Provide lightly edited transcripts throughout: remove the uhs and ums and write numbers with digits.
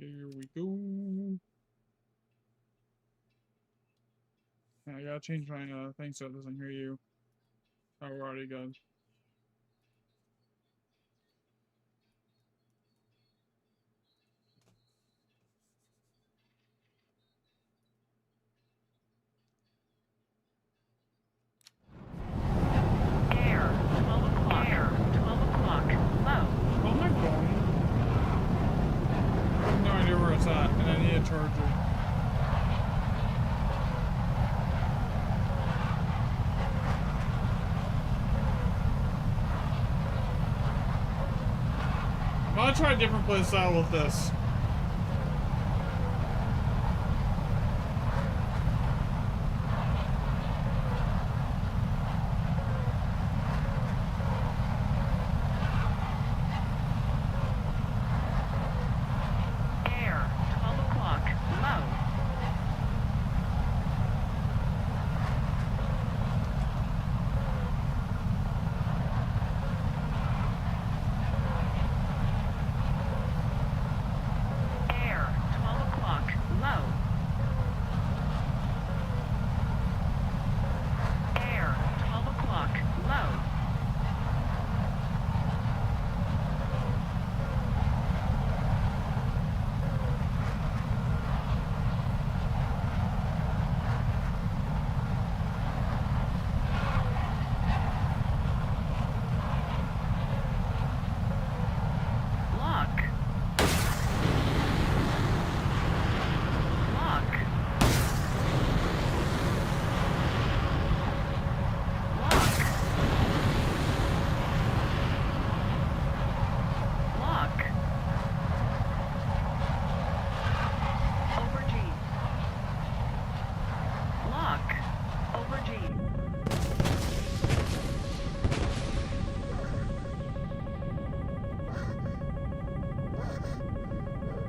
Here we go. I gotta change my thing so it doesn't hear you. Oh, we're already good. Air, 12 o'clock. Air, 12 o'clock. Low. Oh my god. I have no idea where it's at, and I need a charger. I'm gonna try a different play style with this. Air, 12 o'clock. Low. Air, 12 o'clock. Low. Air, 12 o'clock. Low. Lock. Lock. Lock. Lock. Over G. Lock. Over G.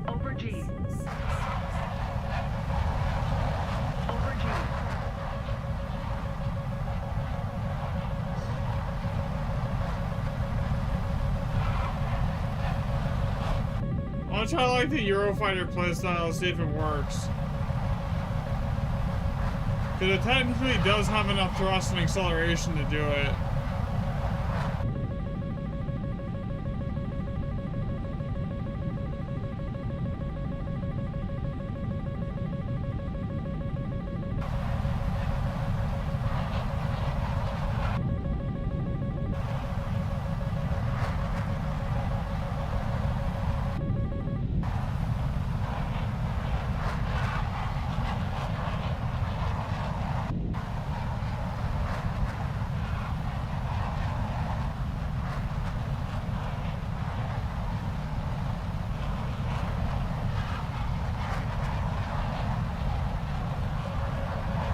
Over G. Over G. I'll try like the Eurofighter playstyle, see if it works. Because it technically does have enough thrust and acceleration to do it.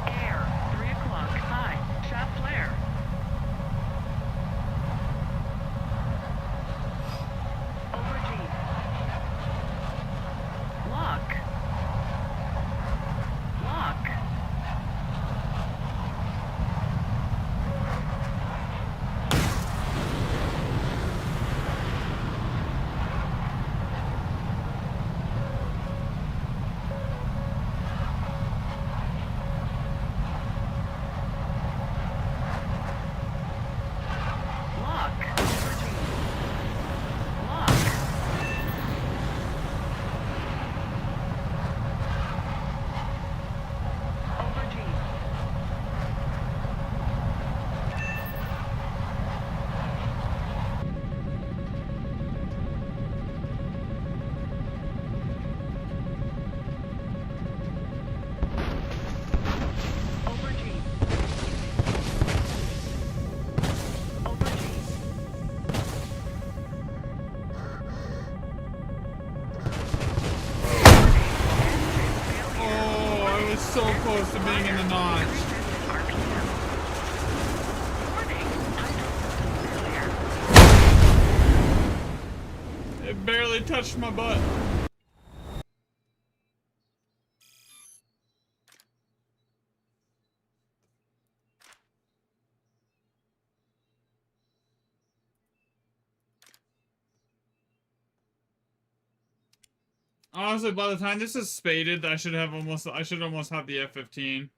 Air, 3 o'clock. High. Shaft flare. Over G. Lock. Lock. Lock. Over G. Lock. Over G. Over G. Over G. Oh, I was so close to being in the notch. It barely touched my butt. Honestly, by the time this is spaded, I should almost have the F-15.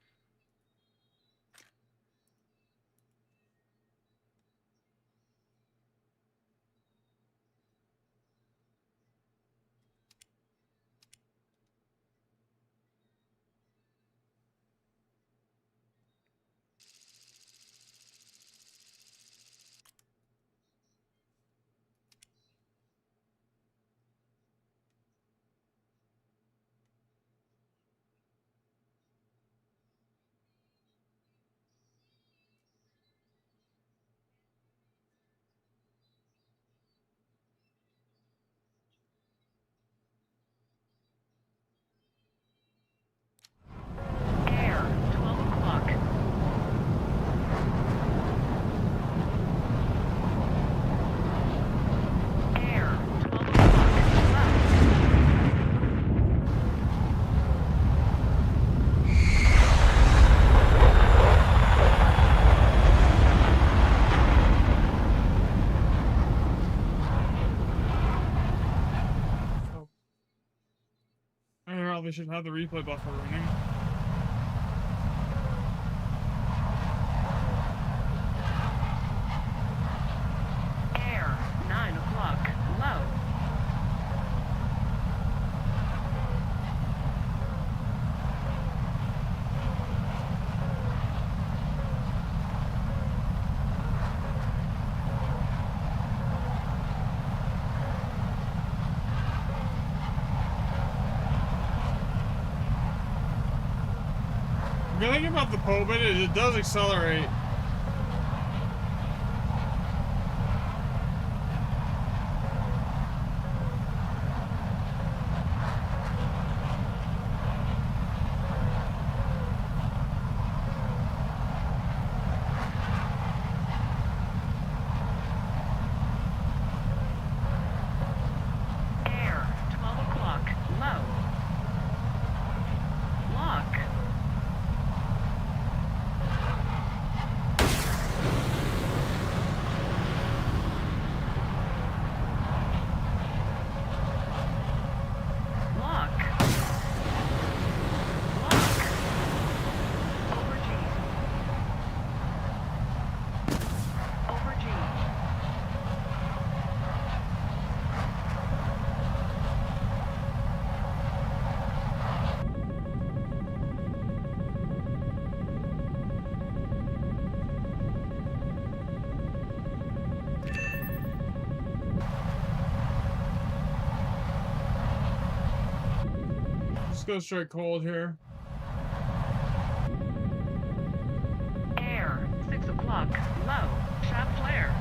Air, 12 o'clock. Air, 12 o'clock. Oh. I probably should have the replay buffer running. Air, 9 o'clock. Low. The good thing about the POBIT is it does accelerate. Air, 12 o'clock. Low. Lock. Lock. Lock. Over G. Over G. Just go straight cold here. Air, 6 o'clock. Low. Shaft flare.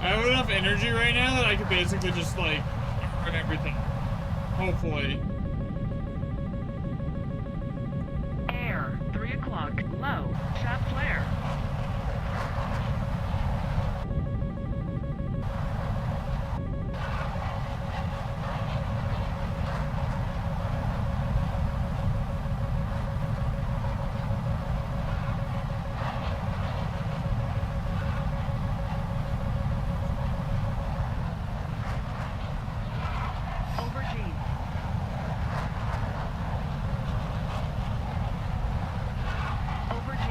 I have enough energy right now that I could basically just like run everything. Hopefully. Air, 3 o'clock. Low. Shaft flare. Over G. Over G.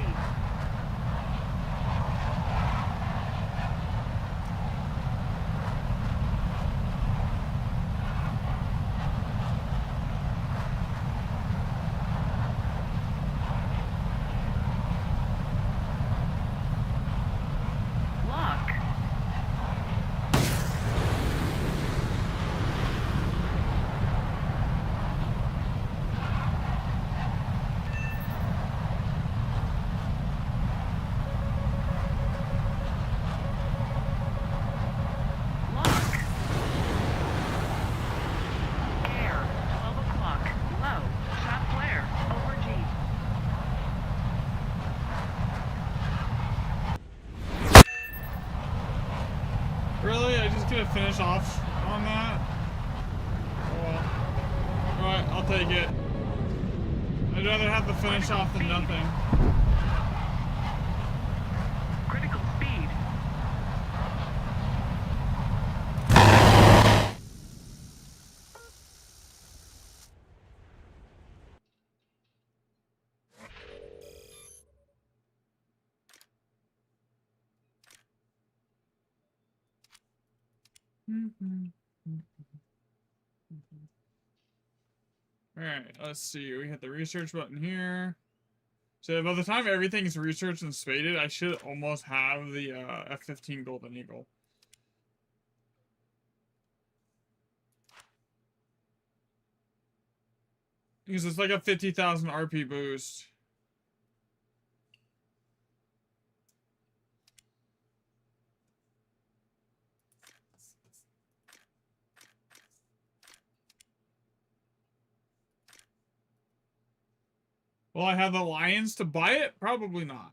Lock. Lock. Air, 12 o'clock. Low. Shaft flare. Over G. Really? I just gonna finish off on that? Well, alright, I'll take it. I'd rather have the finish off than nothing. Alright, let's see. We hit the research button here. So by the time everything's researched and spaded, I should almost have the F-15 Golden Eagle. Because it's like a 50,000 RP boost. Will I have the lions to buy it? Probably not.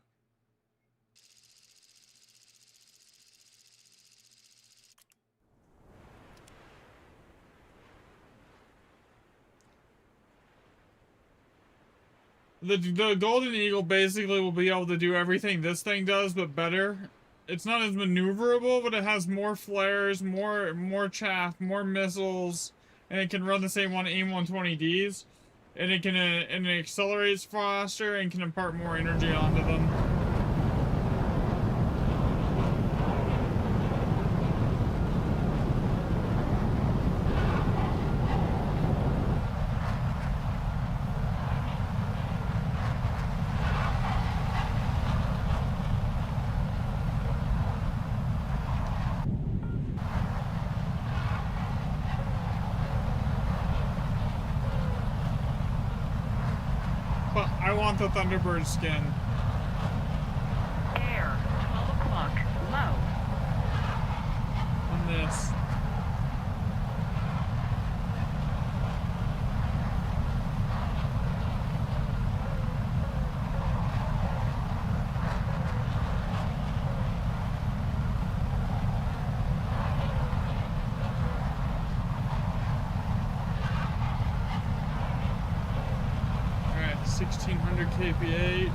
The Golden Eagle basically will be able to do everything this thing does, but better. It's not as maneuverable, but it has more flares, more chaff, more missiles, and it can run the same on AIM-120Ds. And it can and it accelerates faster and can impart more energy onto them. But I want the Thunderbird skin. Air, 12 o'clock, low. On this. Alright, 1600 kph.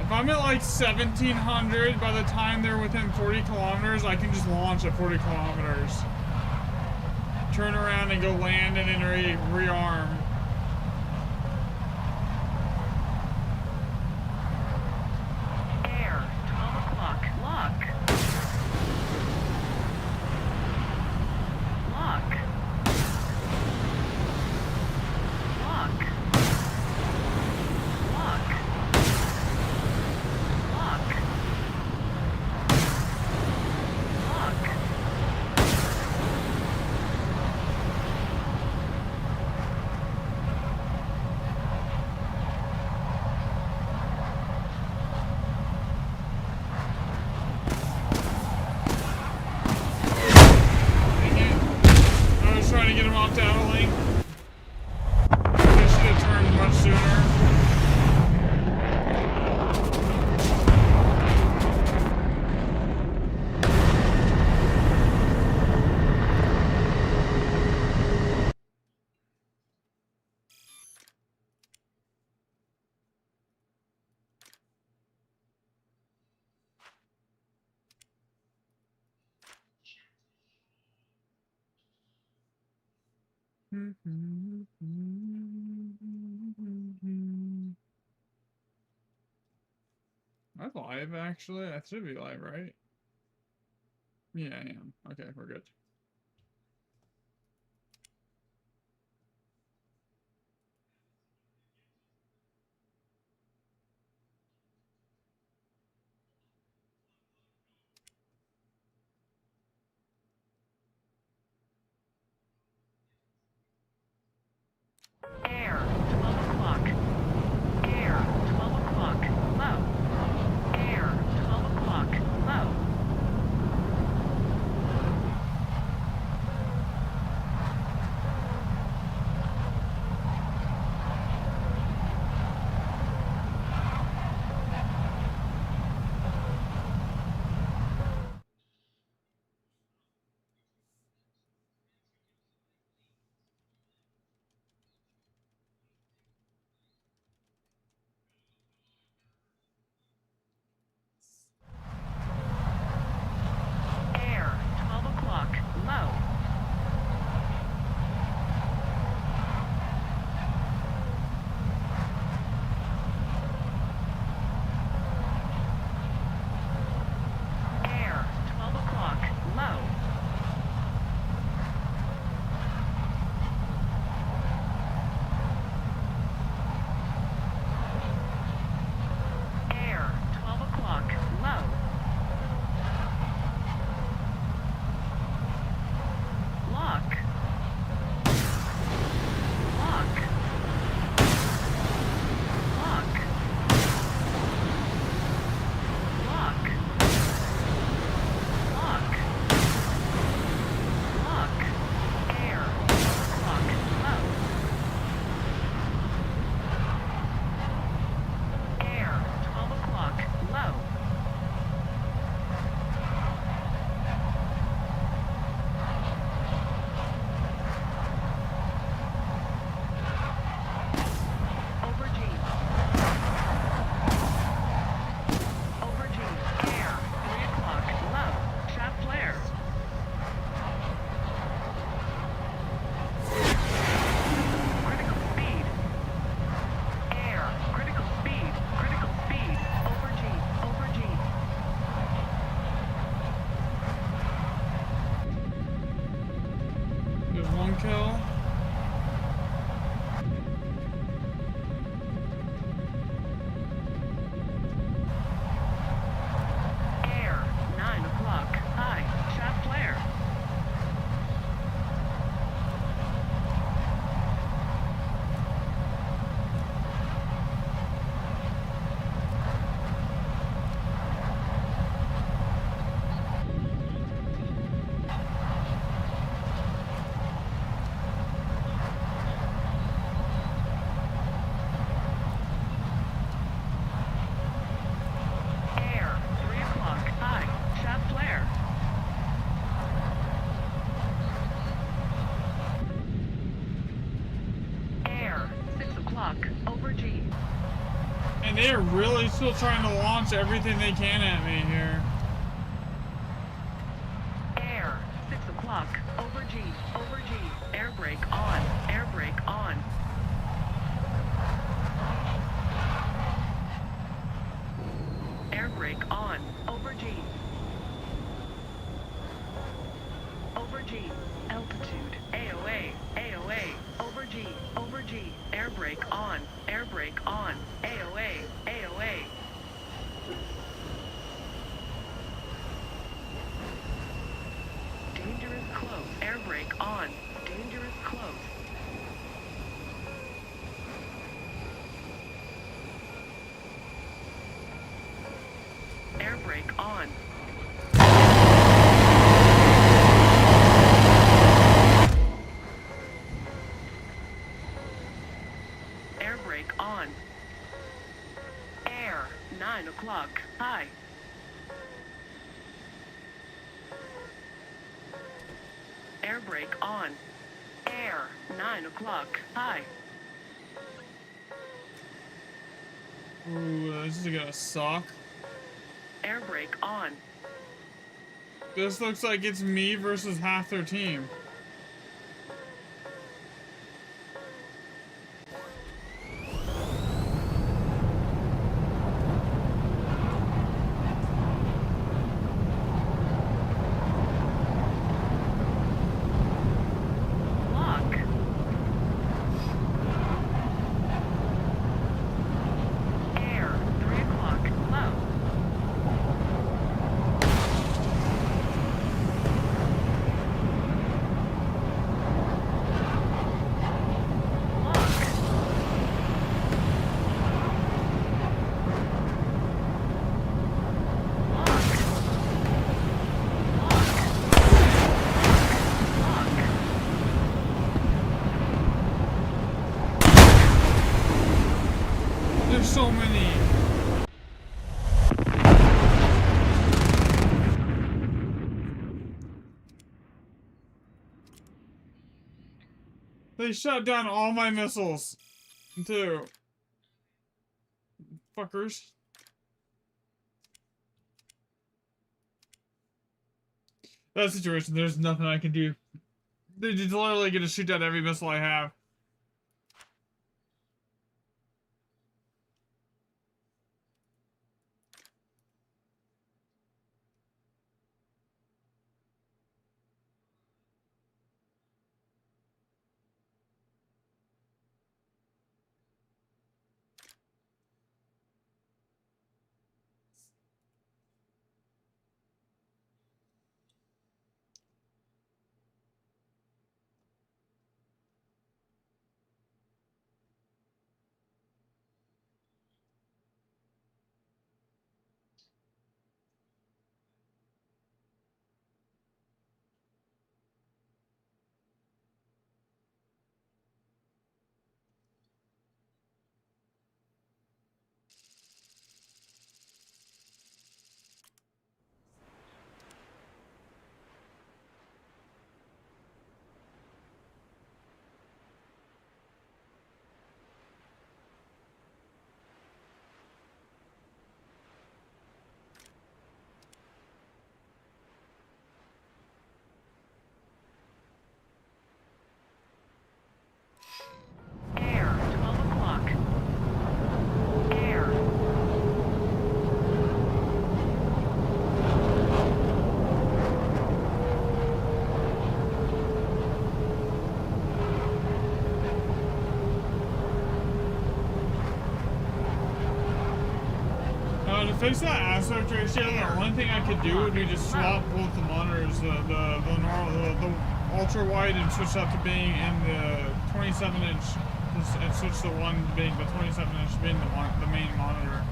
If I'm at like 1700, by the time they're within 40 kilometers, I can just launch at 40 kilometers. Turn around and go land and then rearm. Air, 12 o'clock, lock. Lock. Lock. Lock. Lock. Lock. Dang it. I was trying to get him off dabbling. I should have turned much sooner. I'm live, actually. I should be live, right? Yeah, I am. Okay, we're good. Air, 12 o'clock. Air, 12 o'clock, low. Air, 12 o'clock, low. one kill. Air, 9 o'clock. High, shot flare. Air, 3 o'clock. High, shot flare. Air, 6 o'clock. Over G. And they're really still trying to launch everything they can at me here. Air, 6 o'clock. Over G. Over G. Air brake on. Air brake on. Air brake on. Over G. Over G. Altitude. AOA. AOA. Over G. Over G. Air brake on. Air brake on. AOA. AOA. Dangerous close. Air brake on. Dangerous close. Air brake on. Air brake on. Air, 9 o'clock. High. Air brake on. Air, 9 o'clock. High. Ooh, this is gonna suck. Air brake on. This looks like it's me versus half their team. Lock. Air, 3 o'clock. Low. Lock. Lock. Lock. Lock. There's so many. They shot down all my missiles. Too. Fuckers. That situation, there's nothing I can do. They're just literally gonna shoot down every missile I have. fix that aspect ratio, the only thing I could do would be just swap both the monitors, the ultra wide, and switch that to being in the 27-inch, and switch the one being the 27-inch being the main monitor.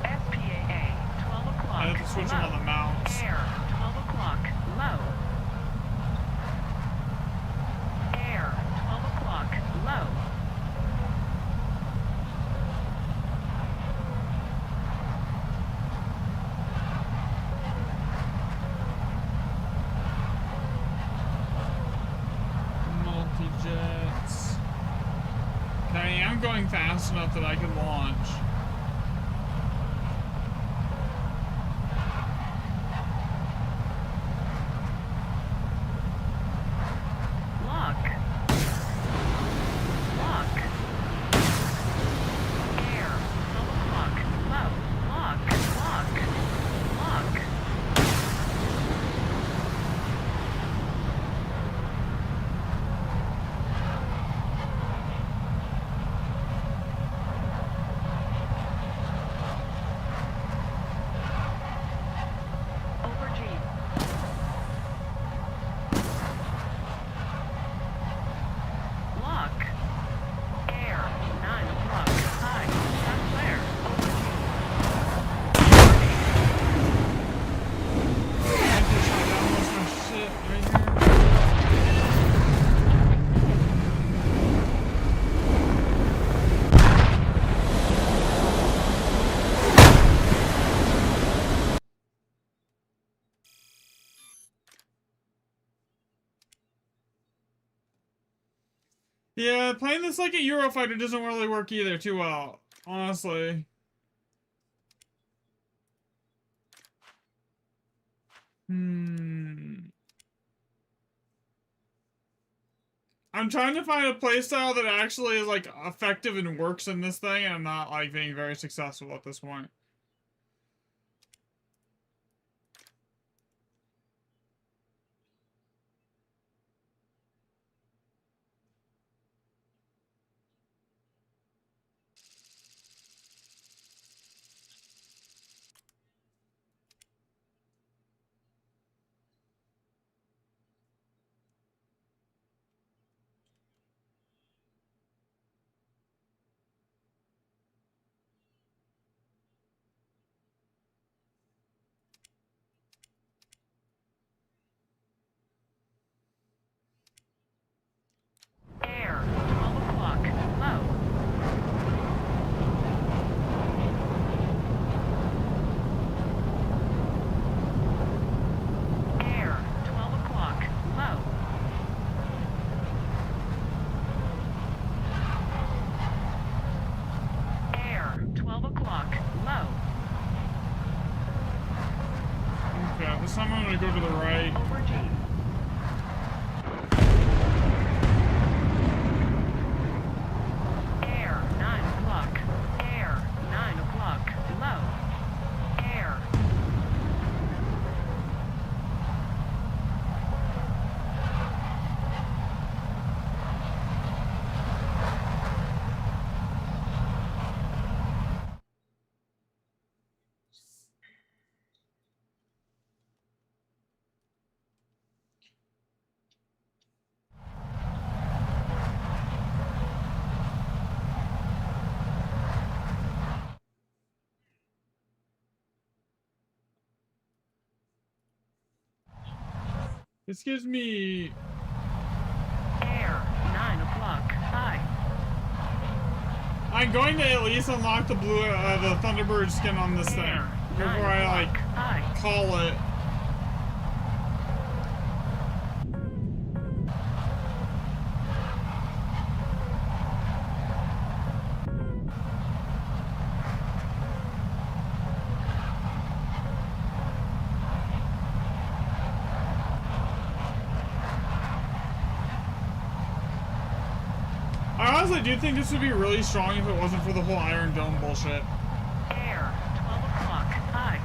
SPAA, 12 o'clock. I have to switch them on the mounts. Air, 12 o'clock. Low. Air, 12 o'clock. Low. Multi-jets. Okay, I'm going fast enough that I can launch. Lock. Lock. Air, 12 o'clock. Low. Lock. Lock. Lock. Over G. Lock. Air, 9 o'clock. High. Not clear. Over G. I just shot down most of my shit right here. Yeah, playing this like a Eurofighter doesn't really work either too well, honestly. I'm trying to find a playstyle that actually is like effective and works in this thing, and I'm not like being very successful at this point. Air, 12 o'clock. Low. Air, 12 o'clock. Low. Air, 12 o'clock. Low. Okay, this time I'm gonna go to the right. Over G. Air, 9 o'clock. Air, 9 o'clock. Low. Air. This gives me... Air, 9 o'clock. High. I'm going to at least unlock the the Thunderbird skin on this thing Air, 9 before I like o'clock. High. call it. I honestly do think this would be really strong if it wasn't for the whole Iron Dome bullshit. Air, 12 o'clock. High.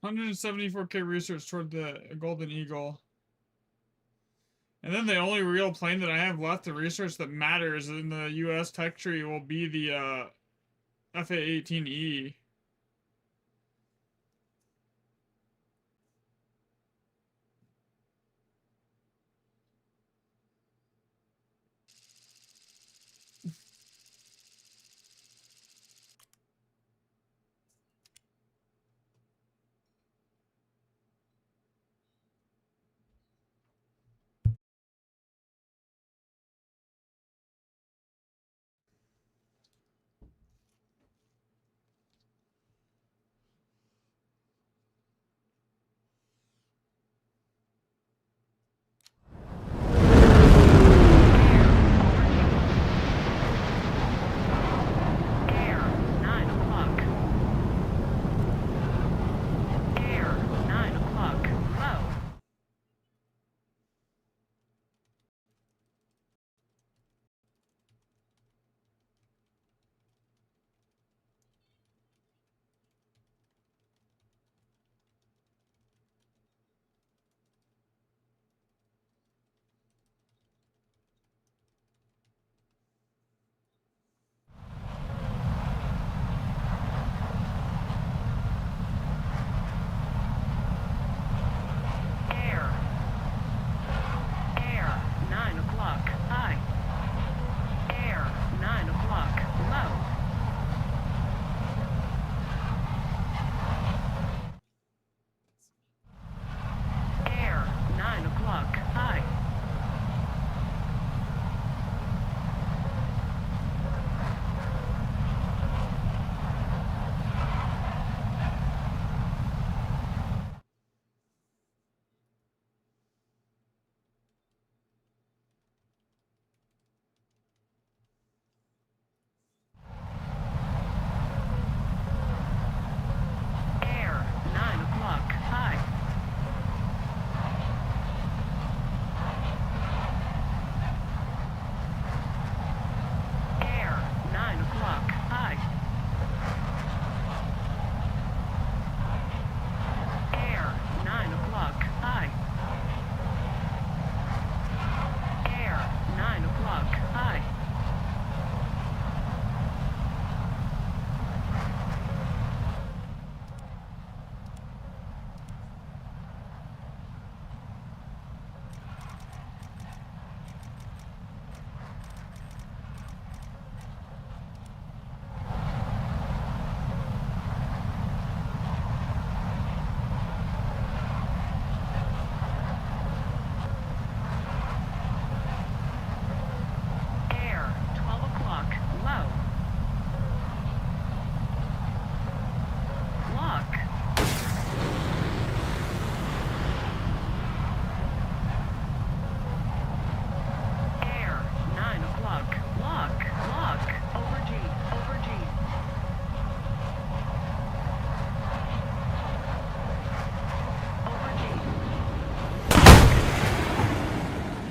174K research toward the Golden Eagle. And then the only real plane that I have left to research that matters in the US tech tree will be the FA-18E. Air, 9 o'clock. Air, 9 o'clock. Low. Air. Air, 9 o'clock. High. Air, 9 o'clock. Low. Air, 9 o'clock. High. Air, 9 o'clock. High. Air, 9 o'clock. High. Air, 9 o'clock. High. Air, 9 o'clock. High. Air, 12 o'clock. Low. Lock. Air, 9 o'clock. Lock. Lock. Over G. Over G. Over G.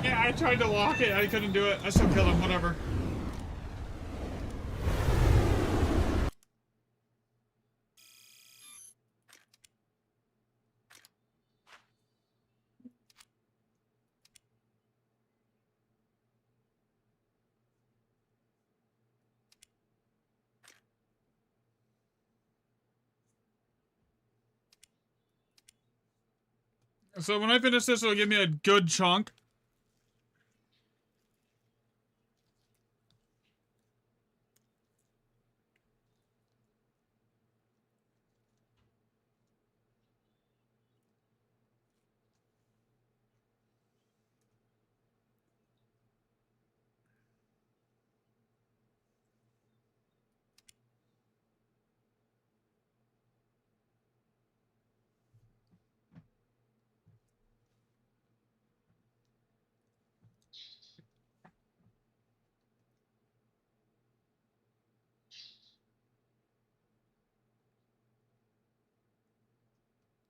Yeah, I tried to lock it. I couldn't do it. I still killed him. Whatever. So when I finish this, it'll give me a good chunk.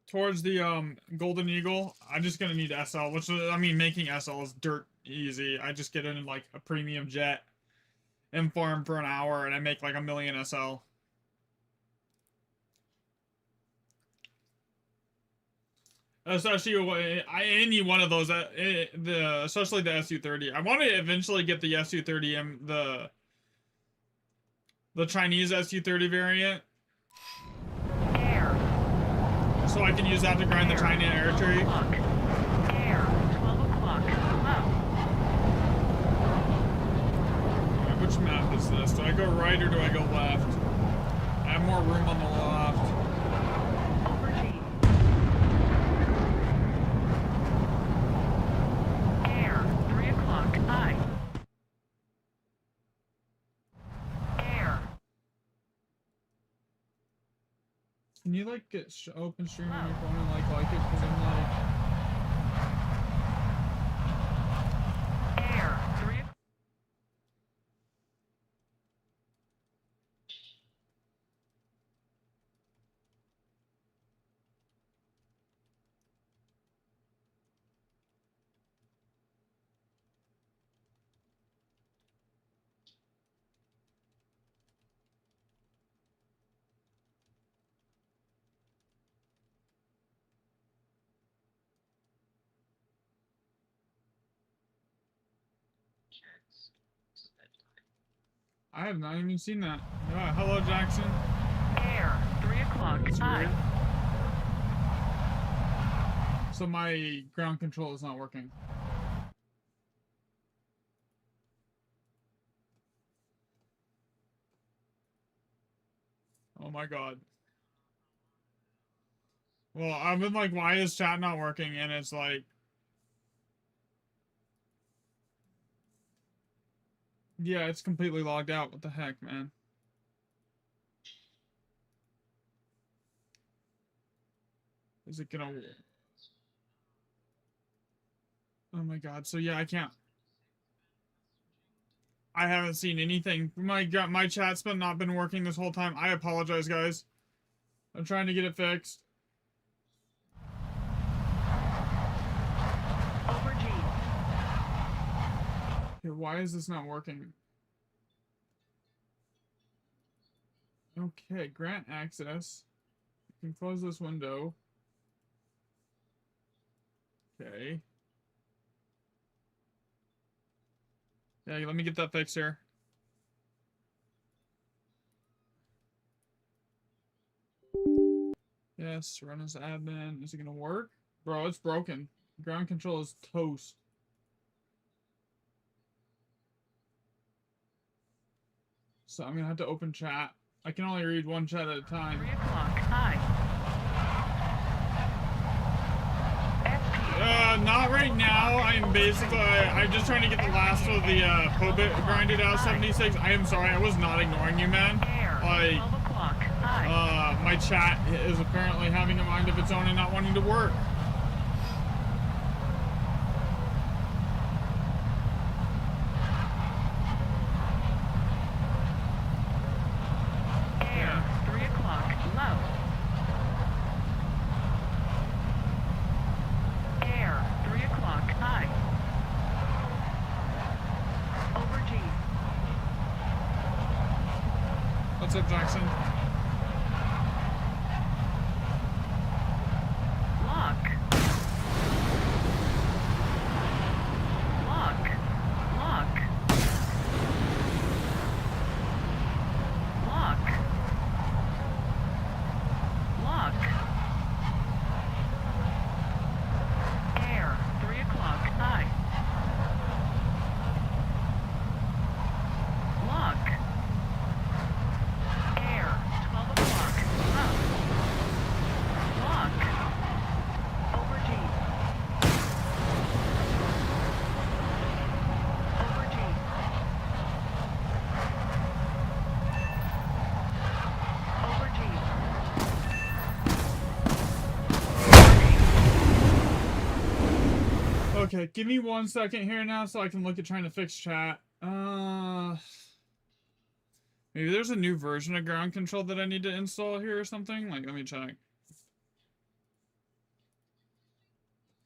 Towards the Golden Eagle, I'm just gonna need SL, which I mean making SL is dirt easy. I just get in like a premium jet and farm for an hour and I make like 1 million SL. Especially any one of those, especially the SU-30. I want to eventually get the SU-30M, the Chinese SU-30 variant, Air. so I can use that to grind the China air tree. Air. 12 o'clock. Low. Alright, which map is this? Do I go right or do I go left? I have more room on the left. Over G. Air. 3 o'clock. I. Air. Can you like get open stream on your phone and like it? Because I'm like, Air. 3 o'clock. I have not even seen that. Yeah, hello Jackson. Air. 3 o'clock. That's I. weird. So my ground control is not working. Oh my god. Well, I've been like, why is chat not working? And it's like, yeah, it's completely logged out. What the heck, man? Is it gonna... Oh my god. So yeah, I can't... I haven't seen anything. My god, my chat's been not been working this whole time. I apologize, guys. I'm trying to get it fixed. Over G. Okay, why is this not working? Okay, grant access. You can close this window. Okay. Yeah, let me get that fixed here. Yes, run as admin. Is it gonna work? Bro, it's broken. Ground control is toast. So I'm gonna have to open chat. I can only read one chat at a time. 3 o'clock. I. Not right now. I'm basically, I'm just trying to get the last of the POBIT grinded out 76. I am sorry, I was not ignoring you, man. Air. Like, 12 o'clock. I. my chat is apparently having a mind of its own and not wanting to work. Air. 3 o'clock. Low. Air. 3 o'clock. I. Over G. What's up, Jackson? Lock. Lock. Lock. Lock. Lock. Air. 3 o'clock. I. Lock. Air. 12 o'clock. Low. Lock. Over G. Over G. Over G. Okay, give me 1 second here now so I can look at trying to fix chat. Maybe there's a new version of ground control that I need to install here or something. Like, let me check.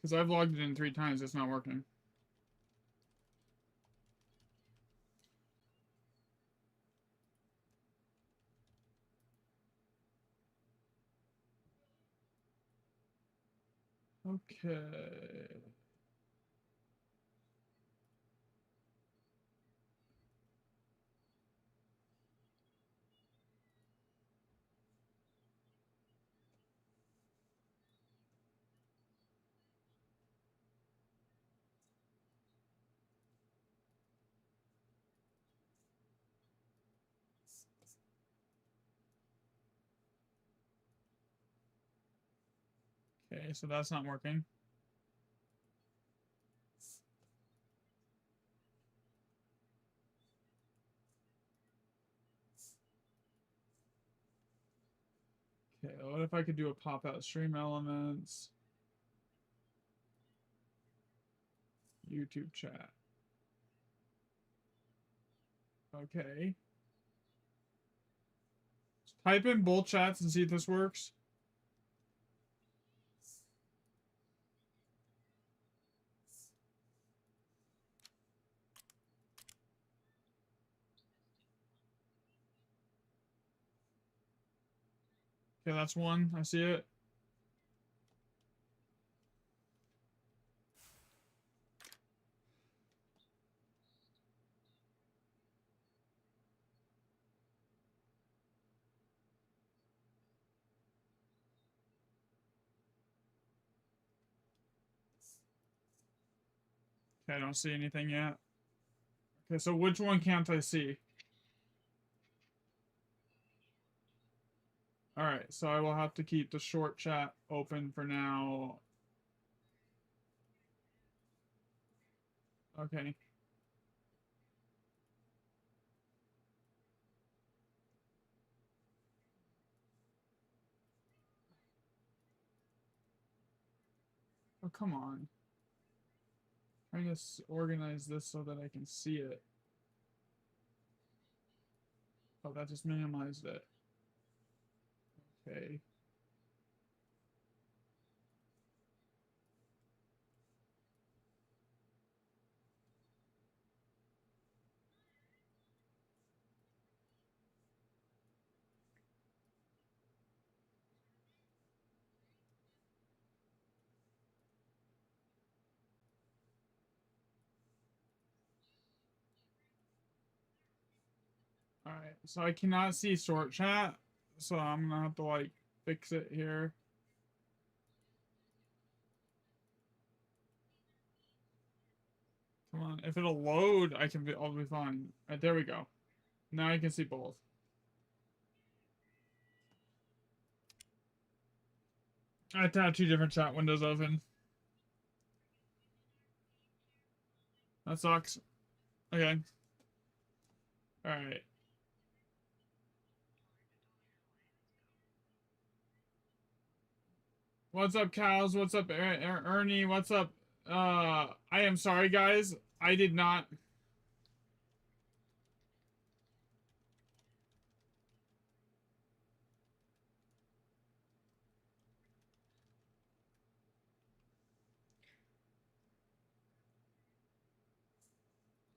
Because I've logged it in 3 times, it's not working. Okay. Okay, so that's not working. Okay, what if I could do a pop-out stream elements? YouTube chat. Okay. Type in both chats and see if this works. Okay, that's one. I see it. Okay, I don't see anything yet. Okay, so which one can't I see? Alright, so I will have to keep the short chat open for now. Okay. Oh, come on. I'm trying to organize this so that I can see it. Oh, that just minimized it. Okay. Alright, so I cannot see short chat, so I'm gonna have to, like, fix it here. Come on, if it'll load, I'll be fine. Alright, there we go. Now I can see both. I have to have two different chat windows open. That sucks. Okay. Alright. What's up, cows? What's up, Ernie? What's up? I am sorry, guys. I did not.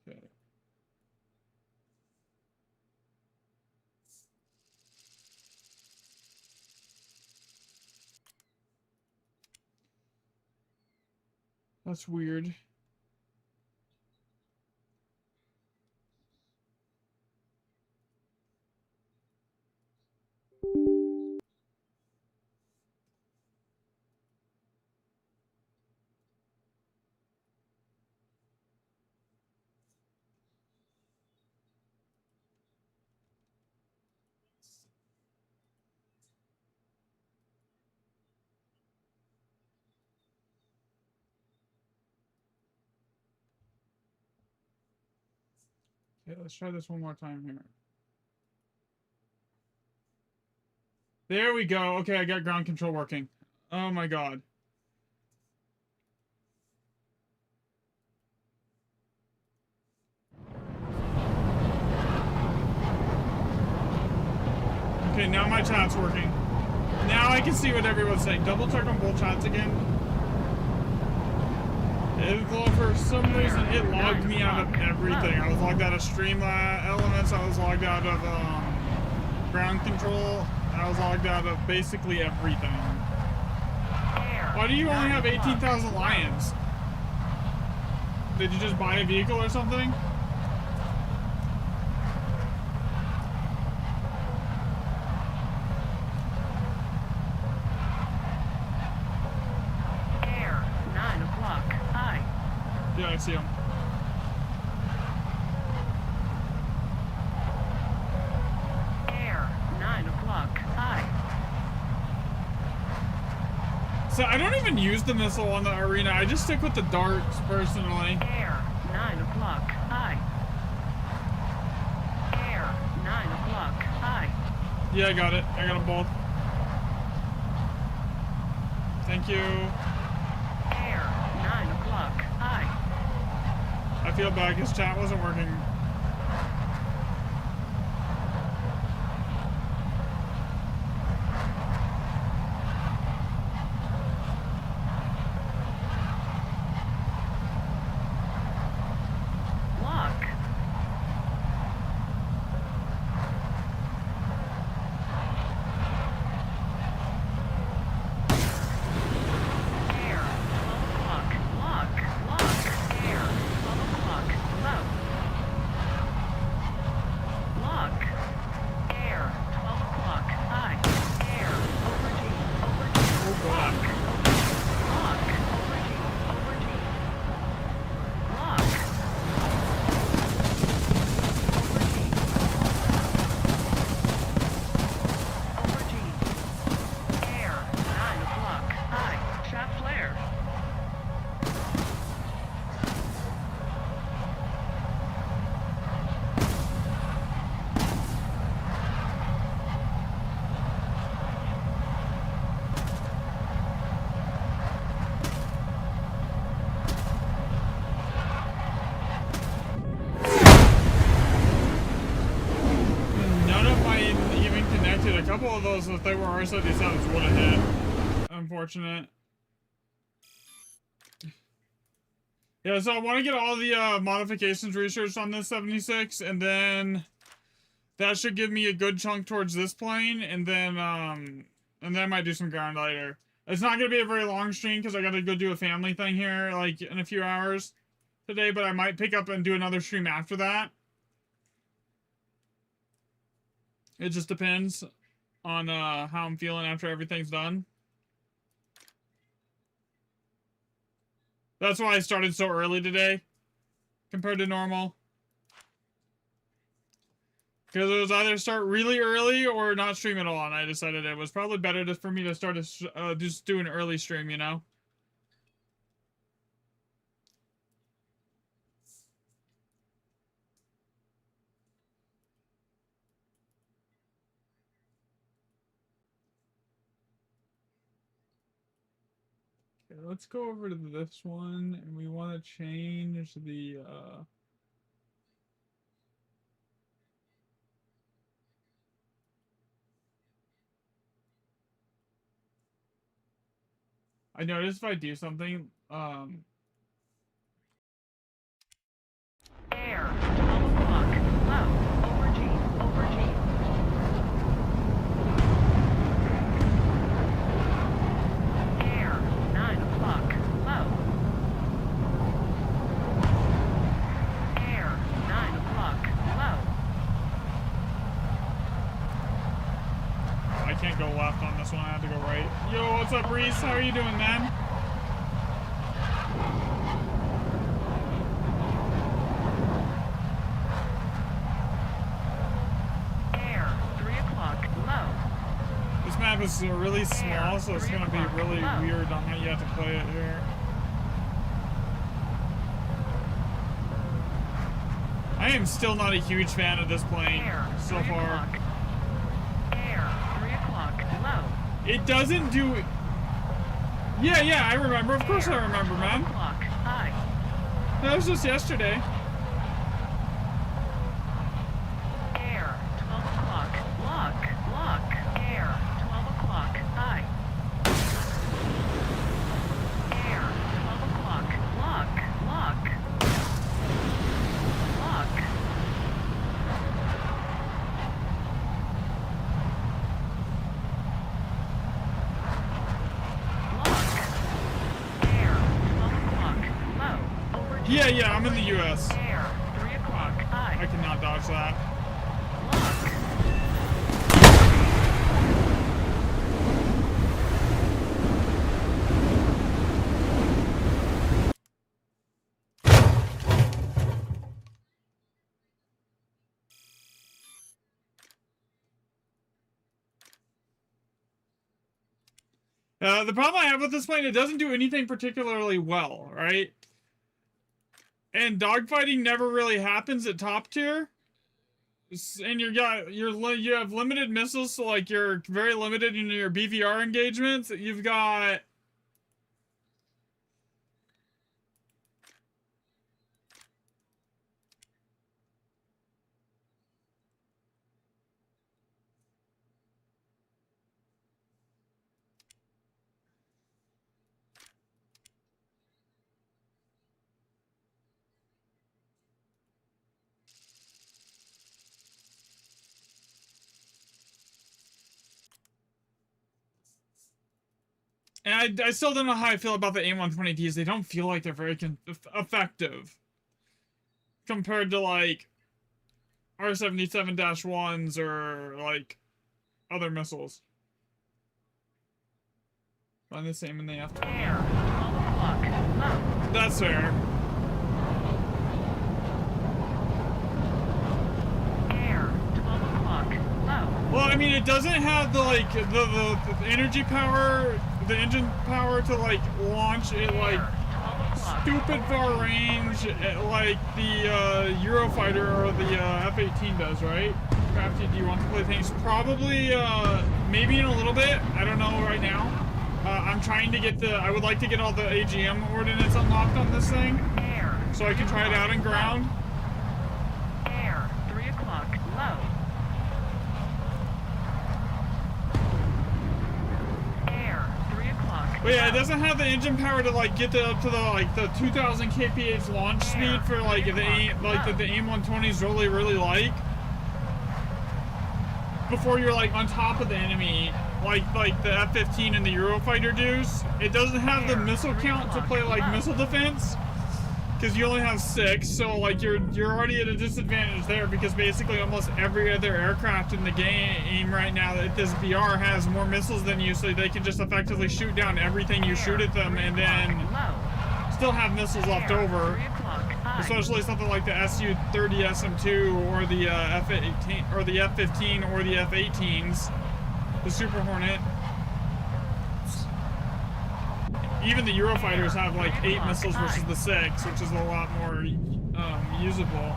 Okay. That's weird. Okay, let's try this one more time here. There we go. Okay, I got ground control working. Oh my god. Okay, now my chat's working. Now I can see what everyone's saying. Double check on both chats again. For some reason, it logged me out of everything. I was logged out of Streamlabs, I was logged out of ground control, I was logged out of basically everything. Why Why do you only 9 have o'clock. 18,000 lions? Did you just buy a vehicle or something? Air, 9 o'clock. High. Yeah, I see him. Air, 9 o'clock. High. So I don't even use the missile on the arena. I just stick with the darts personally. Air, 9 o'clock. High. Air, 9 o'clock. High. Yeah, I got it. I got them both. Thank you. Air, 9 o'clock. High. I feel bad because chat wasn't working. Lock. Air, 12 o'clock. Lock. Lock. Air, 12 o'clock. Low. Lock. Air, 12 o'clock. High. Air, over G. Over G. Oh god. Lock. Over G. Over G. Lock. Over G. Air, 9 o'clock. High. Shaft flare. None of mine even connected. A couple of those, if they were R77s, would have hit. Unfortunate. Yeah, so I want to get all the modifications researched on this 76, and then that should give me a good chunk towards this plane, and then I might do some ground later. It's not gonna be a very long stream because I gotta go do a family thing here, like in a few hours today, but I might pick up and do another stream after that. It just depends on how I'm feeling after everything's done. That's why I started so early today compared to normal. Because it was either start really early or not stream at all, and I decided it was probably better for me to start just do an early stream, you know? Okay, let's go over to this one, and we want to change the, I noticed if I do something, Air, 12 o'clock. Low. Over G. Over G. Air, 9 o'clock. Low. Air, 9 o'clock. Low. I can't go left on this one, I have to go right. Yo, what's up, Reese? How are you doing, man? Air, 3 o'clock. Low. This map is really small, so it's gonna be really weird on how you have to play it here. I am still not a huge fan of this plane Air, so 3 far. o'clock. Air, 3 o'clock. Low. It doesn't do it. Yeah, I remember. Of course I remember, man. O'clock. High. That was just yesterday. Air, 12 o'clock. Lock. Lock. Air, 12 o'clock. High. Air, 12 o'clock. Lock. Lock. Lock. Lock. Yeah, I'm in the US. Air, 3 o'clock, high. I cannot dodge that. Lock. The problem I have with this plane, it doesn't do anything particularly well, right? And dogfighting never really happens at top tier. And you have limited missiles, so like you're very limited in your BVR engagements. You've got and I still don't know how I feel about the A120Ds. They don't feel like they're very effective compared to like R77-1s or like other missiles. Find the same in the F. Air, 12 o'clock, low. That's fair. Air, 12 o'clock, low. Well, I mean, it doesn't have the like the energy power, the engine power to like launch it like stupid far range like the Eurofighter or the F-18 does, right? Crafty, do you want to play things? Probably, maybe in a little bit. I don't know right now. I'm trying to get I would like to get all the AGM ordnance unlocked on this thing. Air, So I can try it out in ground. Air, 3 o'clock, low. Air, 3 o'clock. But yeah, it doesn't have the engine power to like get up to the like the 2,000 kph launch speed for like the AIM-120s really like. Before you're like on top of the enemy, like the F-15 and the Eurofighter does. It doesn't have the missile count to play like missile defense, because you only have 6. So like you're already at a disadvantage there, because basically almost every other aircraft in the game right now that this VR has more missiles than you, so they can just effectively shoot down everything you shoot at them, and then still have missiles left over. Especially something like the Su-30 SM-2 or the F-18 or the F-15 or the F-18s, the Super Hornet. Even the Eurofighters have like 8 missiles versus the 6, which is a lot more usable.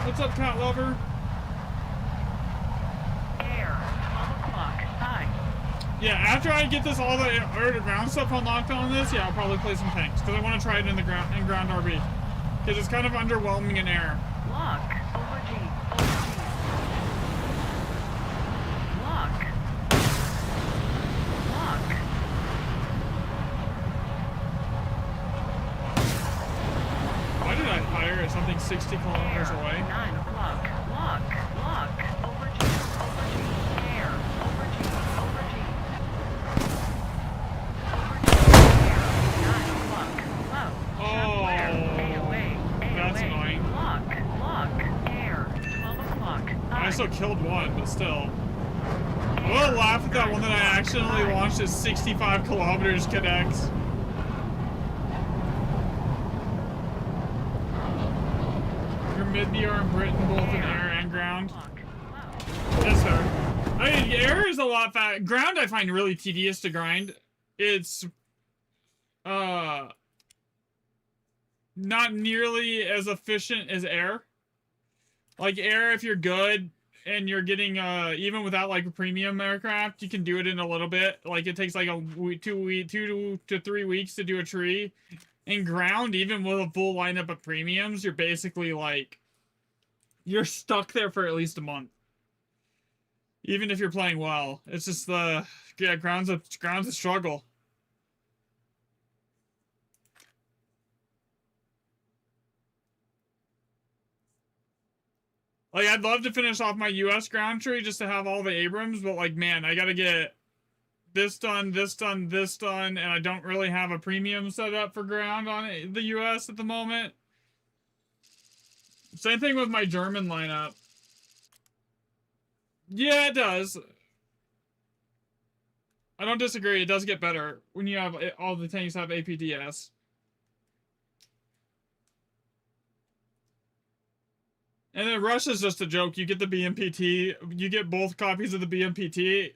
What's up, cat lover? Air, 12 o'clock, high. Yeah, after I get this all the air to ground stuff unlocked on this, yeah, I'll probably play some tanks, because I want to try it in the ground RB, because it's kind of underwhelming in air. Lock, over G, over G. Lock. Lock. Why did I fire at something 60 kilometers Air, away? 9 o'clock, lock, lock, over G, air, over G, over G. Air, 9 o'clock, low. Oh, AOA, that's annoying. Lock, air, 12 o'clock, I still killed one, but still. I will laugh at that one that I accidentally launched at 65 kilometers, Cadex. Your mid-BR in Britain, both in air and ground. Yes, sir. I mean, air is a lot fast. Ground I find really tedious to grind. It's not nearly as efficient as air. Like air, if you're good and you're getting even without like a premium aircraft, you can do it in a little bit. Like it takes like a 2 to 3 weeks to do a tree. In ground, even with a full lineup of premiums, you're basically like you're stuck there for at least a month. Even if you're playing well, it's just ground's a struggle. Like, I'd love to finish off my U.S. ground tree just to have all the Abrams, but, like, man, I gotta get this done, this done, this done, and I don't really have a premium set up for ground on the U.S. at the moment. Same thing with my German lineup. Yeah, it does. I don't disagree. It does get better when you have all the tanks have APDS. And then Russia's just a joke. You get the BMPT, you get both copies of the BMPT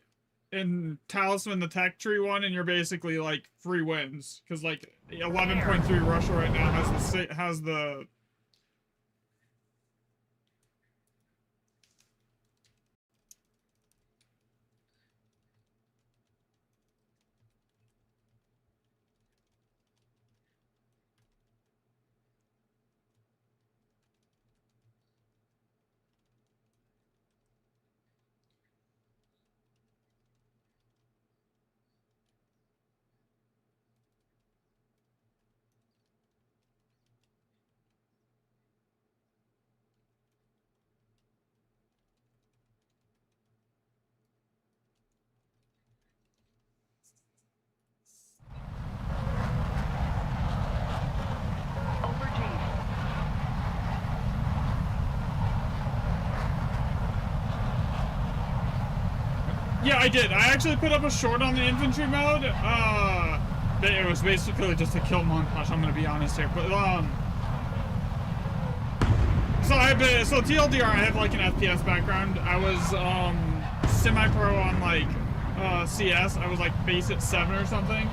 and Talisman, the tech tree one, and you're basically like free wins. Because like 11.3 Russia right now has the Yeah, I did. I actually put up a short on the infantry mode. It was basically just a kill montage, I'm gonna be honest here. But, so TLDR, I have like an FPS background. I was, semi-pro on like, CS. I was like base at 7 or something.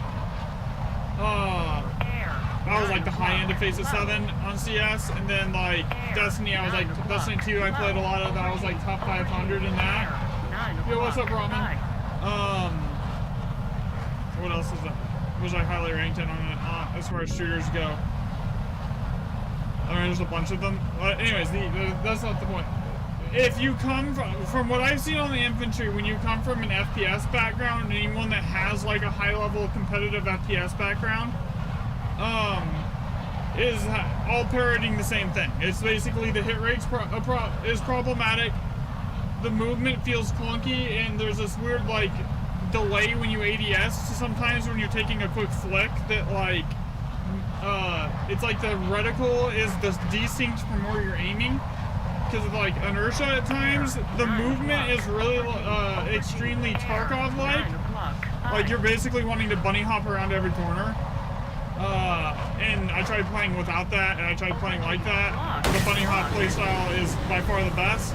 I was like the high end of Face of 7 on CS, and then like Destiny, I was like, Destiny 2 I played a lot of, I was like top 500 in that. Yo, what's up, Ramen? What else is that? Was I highly ranked in on it as far as shooters go? I mean, there's a bunch of them. Anyways, that's not the point. If you come from what I've seen on the infantry, when you come from an FPS background, anyone that has like a high level competitive FPS background, is all parroting the same thing. It's basically the hit rate is problematic. The movement feels clunky, and there's this weird like delay when you ADS. So sometimes when you're taking a quick flick, that like it's like the reticle is just desynced from where you're aiming because of like inertia at times. The movement is really extremely Tarkov-like. Like you're basically wanting to bunny hop around every corner. And I tried playing without that, and I tried playing like that. The bunny hop playstyle is by far the best.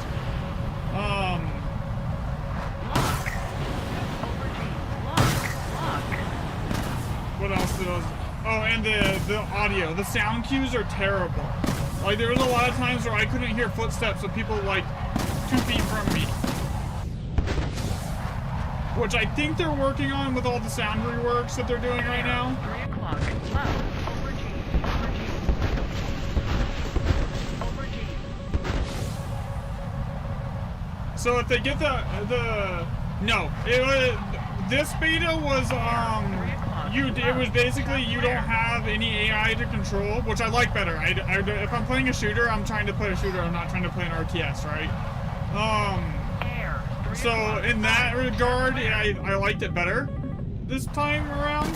What else did I was... Oh, and the audio. The sound cues are terrible. Like, there was a lot of times where I couldn't hear footsteps of people, like, 2 feet from me. Which I think they're working on with all the sound reworks that they're doing right now. 3 o'clock. Low. Over G. Over G. So if they get no, this beta was it was basically you don't have any AI to control, which I like better. If I'm playing a shooter, I'm trying to play a shooter. I'm not trying to play an RTS, right? So in that regard, I liked it better this time around.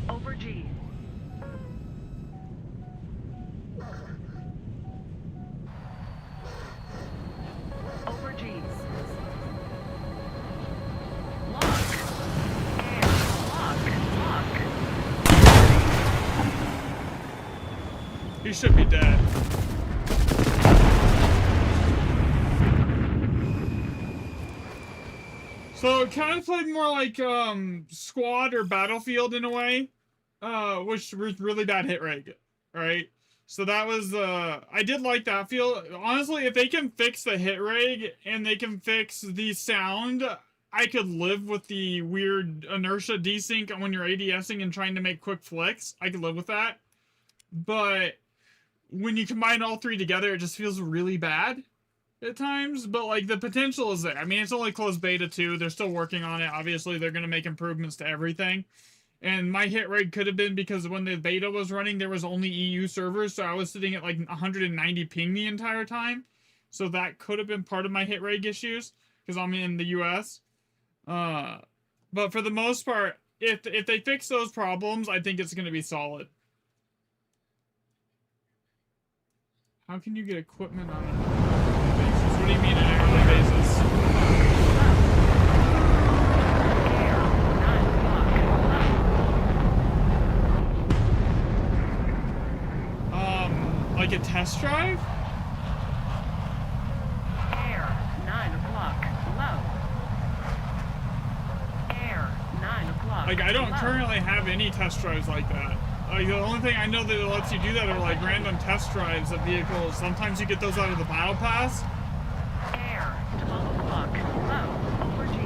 Over G. Over G. Lock. Air. Lock. He should be dead. So it kind of played more like Squad or Battlefield in a way, which was really bad hit rate, right? So that was I did like that feel. Honestly, if they can fix the hit rate and they can fix the sound, I could live with the weird inertia desync when you're ADSing and trying to make quick flicks. I could live with that. But when you combine all three together, it just feels really bad at times. But like the potential is there. I mean, it's only closed beta 2. They're still working on it. Obviously, they're going to make improvements to everything. And my hit rate could have been because when the beta was running, there was only EU servers, so I was sitting at like 190 ping the entire time. So that could have been part of my hit rate issues because I'm in the US. But for the most part, if they fix those problems, I think it's going to be solid. How can you get equipment on an hourly basis? What do you mean an hourly basis? Like a test drive? Air, 9 o'clock, low. Air, 9 o'clock. Like, I don't low. currently have any test drives like that. Like, the only thing I know that lets you do that are like random test drives of vehicles. Sometimes you get those out of the Battle Pass. Air, 12 o'clock, low, over G.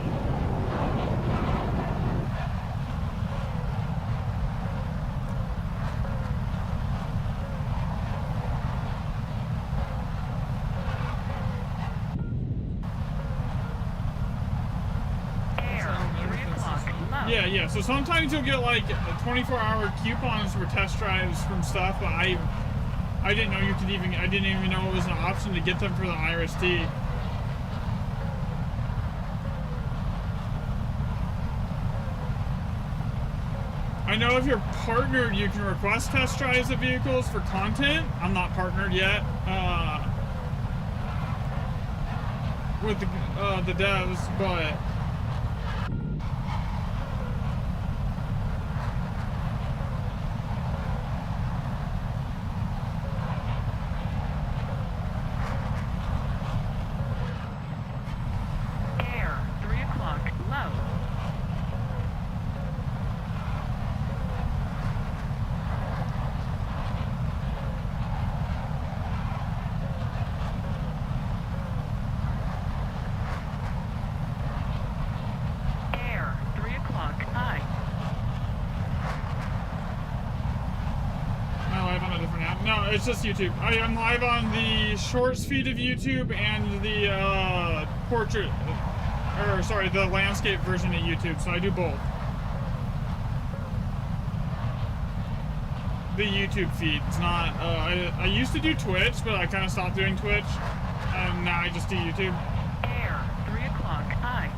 Yeah, so sometimes you'll get like 24-hour coupons for test drives from stuff, but I didn't know you could even, I didn't even know it was an option to get them for the IRST. I know if you're partnered, you can request test drives of vehicles for content. I'm not partnered yet with the devs, but it's just YouTube. I am live on the shorts feed of YouTube and the portrait, or sorry, the landscape version of YouTube. So I do both. The YouTube feed. It's not. I used to do Twitch, but I kind of stopped doing Twitch, and now I just do YouTube. Air, 3 o'clock, high.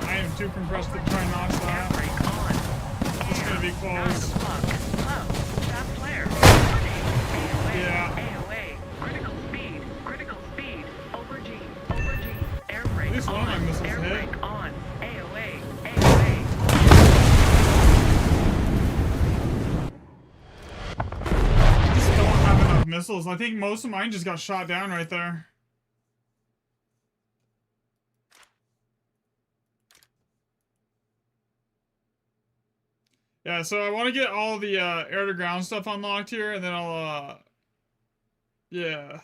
I am too compressed to try and notch that. It's gonna be close. Yeah. At least one of my missiles hit. Just don't have enough missiles. I think most of mine just got shot down right there. Yeah, so I want to get all the air-to-ground stuff unlocked here, and then I'll, yeah.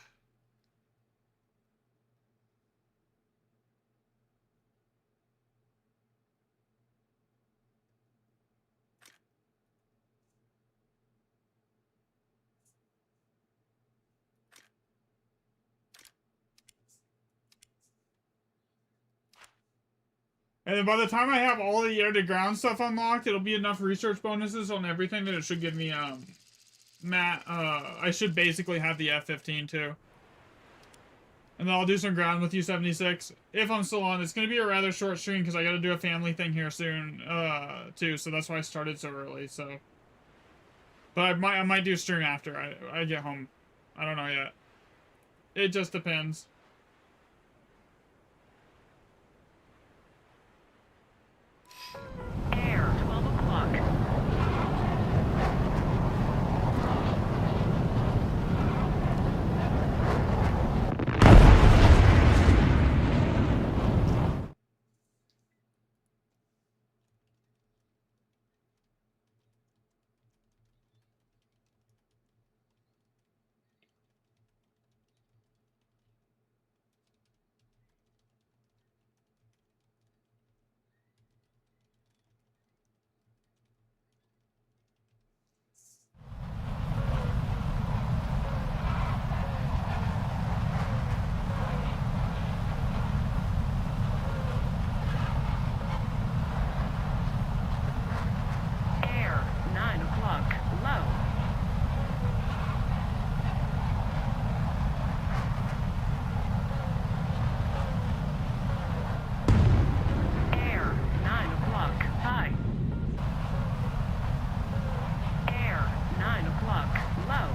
And then by the time I have all the air-to-ground stuff unlocked, it'll be enough research bonuses on everything that it should give me, I should basically have the F-15 too. And then I'll do some ground with U-76 if I'm still on. It's gonna be a rather short stream because I gotta do a family thing here soon, too. So that's why I started so early. So, but I might do a stream after I get home. I don't know yet. It just depends. Air, 12 o'clock. Air, 9 o'clock. Low. Air, 9 o'clock. High. Air, 9 o'clock. Low.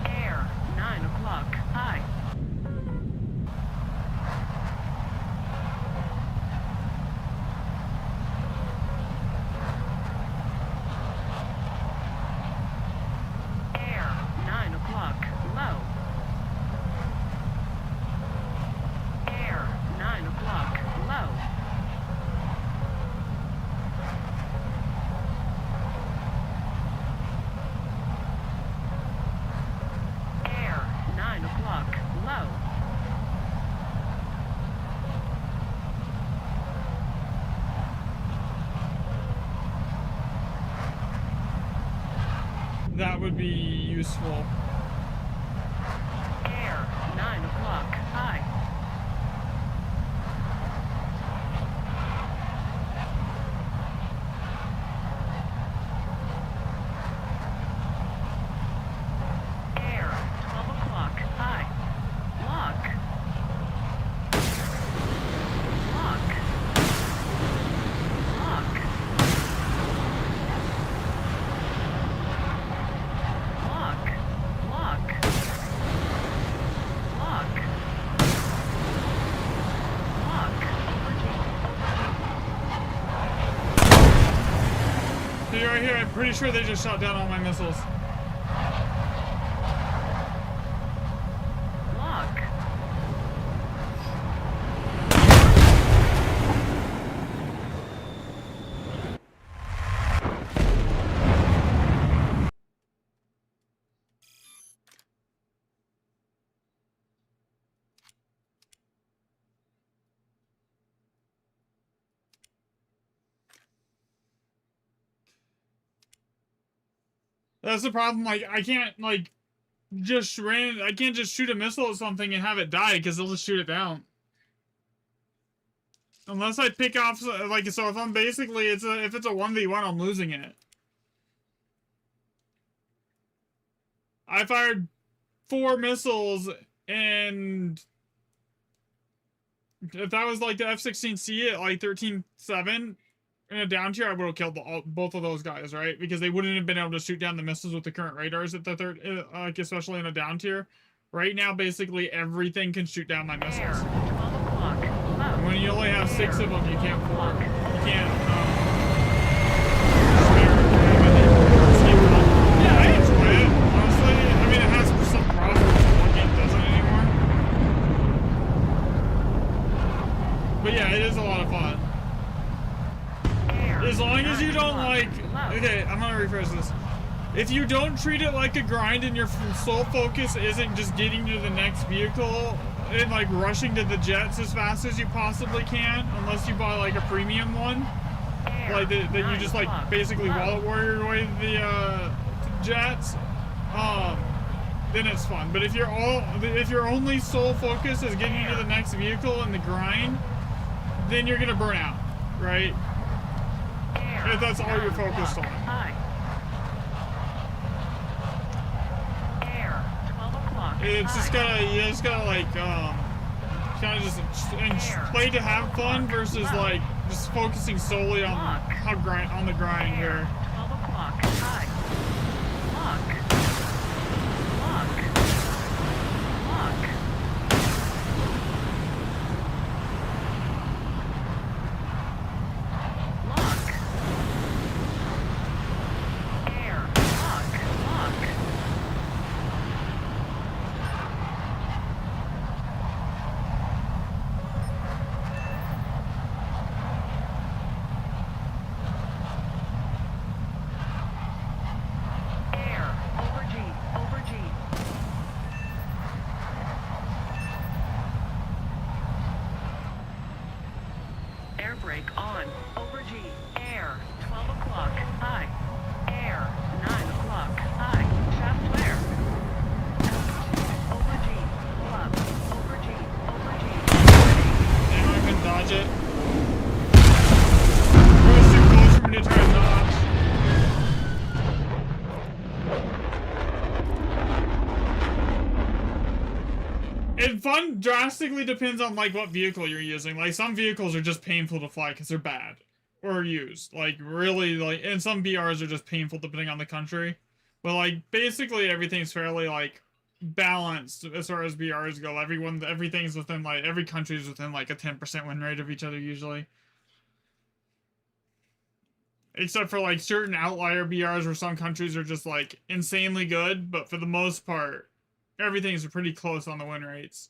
Air, 9 o'clock. High. Air, 9 o'clock. Low. Air, 9 o'clock. Low. Air, 9 o'clock. Low. That would be useful. Air, 9 o'clock. High. Air, 12 o'clock. High. Lock. Lock. Lock. Lock. Lock. Lock. Lock. See right here, I'm pretty sure they just shot down all my missiles. Lock. That's the problem. Like, I can't I can't just shoot a missile at something and have it die because they'll just shoot it down. Unless I pick off, like, so if I'm basically, if it's a 1v1, I'm losing it. I fired 4 missiles, and if that was like the F-16C at like 13-7 in a down tier, I would have killed both of those guys, right? Because they wouldn't have been able to shoot down the missiles with the current radars at the third, like, especially in a down tier. Right now, basically everything can shoot down my Air, missiles. 12 o'clock. Low. When you only have 6 of them, you can't Lock. spare yeah, I enjoy it, honestly. I mean, it has some problems when the game doesn't anymore. But yeah, it is a lot of fun. Air, As long as you 9 don't o'clock. like... Low. Okay, I'm gonna rephrase this. If you don't treat it like a grind and your sole focus isn't just getting to the next vehicle and like rushing to the jets as fast as you possibly can, unless you buy like a premium one, like that you just like basically wallet warrior your way to the jets, then it's fun. But if your only sole focus is getting you to the next vehicle and the grind, then you're gonna burn out, right? If that's all you're focused on. It's just you just gotta like kind of just play to have fun versus like just focusing solely on the grind here. 12 o'clock. High. Lock. Lock. Lock. Lock. Air. Lock. Lock. Air brake on. Over G. Air. 12 o'clock. High. Air. 9 o'clock. High. Shaft flare. Altitude. Over G. Club. Over G. Over G. Anyone can dodge it. It was too close for me to try to dodge. And fun drastically depends on like what vehicle you're using. Like some vehicles are just painful to fly because they're bad or used. Like really, like, and some BRs are just painful depending on the country. But like basically everything's fairly like balanced as far as BRs go. Everything's within like every country's within like a 10% win rate of each other usually. Except for like certain outlier BRs where some countries are just like insanely good, but for the most part, everything's pretty close on the win rates.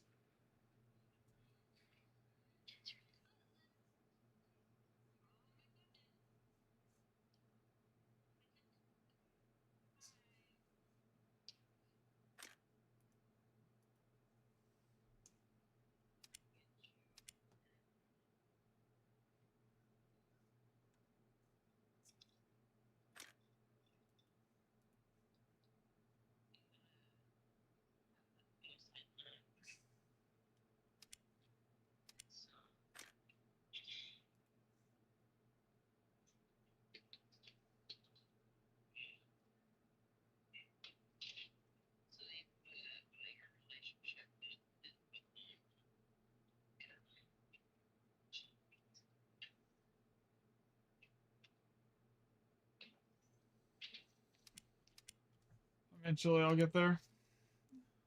Eventually I'll get there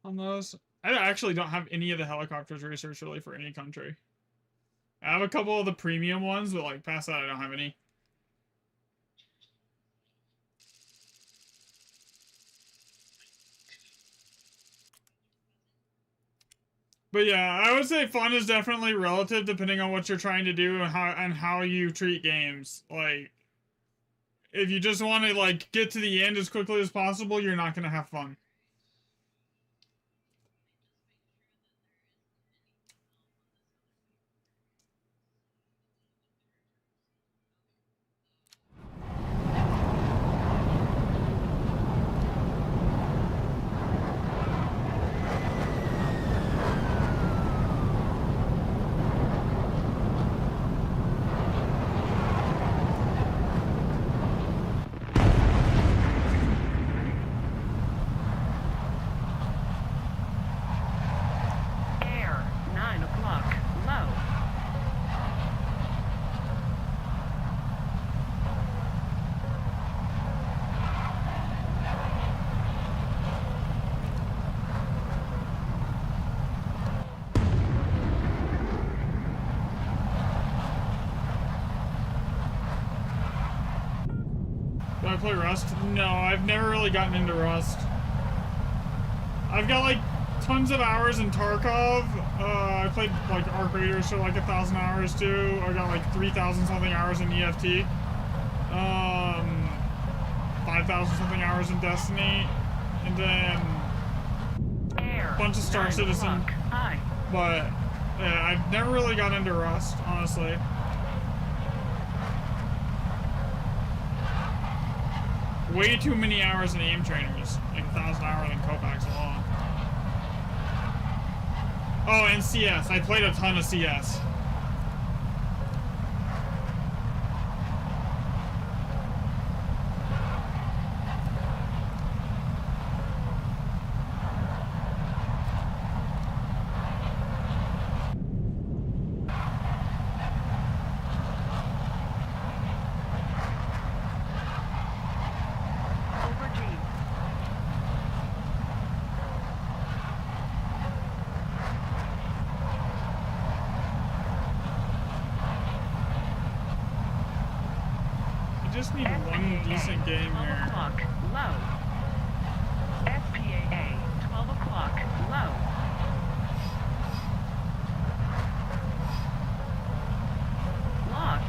on those. I actually don't have any of the helicopters researched really for any country. I have a couple of the premium ones, but like past that I don't have any. But yeah, I would say fun is definitely relative depending on what you're trying to do and how you treat games. Like, if you just want to like get to the end as quickly as possible, you're not gonna have fun. Air. 9 o'clock. Low. Do I play Rust? No, I've never really gotten into Rust. I've got like tons of hours in Tarkov. I played like Arc Raiders for like 1,000 hours too. I got like 3,000 something hours in EFT. 5,000 something hours in Destiny. And then Air. a bunch of Star 9 Citizen. o'clock. High. But yeah, I've never really got into Rust, honestly. way too many hours in aim trainers. Like 1,000 hours in Kovacs alone. Oh, and CS. I played a ton of CS. Just need one decent game here. 12 o'clock, low. SPAA, 12 o'clock, low. Lock.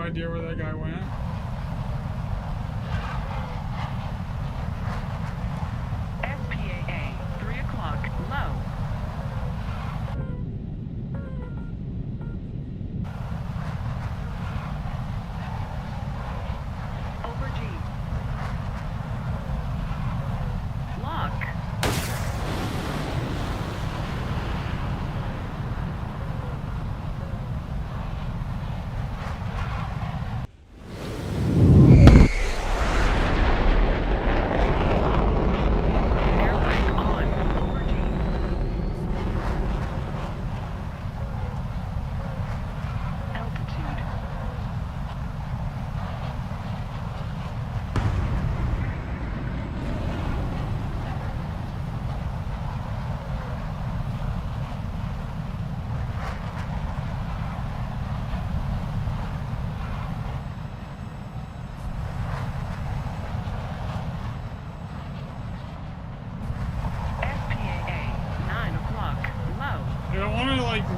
Idea where that guy went. SPAA, 3 o'clock, low. Over G. Lock.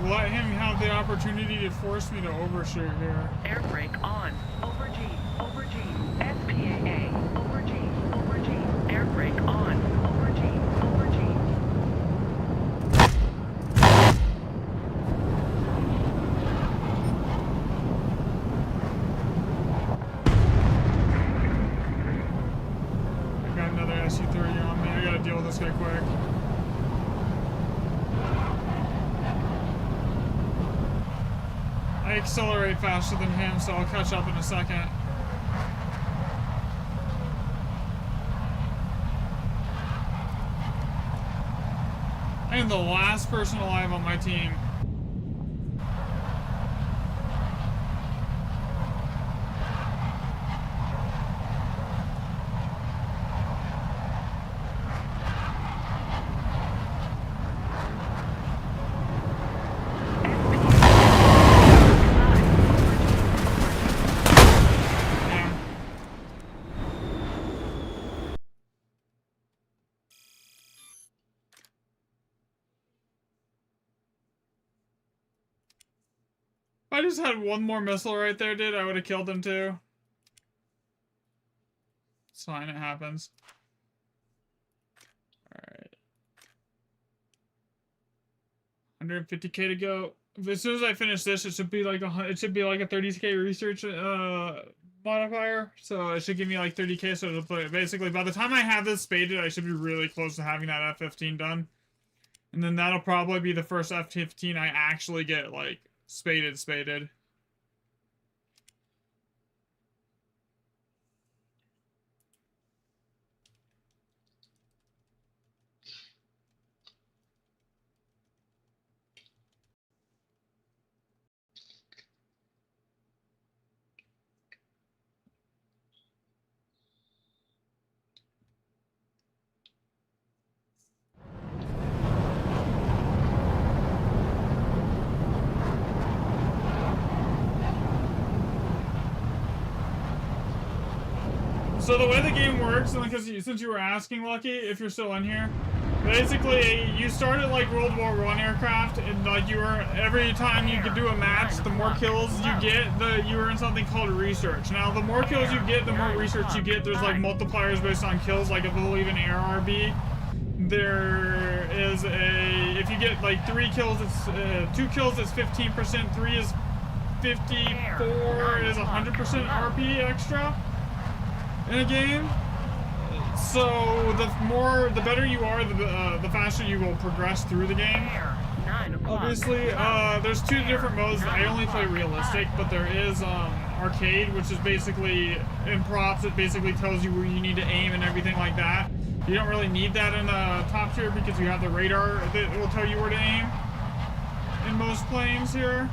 Let him have the opportunity to force me to overshoot here. Air brake on. Over G. Over G. SPAA. Over G. Over G. Air brake on. Over G. Over G. I got another SU-30 on me. I gotta deal with this guy quick. I accelerate faster than him, so I'll catch up in a second. I am the last person alive on my team. I just had one more missile right there, dude, I would have killed him too. It's fine, it happens. Alright. 150k to go. As soon as I finish this, it should be like a 30k research modifier. So it should give me like 30k. So it'll play, basically, by the time I have this spaded, I should be really close to having that F-15 done. And then that'll probably be the first F-15 I actually get like spaded. So the way the game works, and because since you were asking, Lucky, if you're still in here, basically you start at like World War I aircraft, and like every time you could do a match, the more kills you get, you earn something called research. Now the more kills you get, the more research you get. There's like multipliers based on kills, like I believe in ARRB. There is if you get like 3 kills, it's 2 kills is 15%, 3 is 54, is 100% RP extra in a game. So the better you are, the faster you will progress through the game. Obviously, there's 2 different modes. I only play realistic, but there is arcade, which is basically in props. It basically tells you where you need to aim and everything like that. You don't really need that in top tier because you have the radar that will tell you where to aim in most planes here.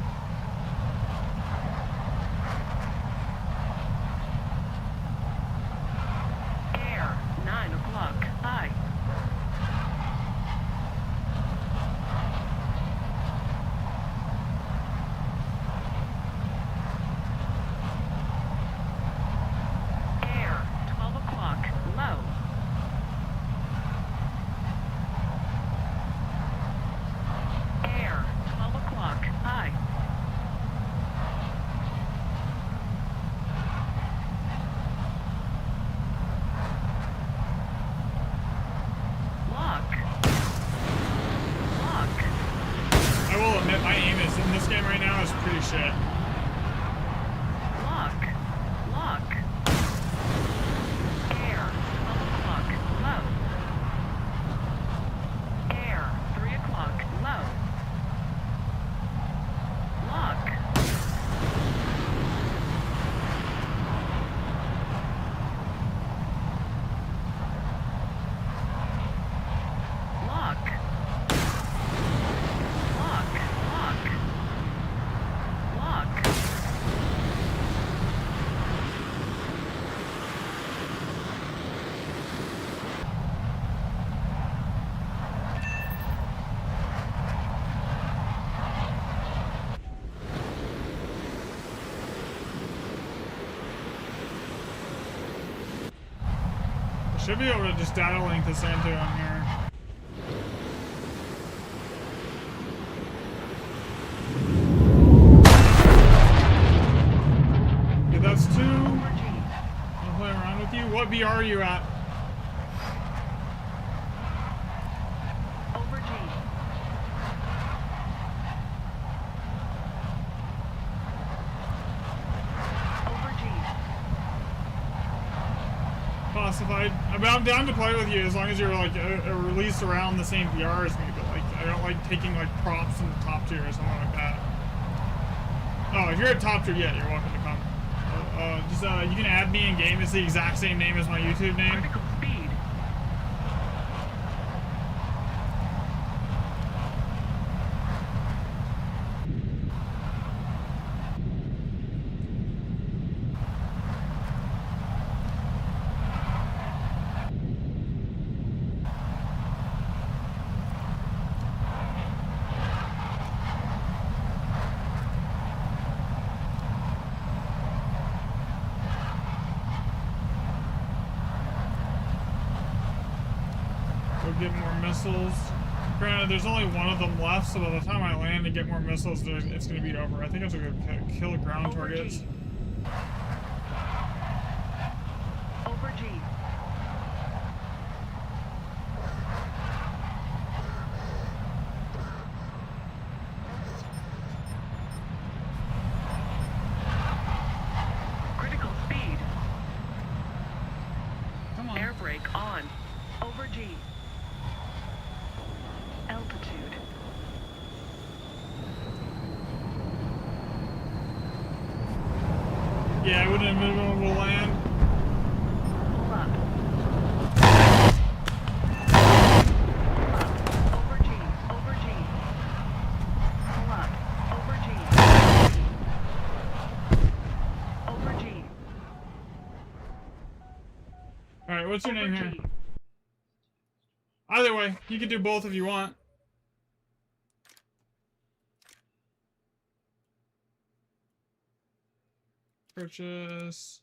Should be able to just data link this into him here. Okay, that's 2. I'll play around with you. What BR are you at? Classified. I'm down to play with you as long as you're like a release around the same VR as me, but like I don't like taking like props in the top tier or something like that. Oh, if you're at top tier, yeah, you're welcome to come. You can add me in game. It's the exact same name as my YouTube name. Get more missiles. Granted, there's only one of them left, so by the time I land and get more missiles, it's going to be over. I think I'm going to kill ground targets. Over G. Critical speed. Come on. Air brake on. Over G. Altitude. Yeah, I wouldn't have been able to land. Pull up. Over G. Over G. Pull up. Over G. Over G. Alright, what's your Over name here? G. Either way, you can do both if you want. Purchase.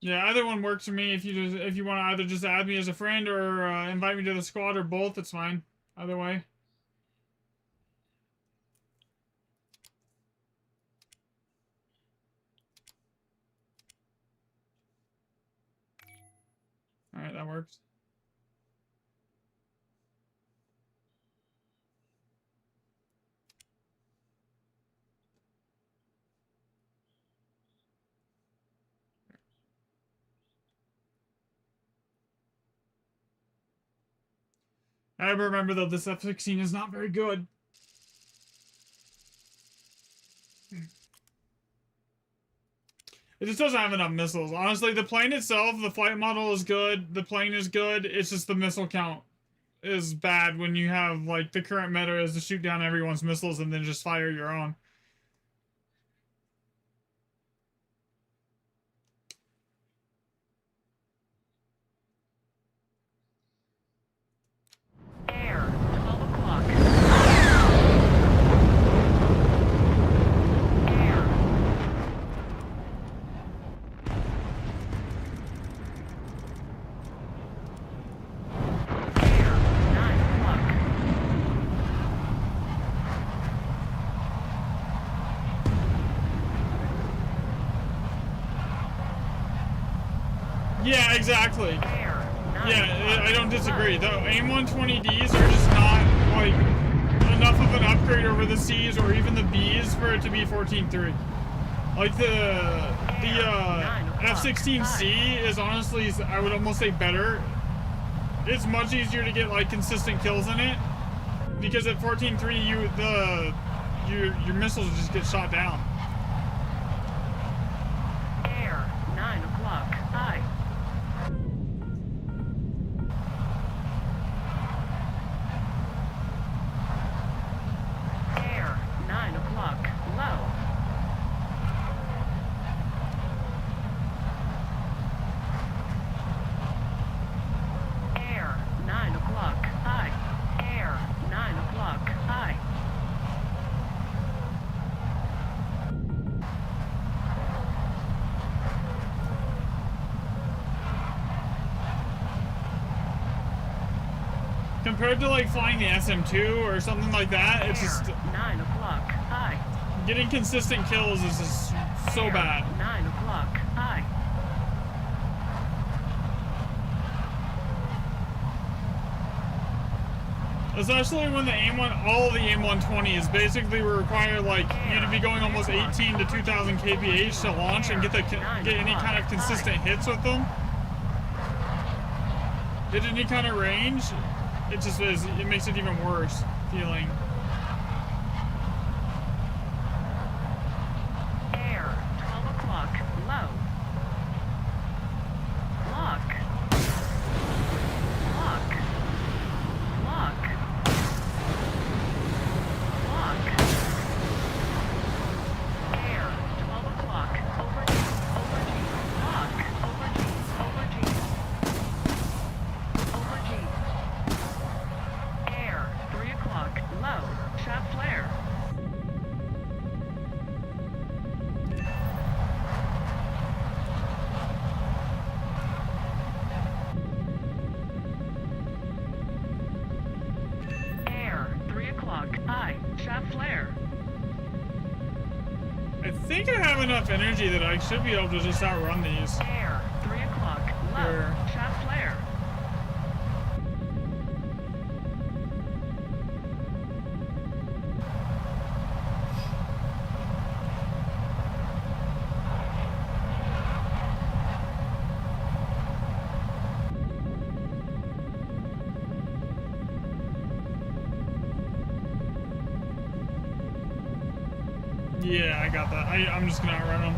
Yeah, either one works for me. If you want to either just add me as a friend or invite me to the squad or both, it's fine. Either way. All right, that works. I remember though, this F-16 is not very good. It just doesn't have enough missiles. Honestly, the plane itself, the flight model is good. The plane is good. It's just the missile count is bad when you have, like, the current meta is to shoot down everyone's missiles and then just fire your own. Air. 12 o'clock. Air. Air. 9 o'clock. Yeah, exactly. Air. 9 Yeah, I o'clock. don't disagree. The AIM-120Ds are just not, like, enough of an upgrade over the Cs or even the Bs for it to be 14.3. Like, the F-16C is honestly, I would almost say better. It's much easier to get, like, consistent kills in it. Because at 14.3, your missiles just get shot down. Air. 9 o'clock. High. Air. 9 o'clock. Low. Air. 9 o'clock. High. Air. 9 o'clock. High. Compared to, like, flying the SM-2 or something like that, it's just... Air. 9 o'clock. High. Getting consistent kills is just so Air. bad. 9 o'clock. High. Especially when the all the AIM-120s basically require, like, you to be going almost 18 to 2,000 kph to launch and get any kind of consistent hits with them. Get any kind of range, it just is, it makes it even worse feeling. Air. 12 o'clock. Low. Lock. Lock. Lock. Lock. Air. 12 o'clock. Over G. Over G. Lock. Over G. Over G. high, shaft flare. I think I have enough energy that I should be able to just outrun these. Air, 3 o'clock, low, Sure. shaft flare. Yeah, I got that. I'm just gonna outrun them.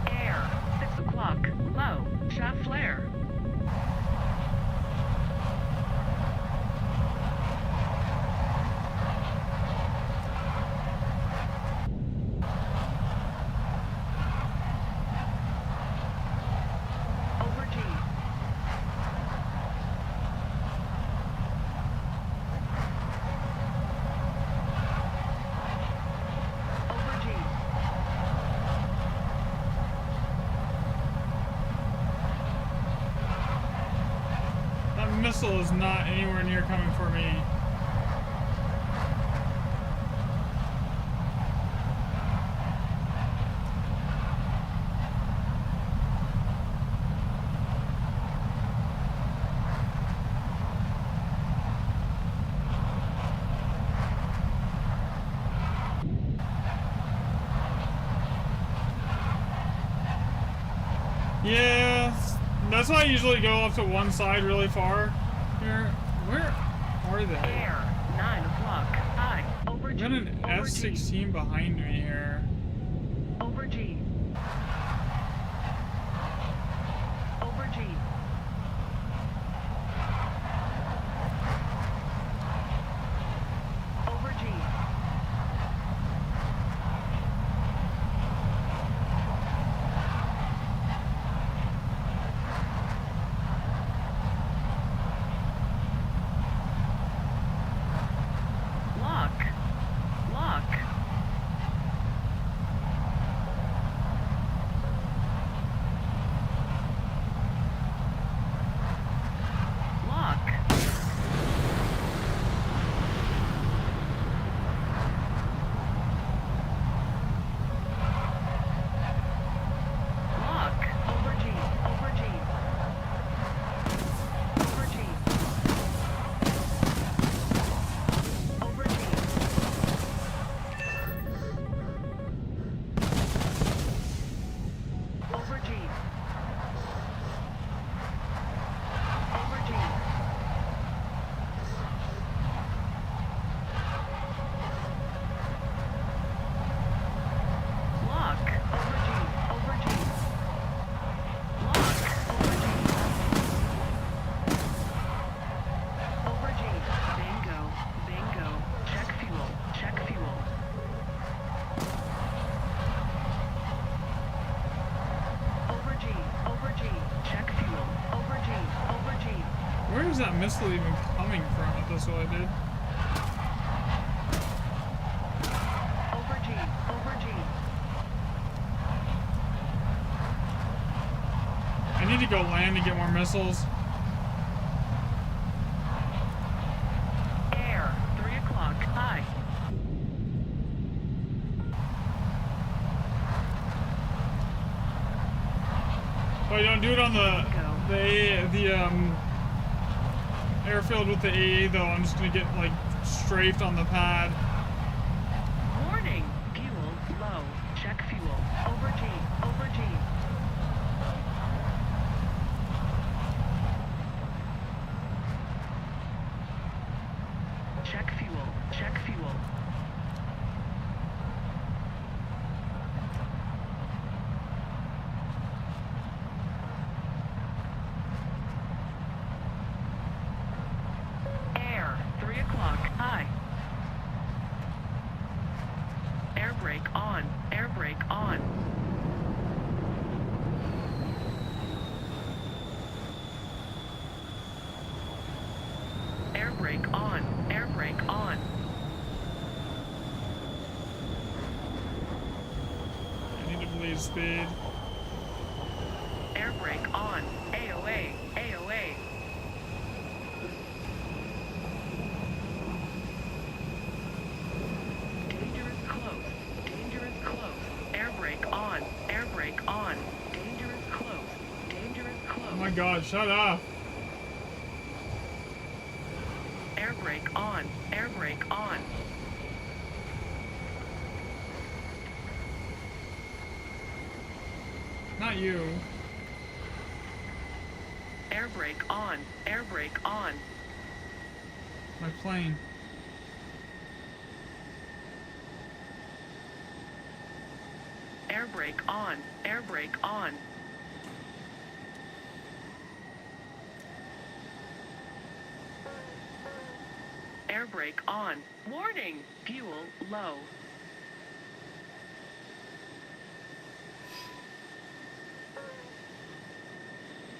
Air, 6 o'clock, low, shaft flare. Over G. Over G. That missile is not anywhere near coming for me. Yeah, that's why I usually go off to one side really far. Here, where are they? Air, 9 o'clock, high, over I G. got an Over G. F-16 behind me here. Over G. Over G. Over G. Lock. Lock. Lock. Lock. Over G. Over G. Over G. Over G. Over G. Over G. Lock. Over G. Over G. Lock. Over G. Over G. Bingo. Bingo. Check fuel. Check fuel. Over G. Over G. Check fuel. Over G. Over G. Where is that missile even coming from if that's what I did? Over G. Over G. I need to go land to get more missiles. Air. 3 o'clock. High. But don't do it on the airfield with the AA though. I'm just gonna get like strafed on the pad. Warning. Fuel low. Check fuel. Over G. Over G. Check fuel. Check fuel. Air. 3 o'clock. High. Air brake on. Air brake on. Air brake on. Air brake on. I need to bleed speed. Air brake on. AOA. AOA. my god, shut up. Air brake on. Air brake on. Not you. Air brake on. Air brake on. My plane. Air brake on. Air brake on. Air brake on. Warning! Fuel low.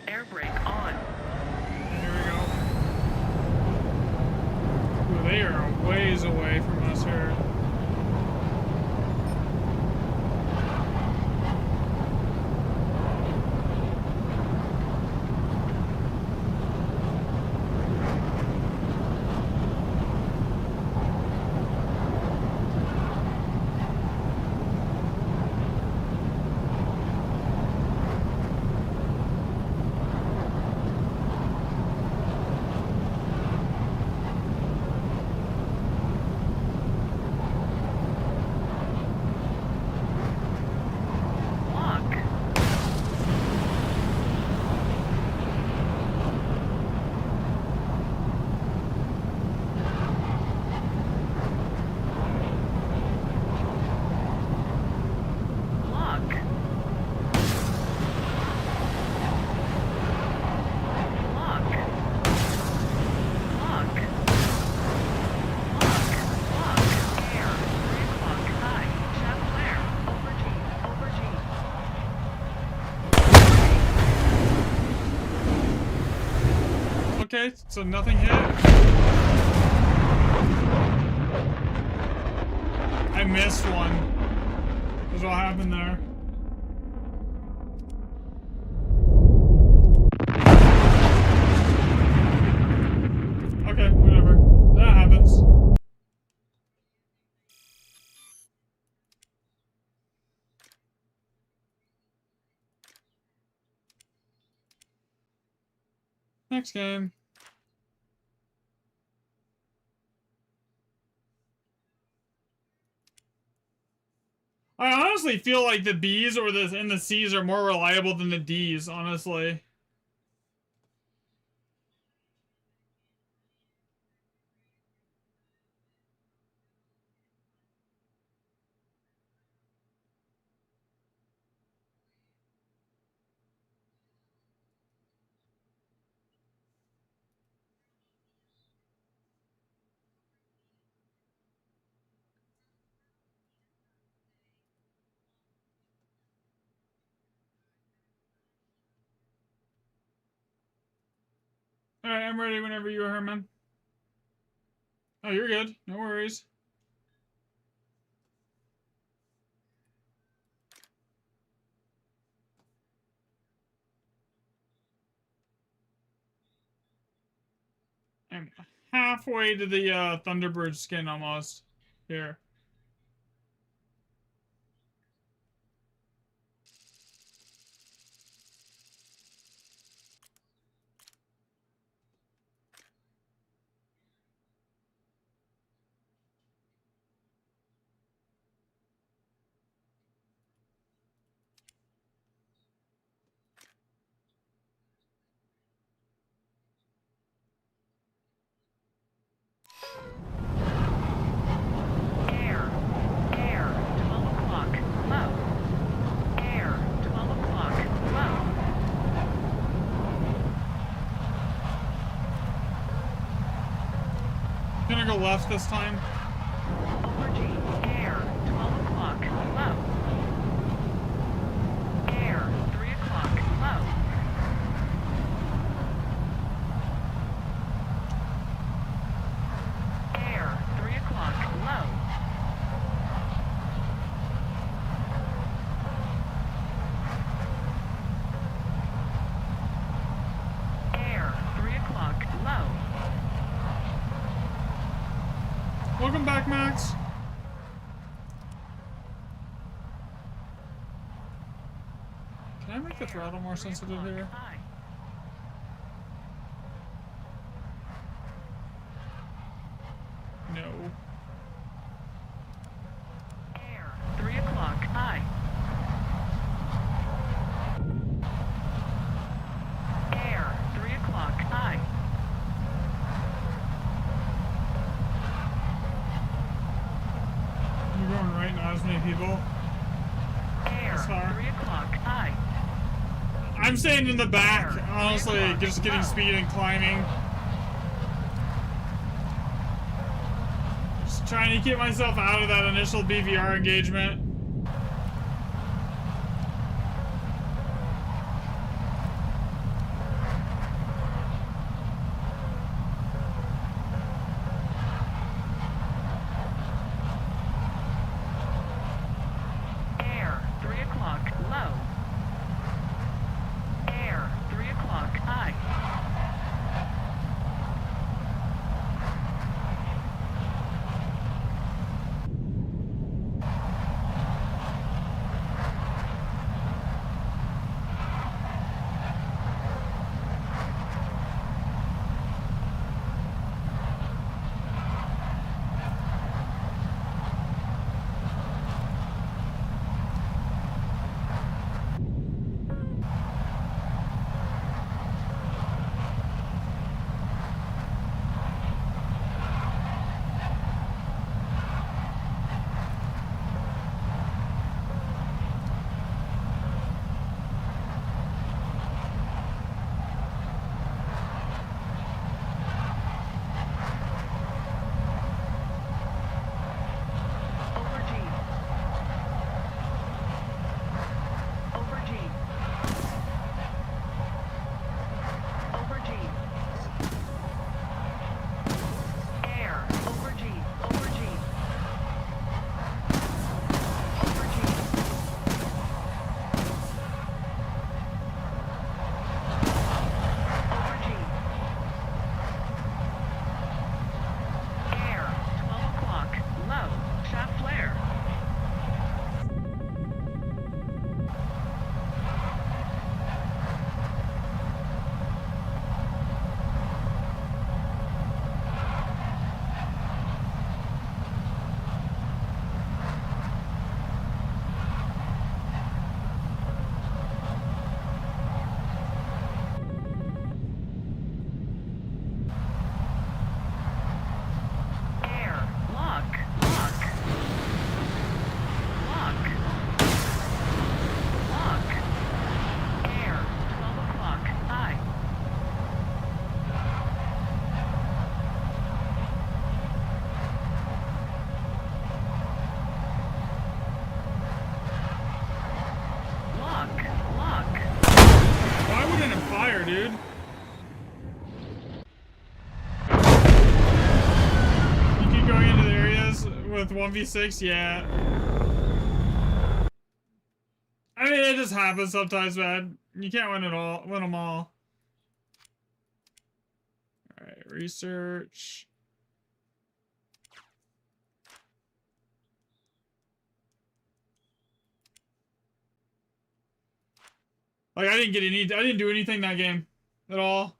Air brake on. Here we go. Ooh, they are a ways away from us here. Lock. Lock. Lock. Lock. Lock. Lock. Air. 3 o'clock. High. Shaft flare. Over G. Over G. Okay, so nothing hit. I missed one. That's what happened there. Okay, whatever. That happens. Next game. I honestly feel like the B's or the C's are more reliable than the D's, honestly. Alright, I'm ready whenever you are, Herman. Oh, you're good. No worries. I'm halfway to the Thunderbird skin almost. Here. Air. Air. 12 o'clock. Low. Air. 12 o'clock. Low. Gonna go left this time. Over G. Air. 12 o'clock. Low. Air. 3 o'clock. Low. Air. 3 o'clock. Low. Air. 3 o'clock. Low. Welcome back, Max. Can I make the throttle more sensitive here? High. many people. Air, That's far. 3 o'clock, high. I'm staying in the back, Air, honestly, 3 o'clock, just getting low. speed and climbing. Just trying to keep myself out of that initial BVR engagement. Air, 3 o'clock, low. Air, 3 o'clock, high. Over G. Over G. Over G. Air, over G, over G. Over G. Over G. Air, 12 o'clock, low, shaft flare. Air, lock, lock. Lock. Lock. Air, 12 o'clock, high. Lock, lock. Why wouldn't it fire, dude? You keep going into the areas with 1v6, yeah. I mean, it just happens sometimes, man. You can't win it all, win them all. Alright, research. Like, I didn't do anything that game at all.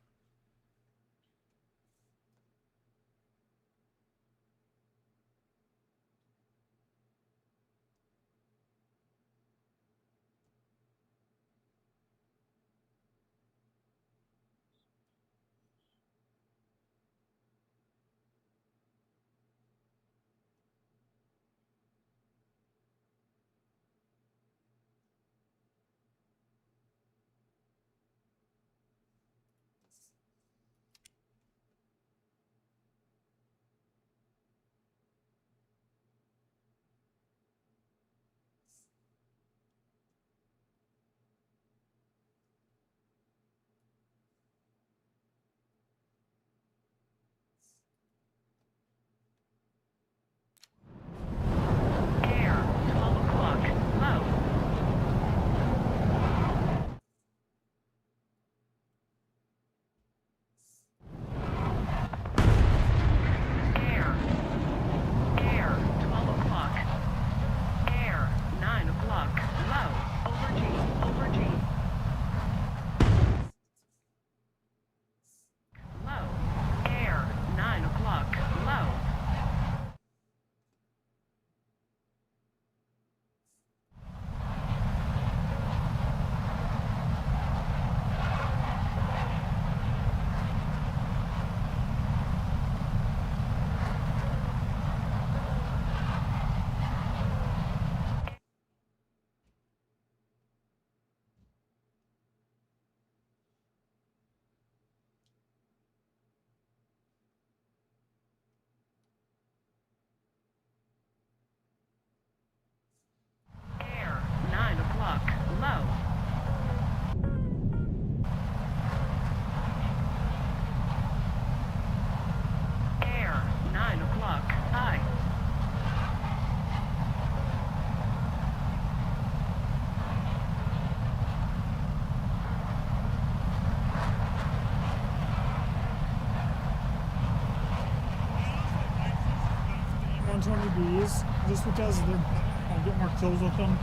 120Bs just because I'll get more kills with them.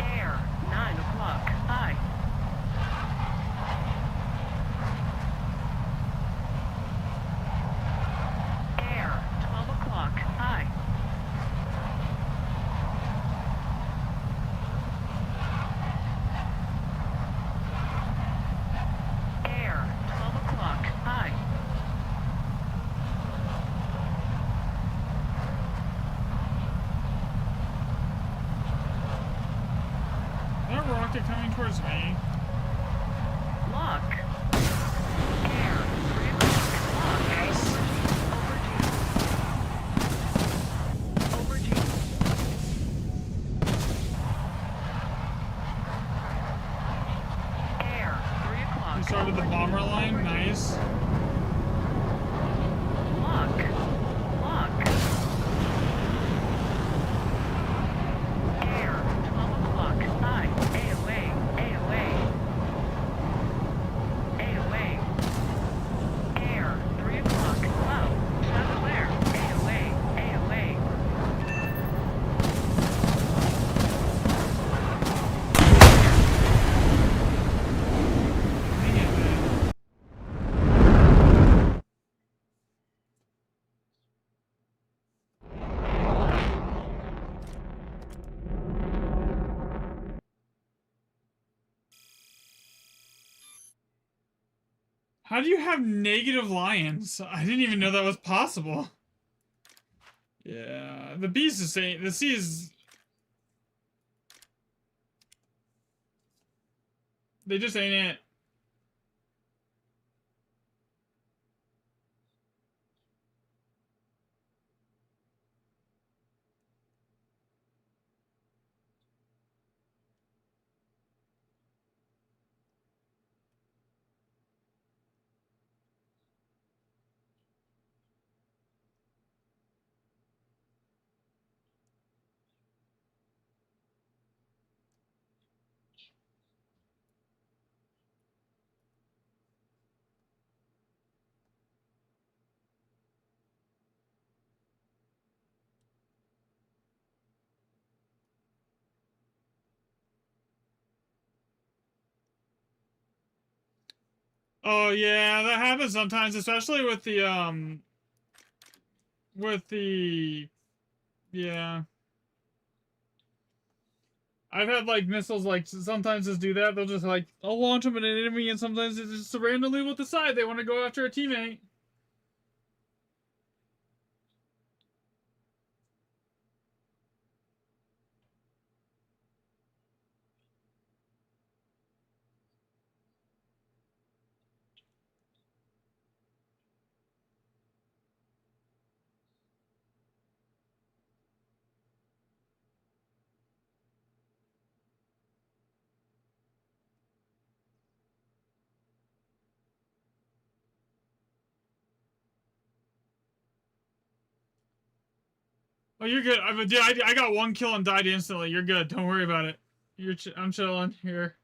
Air, 9 o'clock, high. Air, 12 o'clock, high. Air, 12 o'clock, high. That rocket coming towards me. Lock. Air, 3 o'clock, lock. Yes. Over G. Air, 3 o'clock. We started the bomber line. Nice. Lock. Lock. Air, 12 o'clock, high. AOA, AOA. AOA. Air, 3 o'clock, low. Shut clear. AOA, AOA. Dang it, man. How do you have negative lions? I didn't even know that was possible. Yeah, the B's the same. The C is... They just ain't it. Oh yeah, that happens sometimes, especially with the yeah. I've had like missiles like sometimes just do that. They'll just like I'll launch them at an enemy, and sometimes it's just randomly will decide they want to go after a teammate. Oh, you're good. I got one kill and died instantly. You're good. Don't worry about it. I'm chilling here.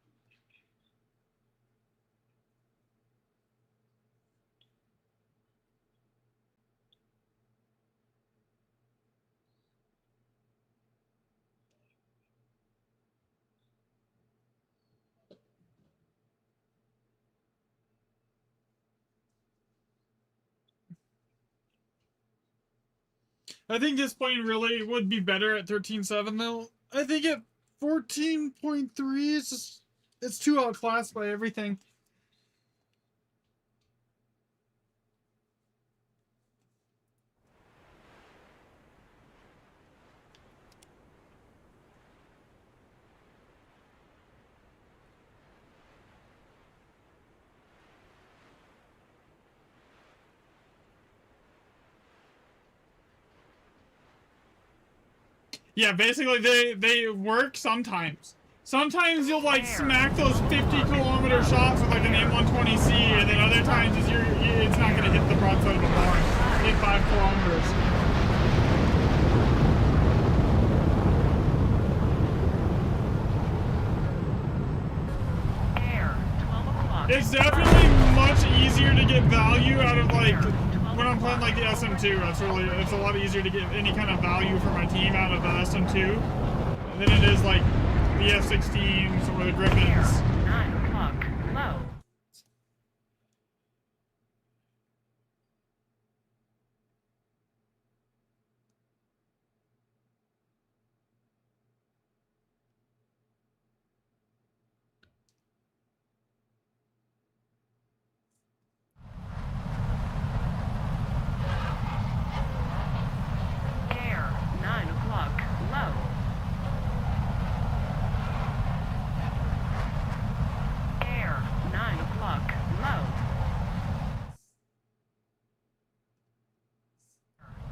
I think this plane really would be better at 13.7 though. I think at 14.3 it's too outclassed by everything. Yeah, basically they work sometimes. Sometimes you'll like smack those 50-kilometer shots with like an M120C, and then other times it's not gonna hit the broadside of a barn. Hit 5 kilometers. Air, 12 o'clock. It's definitely much easier to get value out of like when I'm playing like the SM2, it's a lot easier to get any kind of value for my team out of the SM2 than it is like the F-16s or the Griffins. 9 o'clock, low. Air, 9 o'clock, low. Air, 9 o'clock, low.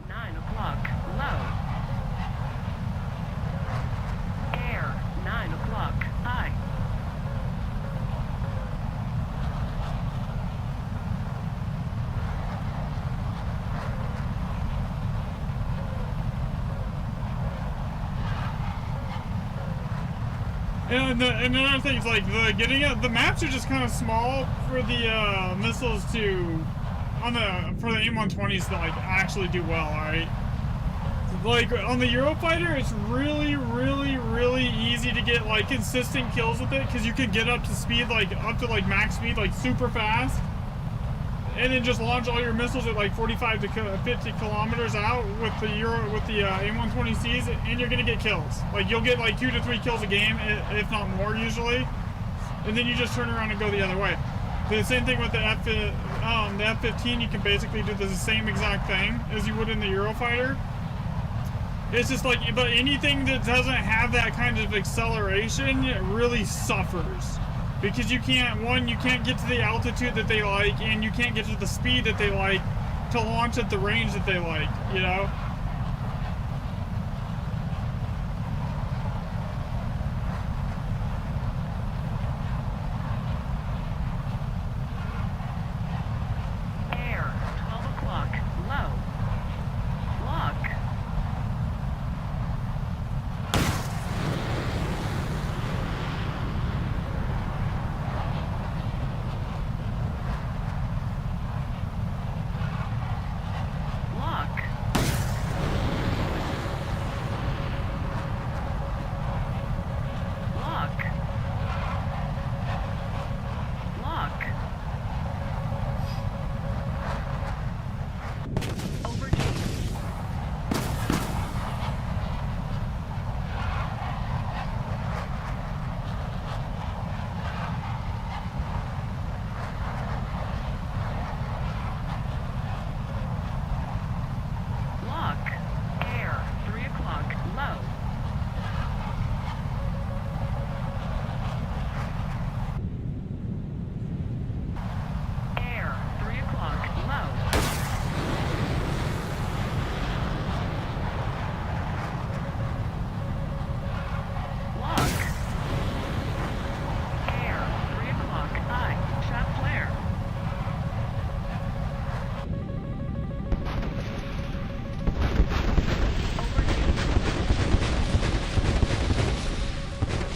9 o'clock, low. Air, 9 o'clock, high. And another thing is like the maps are just kind of small for the missiles for the AIM-120s to like actually do well. All right, like on the Eurofighter, it's really easy to get like consistent kills with it because you can get up to speed up to max speed like super fast. And then just launch all your missiles at like 45 to 50 kilometers out with the AIM-120Cs, and you're gonna get kills. Like you'll get like 2 to 3 kills a game, if not more usually. And then you just turn around and go the other way. The same thing with the F-15. You can basically do the same exact thing as you would in the Eurofighter. It's just like, but anything that doesn't have that kind of acceleration really suffers. Because you can't get to the altitude that they like, and you can't get to the speed that they like to launch at the range that they like, you know? Air, 12 o'clock, low. Lock. Lock. Lock. Lock. Over G. Lock. Air, 3 o'clock, low. Air, 3 o'clock, low. Lock. Air, 3 o'clock, high. Shaft flare. Over G.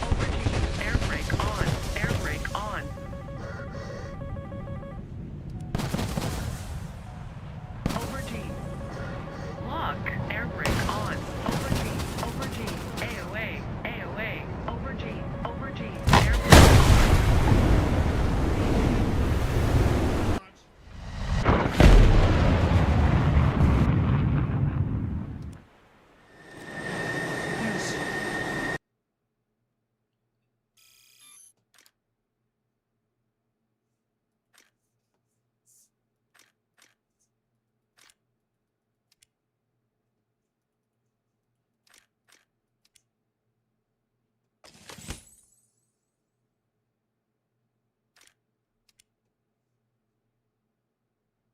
Over G. Air brake on. Air brake on. Over G. Lock. Air brake on. Over G. Over G. AOA. AOA. Over G. Over G. Air brake Yes.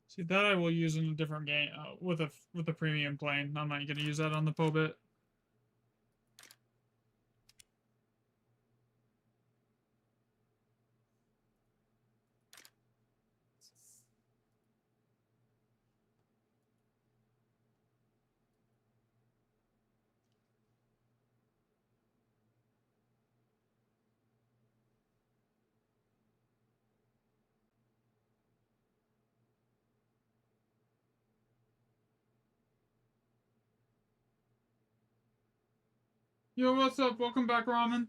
See, that I will use in a different game with a premium plane. I'm not going to use that on the POBIT. Yo, what's up? Welcome back, Ramen.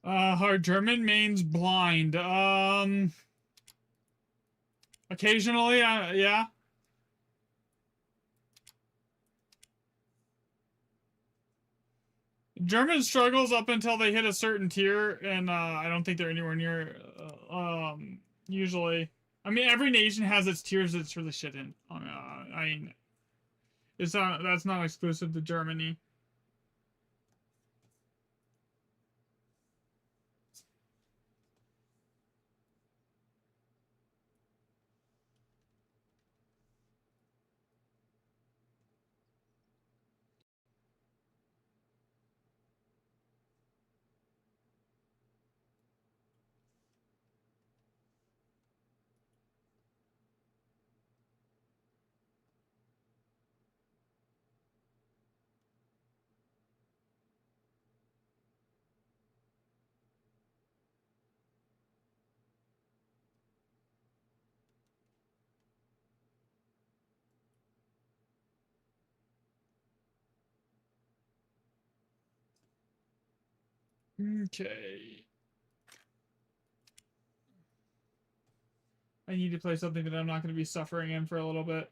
Our German main's blind. Occasionally, yeah. German struggles up until they hit a certain tier, and I don't think they're anywhere near. Usually, I mean, every nation has its tiers that's really shit in. I mean, it's not that's not exclusive to Germany. Okay. I need to play something that I'm not going to be suffering in for a little bit.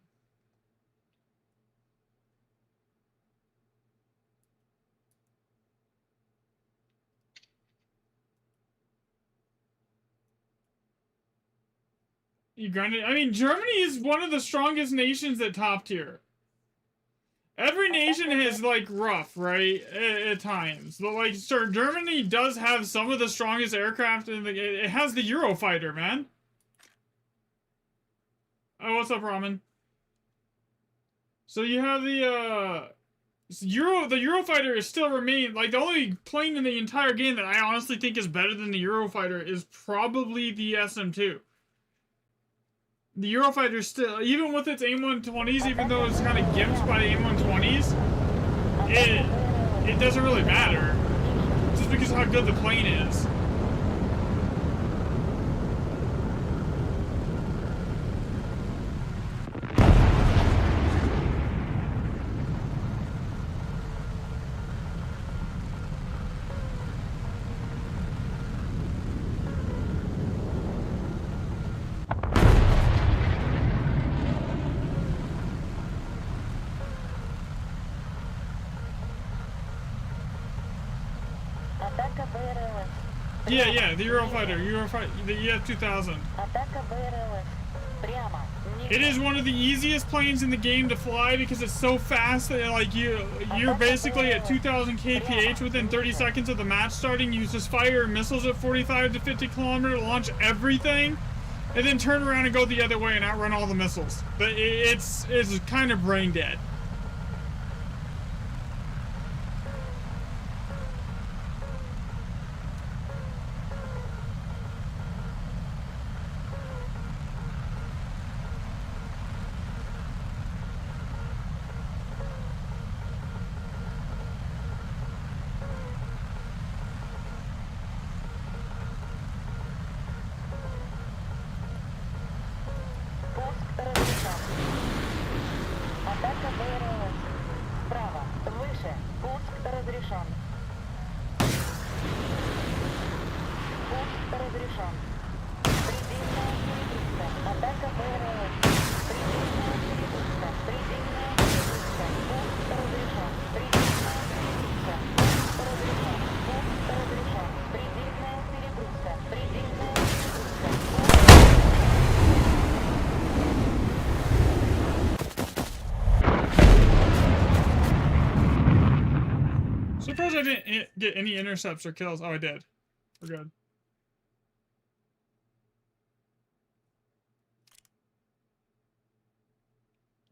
You grinded. I mean, Germany is one of the strongest nations at top tier. Every nation is like rough, right? At times, but like, sir, Germany does have some of the strongest aircraft in the. It has the Eurofighter, man. Oh, what's up, Ramen? So you have the The Eurofighter is still remain like the only plane in the entire game that I honestly think is better than the Eurofighter is probably the SM-2. The Eurofighter still, even with its AIM-120s, even though it's kind of gimped by the AIM-120s, it doesn't really matter, just because of how good the plane is. Yeah, the Eurofighter, the EF-2000. It is one of the easiest planes in the game to fly because it's so fast that like you're basically at 2,000 kph within 30 seconds of the match starting. You just fire missiles at 45 to 50 kilometer, launch everything, and then turn around and go the other way and outrun all the missiles. But it's kind of brain dead. I didn't get any intercepts or kills. Oh, I did. We're good.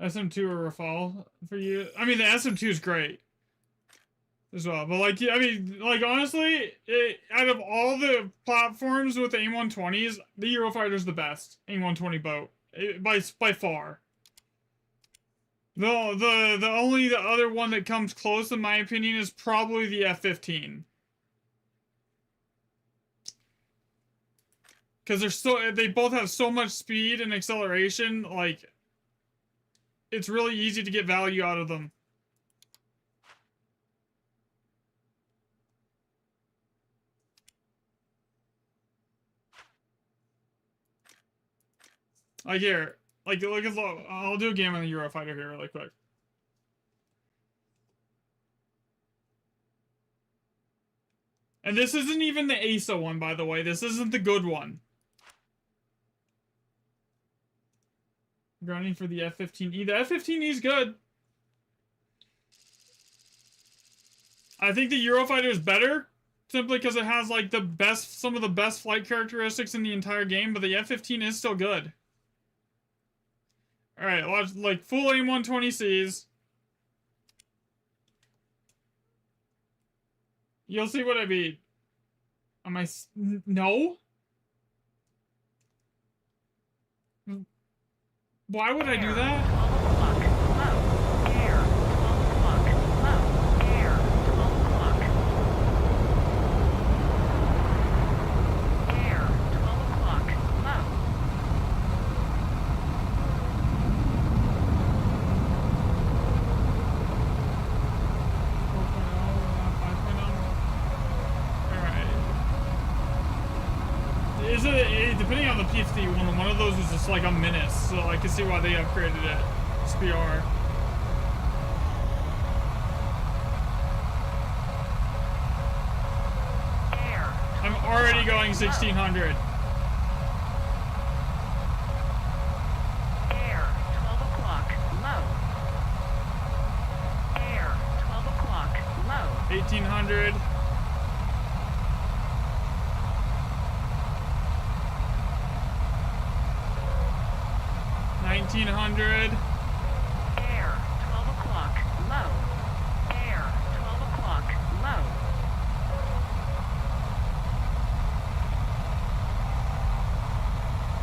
SM2 or Rafale for you? I mean, the SM2 is great as well. But, like, I mean, like, honestly, out of all the platforms with the AIM-120s, the Eurofighter's the best AIM-120 boat. By far. The only the other one that comes close, in my opinion, is probably the F-15. Because they both have so much speed and acceleration, like, it's really easy to get value out of them. Like here, like look at, I'll do a game on the Eurofighter here really quick. And this isn't even the ASA one, by the way. This isn't the good one. Grinding for the F-15E. The F-15E is good. I think the Eurofighter is better, simply because it has like some of the best flight characteristics in the entire game, but the F-15 is still good. Alright, like full AIM-120Cs. You'll see what I mean. Am I... No? Why would I do that? 12 o'clock, low, air, 12 o'clock, low, air, 12 o'clock. Air, 12 o'clock, low. Is it, depending on the PFD one of those is just like a menace, so I can see why they upgraded it. SPR. Air, I'm already going 1600. air, 12 o'clock, low. Air, 12 o'clock, low. 1800. 1900. Air, 12 o'clock, low. Air, 12 o'clock, low.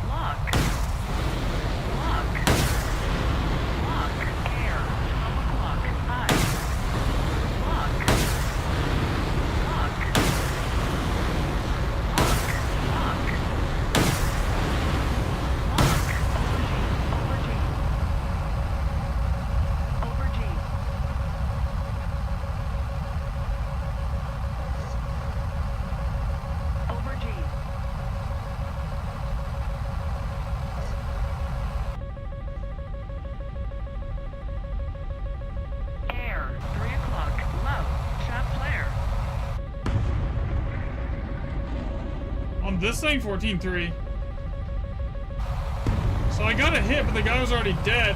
Lock. Lock. Lock. Air, 12 o'clock, high. Lock. Lock. Lock. Lock. Over G. Over G. Air, 3 o'clock, low, shaft flare. On this thing, 14-3. So I got a hit, but the guy was already dead.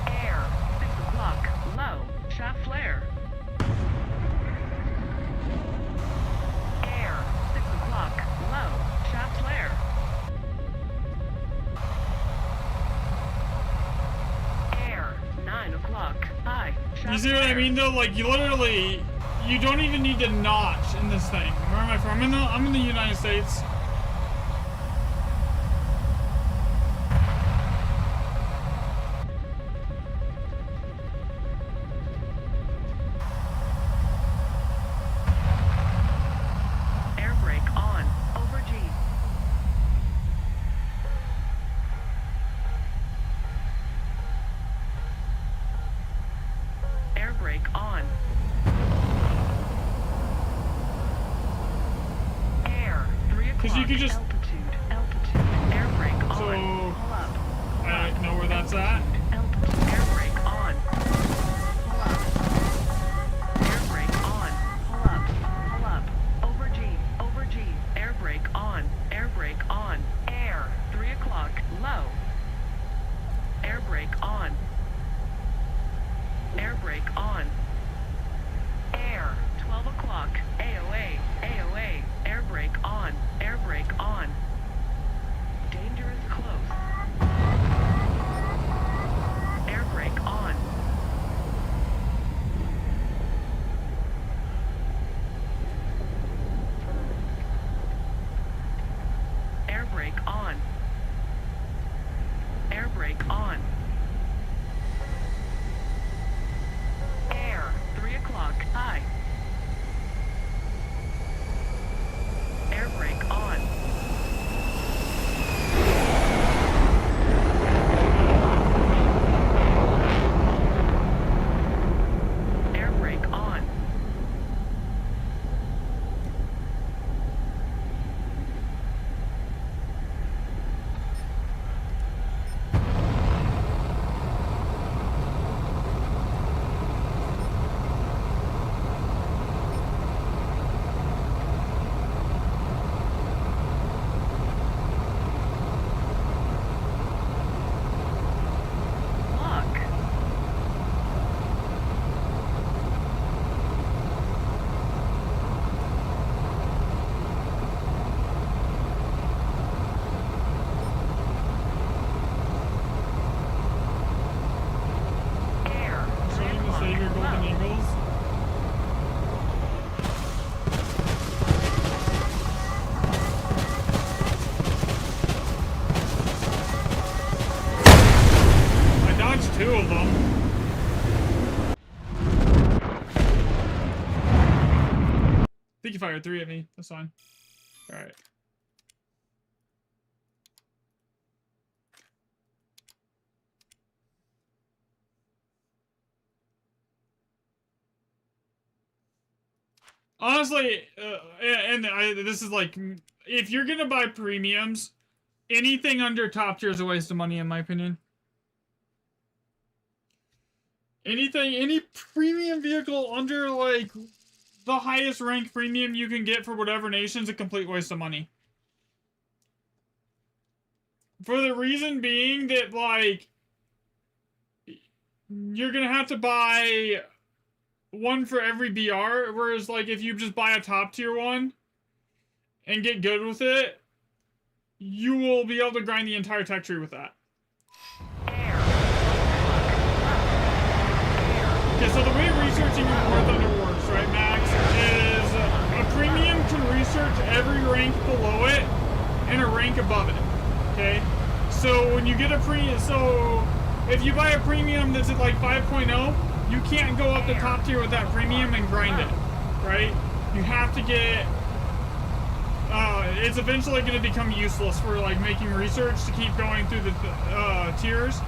Air, 6 o'clock, low, shaft flare. Air, 6 o'clock, low, shaft flare. Air, 9 o'clock, high, shaft You see what I flare. mean, though? Like, you don't even need to notch in this thing. Where am I from? I'm in the United States. Air brake on, over G. Air brake on. Air, 3 o'clock, 'Cause you could just- altitude, air brake on, So, pull up, pull I up, know where that's at. altitude, air brake on, pull up, air brake on, pull up, over G, air brake on, air, 3 o'clock, low, air brake on, fire 3 at me. That's fine. Alright. Honestly, this is like, if you're gonna buy premiums, anything under top tier is a waste of money, in my opinion. Any premium vehicle under, like, the highest rank premium you can get for whatever nation's a complete waste of money. For the reason being that, like, you're gonna have to buy one for every BR, whereas, like, if you just buy a top tier one and get good with it, you will be able to grind the entire tech tree with that. Okay, so the way researching your War Thunder works, right, Max, is a premium can research every rank below it and a rank above it, okay? So when you get a so if you buy a premium that's at like 5.0, you can't go up to top tier with that premium and grind it, right? You have to get, it's eventually going to become useless for like making research to keep going through the tiers.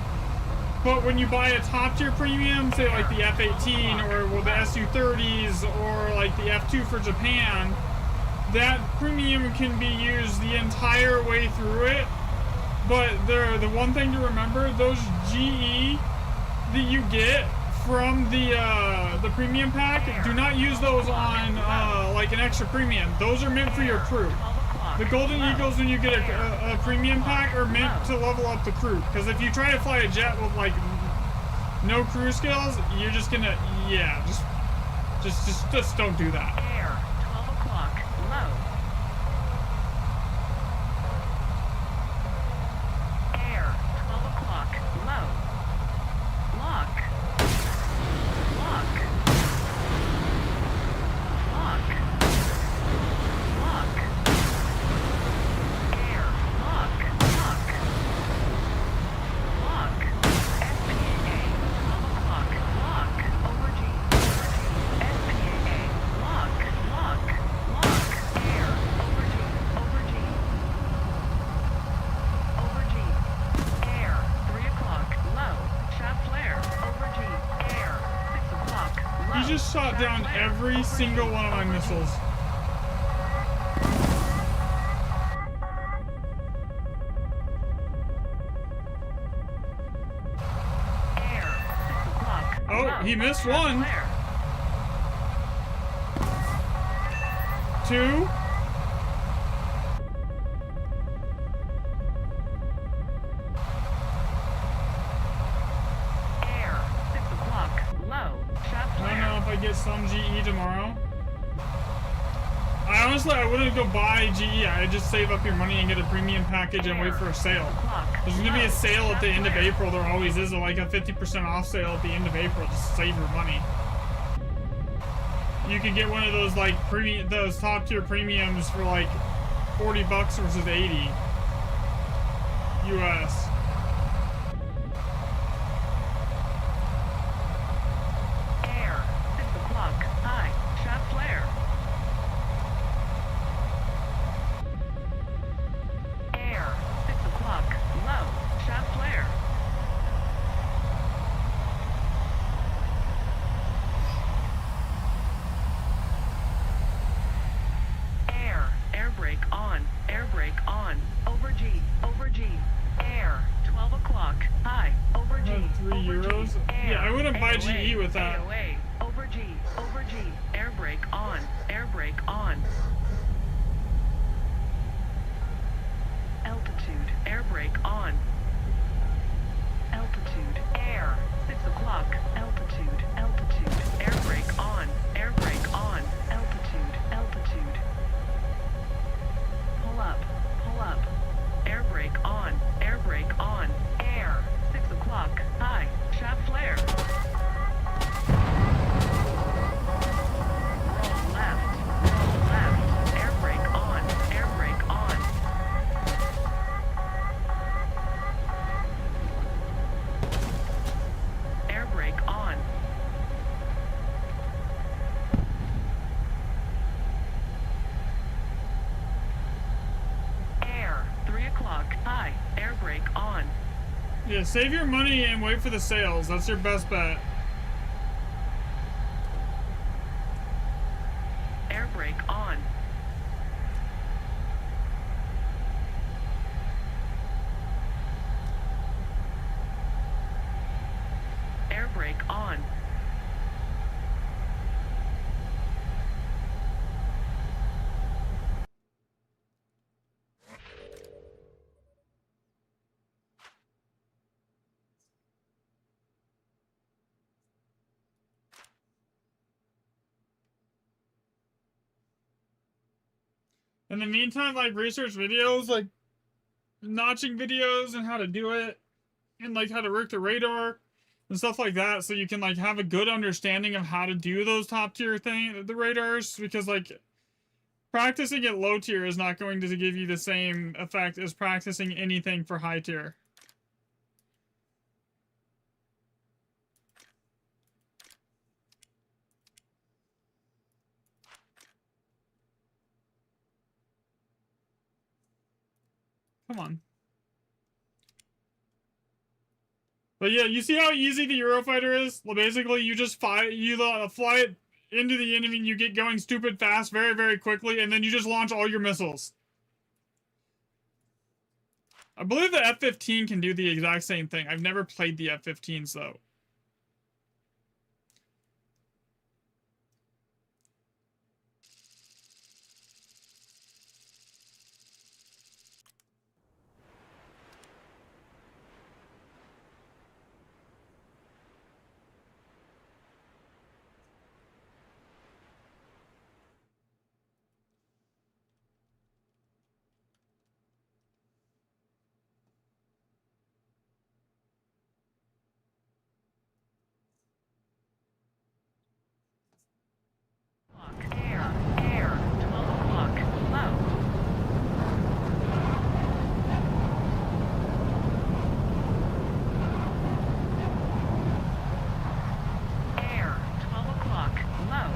But when you buy a top tier premium, say like the F-18 or well, the Su-30s or like the F-2 for Japan, that premium can be used the entire way through it. But the one thing to remember, those GE that you get from the premium pack, do not use those on like an extra premium. Those are meant for your crew. The Golden Eagles, when you get a premium pack, are meant to level up the crew. Because if you try to fly a jet with like no crew skills, you're just gonna, yeah, just don't do that. Air, 12 o'clock, low. Air, 12 o'clock, low. Lock. Lock. Lock. Lock. Air, lock, lock. Lock. SPAA, 12 o'clock, lock. Over G, SPAA, lock, lock, lock. Air, over G, over G. Over G. Air, 3 o'clock, low. Shot flare, over G. Air, 6 o'clock, low. He just shot down flare, every over single G, one of my over G. missiles. Air, 6 o'clock, Oh, low. he missed Shot one. flare. 2. Air, 6 o'clock, low. Shot I don't flare. know if I get some GE tomorrow. I wouldn't go buy GE. I'd just save up your money and get a premium package and wait for a sale. There's gonna be a sale at the end of April. There always is, like a 50% off sale at the end of April. Just save your money. You can get one of those like those top tier premiums for like $40 versus 80 US. Air, 6 o'clock, high. Shot flare. Air, 6 o'clock, low. Shot flare. Air brake on. Air brake on. Over G. Over G. Air. 12 o'clock. High. Over G. That's 3 over G. euros? Air. Yeah, I wouldn't buy AOA, GE with that. AOA. Over G. Over G. Air brake on. Air brake on. Altitude. Air brake on. Altitude. Air. 6 o'clock. Altitude. Altitude. Air brake on. Air brake on. Altitude. Altitude. Pull up. Pull up. Air brake on. Air brake on. Air. 6 o'clock. High. Shot flare. Roll left. Roll left. Air brake on. Air brake on. Air brake on. Yeah, save your money and wait for the sales. That's your best bet. Air brake on. Air brake on. In the meantime, like research videos, like notching videos and how to do it, and like how to work the radar and stuff like that, so you can like have a good understanding of how to do those top tier the radars, because like practicing at low tier is not going to give you the same effect as practicing anything for high tier. Come on. But yeah, you see how easy the Eurofighter is? Well, basically, you just fly it into the enemy, and you get going stupid fast very, very quickly, and then you just launch all your missiles. I believe the F-15 can do the exact same thing. I've never played the F-15s, though. Air, 12 o'clock, low. Air, 12 o'clock, low.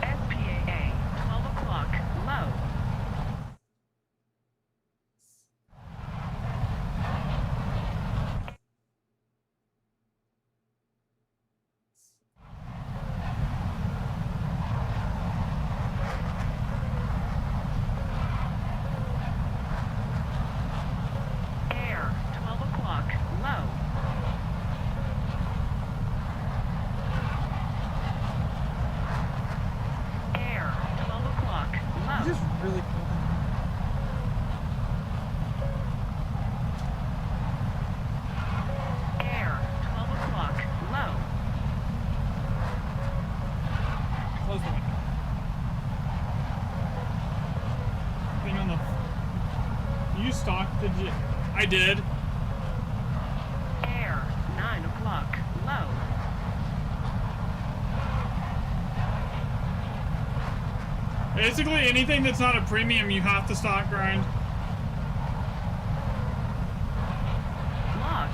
SPAA, 12 o'clock, low. Air, 12 o'clock, low. Air, 12 o'clock, low. Just really cool. Air, 12 o'clock, low. Close the window. Thing on the... You stocked, did you? I did. Air, 9 o'clock, low. Basically, anything that's not a premium, you have to stock grind. Lock.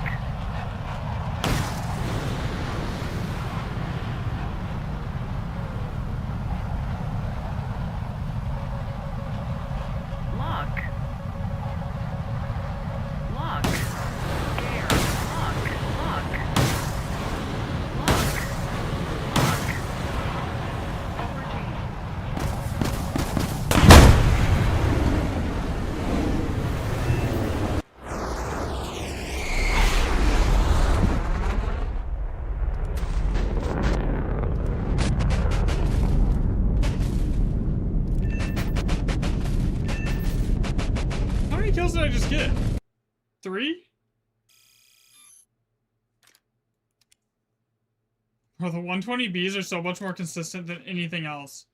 Lock. Lock. Air. Lock. Lock. Lock. Lock. Over G. How many kills did I just get? 3? Bro, the 120Bs are so much more consistent than anything else.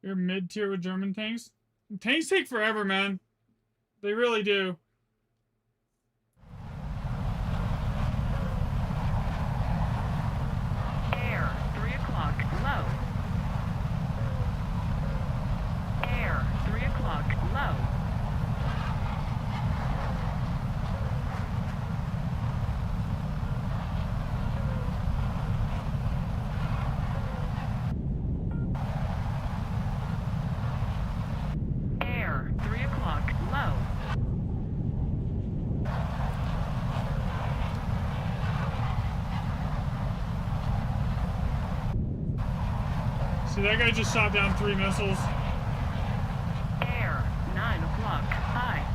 You're mid-tier with German tanks? Tanks take forever, man. They really do. Air, 3 o'clock, low. Air, 3 o'clock, low. Air, 3 o'clock, low. See, that guy just shot down 3 missiles. Air, 9 o'clock, high.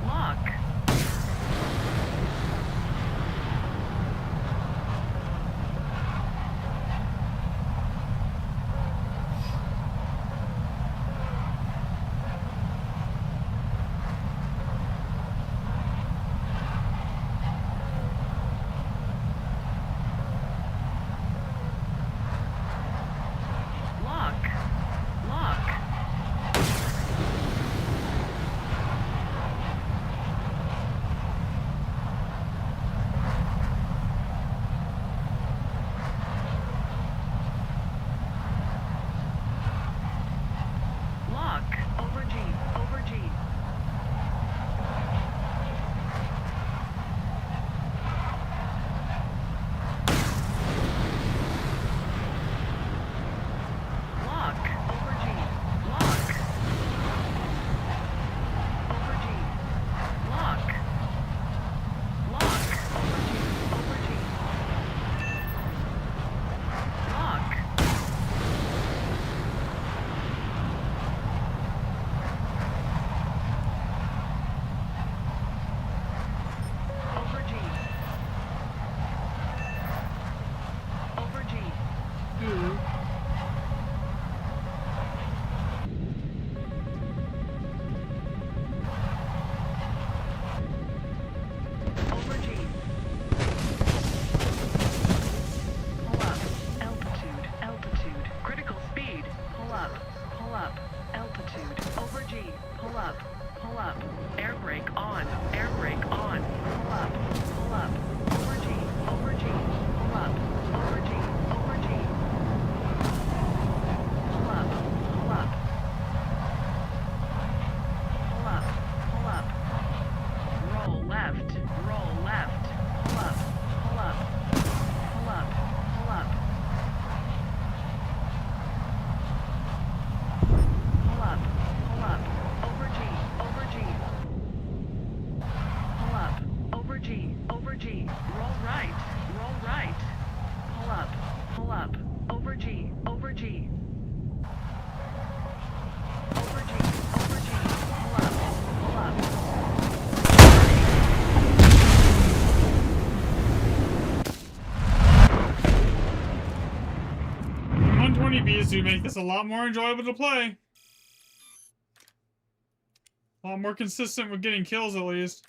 Lock. Lock. Lock. Lock. Over G. Over G. Lock. Over G. Lock. Over G. Lock. Lock. Over G. Over G. Lock. Over G. Over G. Dude. Over G. Pull up. Altitude. Altitude. Critical speed. Pull up. Pull up. Altitude. Over G. Pull up. Pull up. Air brake on. Air brake on. Pull up. Pull up. Over G. Over G. Pull up. Over G. Over G. Pull up. Pull up. Pull up. Pull up. Roll left. Roll left. Pull up. Pull up. Pull up. Pull up. Pull up. Pull up. Over G. Over G. Pull up. Over G. Over G. Roll right. Roll right. Pull up. Pull up. Over G. Over G. Over G. Over G. Pull up. Pull up. 120Bs do make this a lot more enjoyable to play. A lot more consistent with getting kills, at least.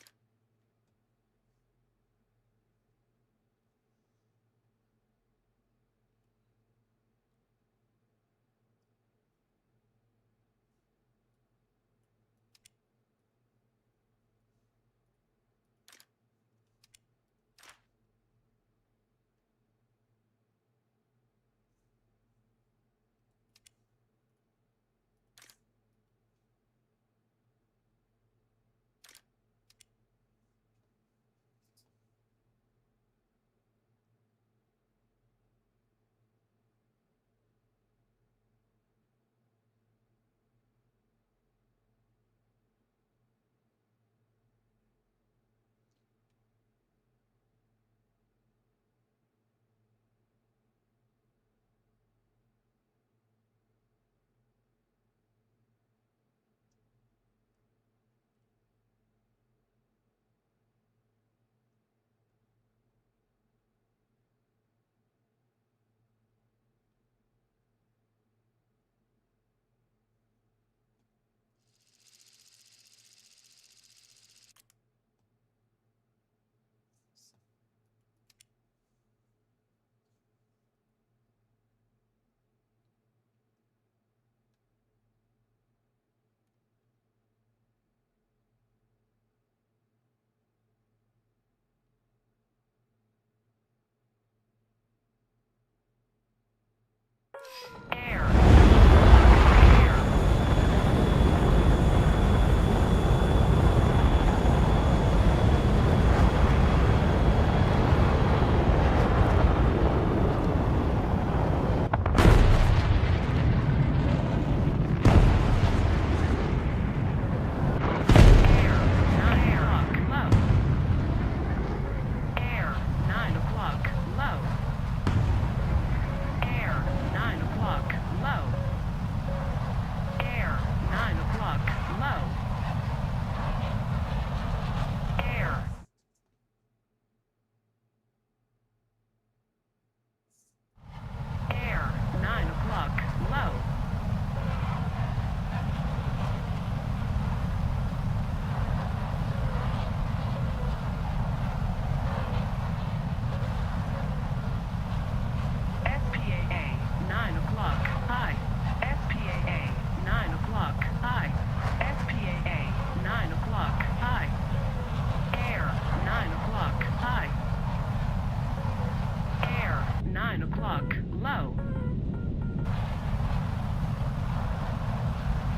9 o'clock, low.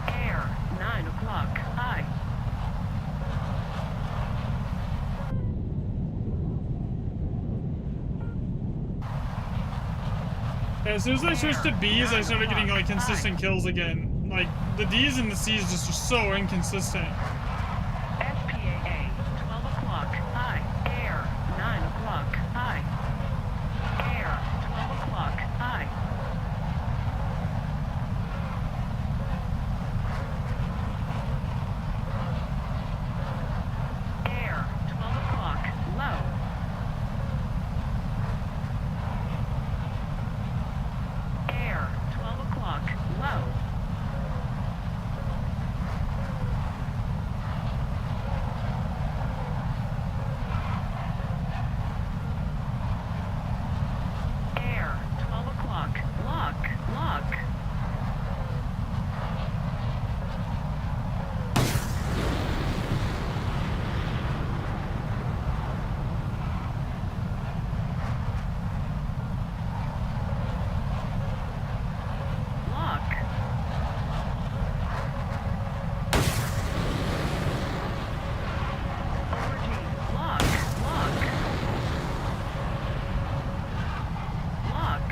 Air, 9 o'clock, high. As soon as I switched to Bs, I started getting like consistent kills again. Like the Ds and the Cs just are so inconsistent. SPAA, 12 o'clock, high. Air, 9 o'clock, high. Air, 12 o'clock, high. Air, 12 o'clock, low. Air, 12 o'clock, low. Air, 12 o'clock, lock, lock. Lock. Over G, lock, lock. Lock.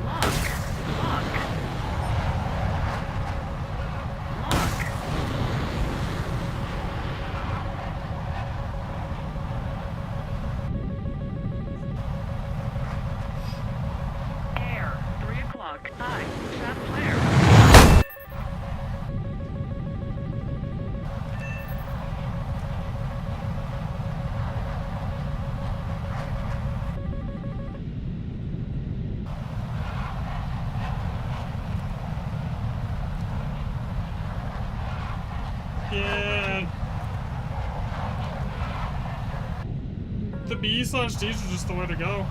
Lock, lock. Lock. Air, 3 o'clock, high. Trap flare. Yeah. The B/Ds are just the way to go.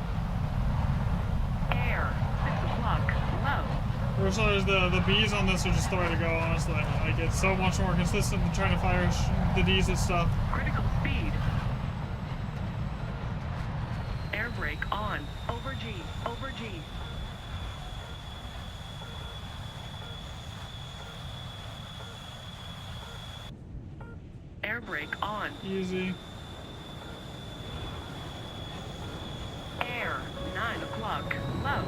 Air, 6 o'clock, low. Or sorry, the Bs on this are just the way to go, honestly. Like, it's so much more consistent than trying to fire the Ds and stuff. Critical speed. Air brake on. Over G, over G. Air brake on. Easy. Air, 9 o'clock, low.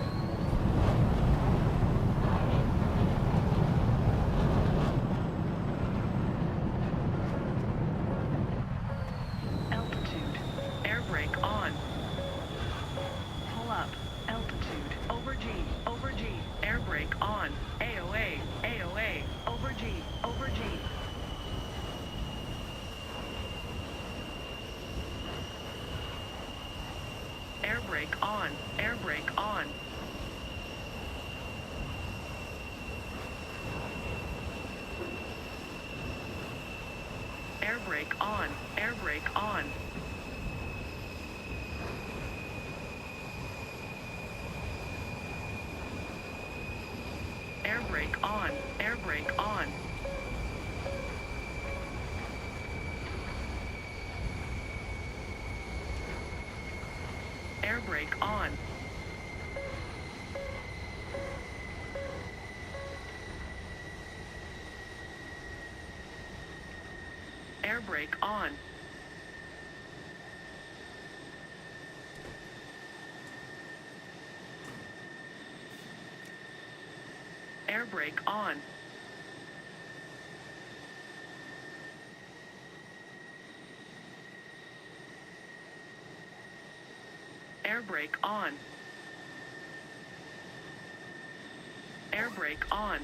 Altitude. Air brake on. Pull up. Altitude. Over G, over G. Air brake on. AOA, AOA. Over G, over G. Air brake on. Air brake on. Air brake on. Air brake on. Air brake on. Air brake on. Air brake on. Air brake on. Air brake on. Air brake on. Air brake on.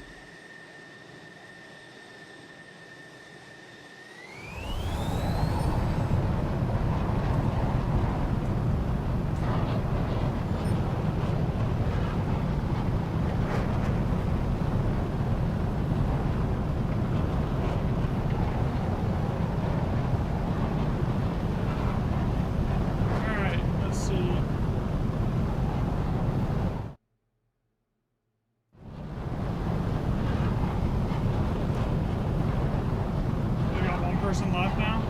Alright, let's see. person left now.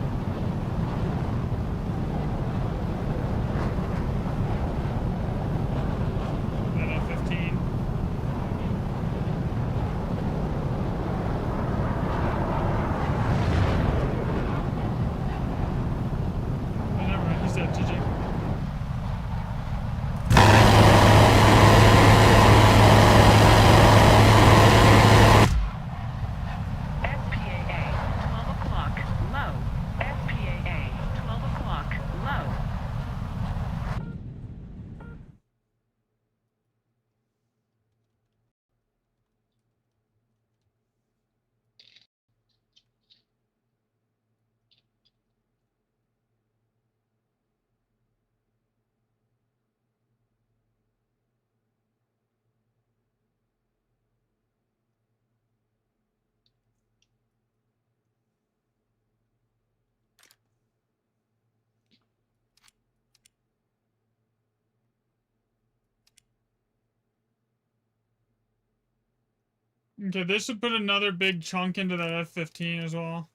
That F-15. Oh, never mind. He's dead. GG. Okay, this should put another big chunk into that F-15 as well.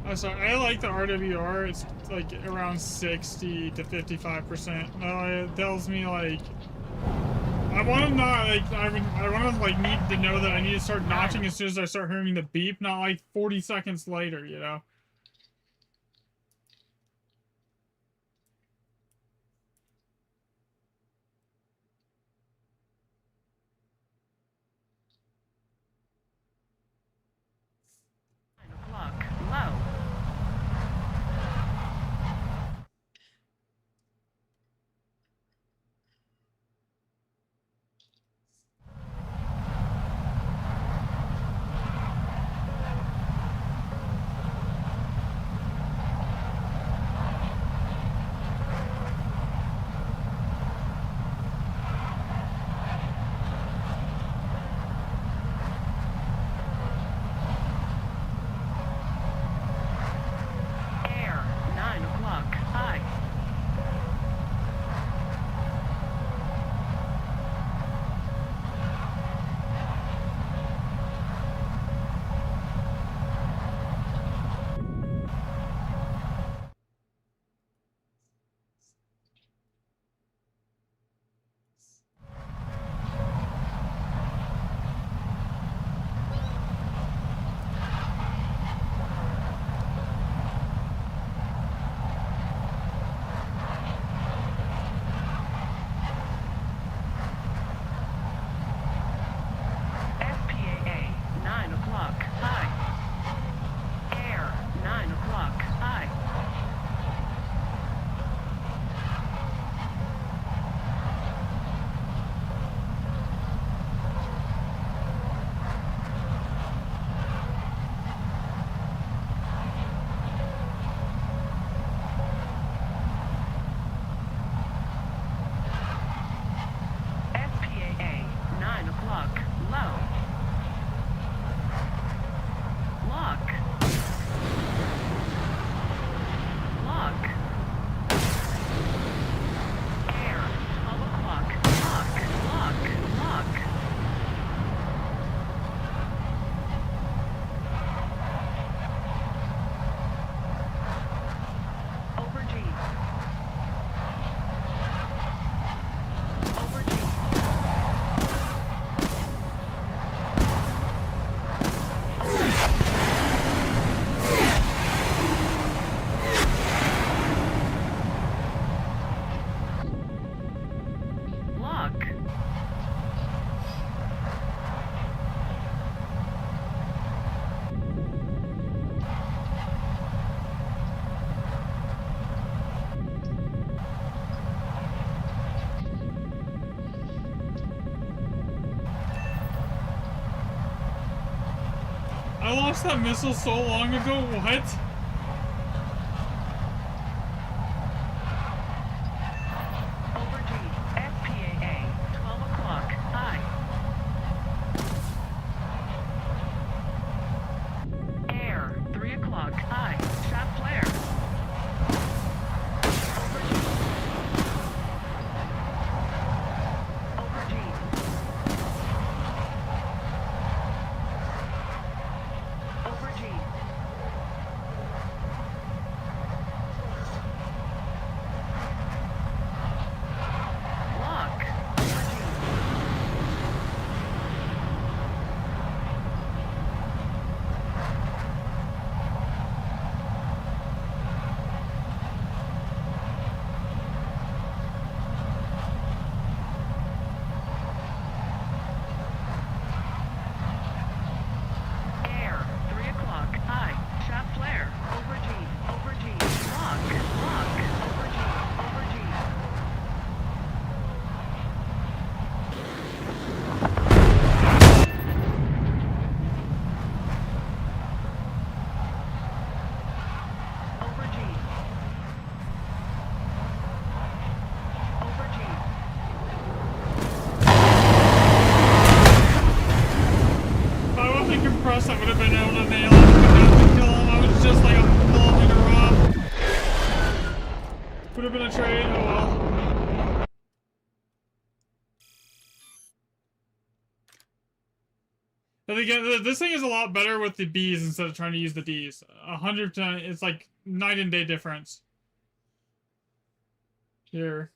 Oh, sorry, I like the RWR. It's like around 60 to 55%. It tells me like I want to not like I want to like need to know that I need to start notching as soon as I start hearing the beep, not like 40 seconds later, you know. I lost that missile so long ago, what? Over G. FPAA, 12 o'clock. I. Air, 3 o'clock. I. Shaft flare. Over G. Over G. Over G. Lock. Over G. Air, 3 o'clock. I. Shaft flare. Over G. Over G. Lock. Lock. Over G. Over G. Over G. Over G. If I wasn't compressed, I would have been able to nail him and kill him. I was just like a millimeter off. Would have been a trade. Oh well. But again, this thing is a lot better with the Bs instead of trying to use the Ds. 100%. It's like night and day difference. Here.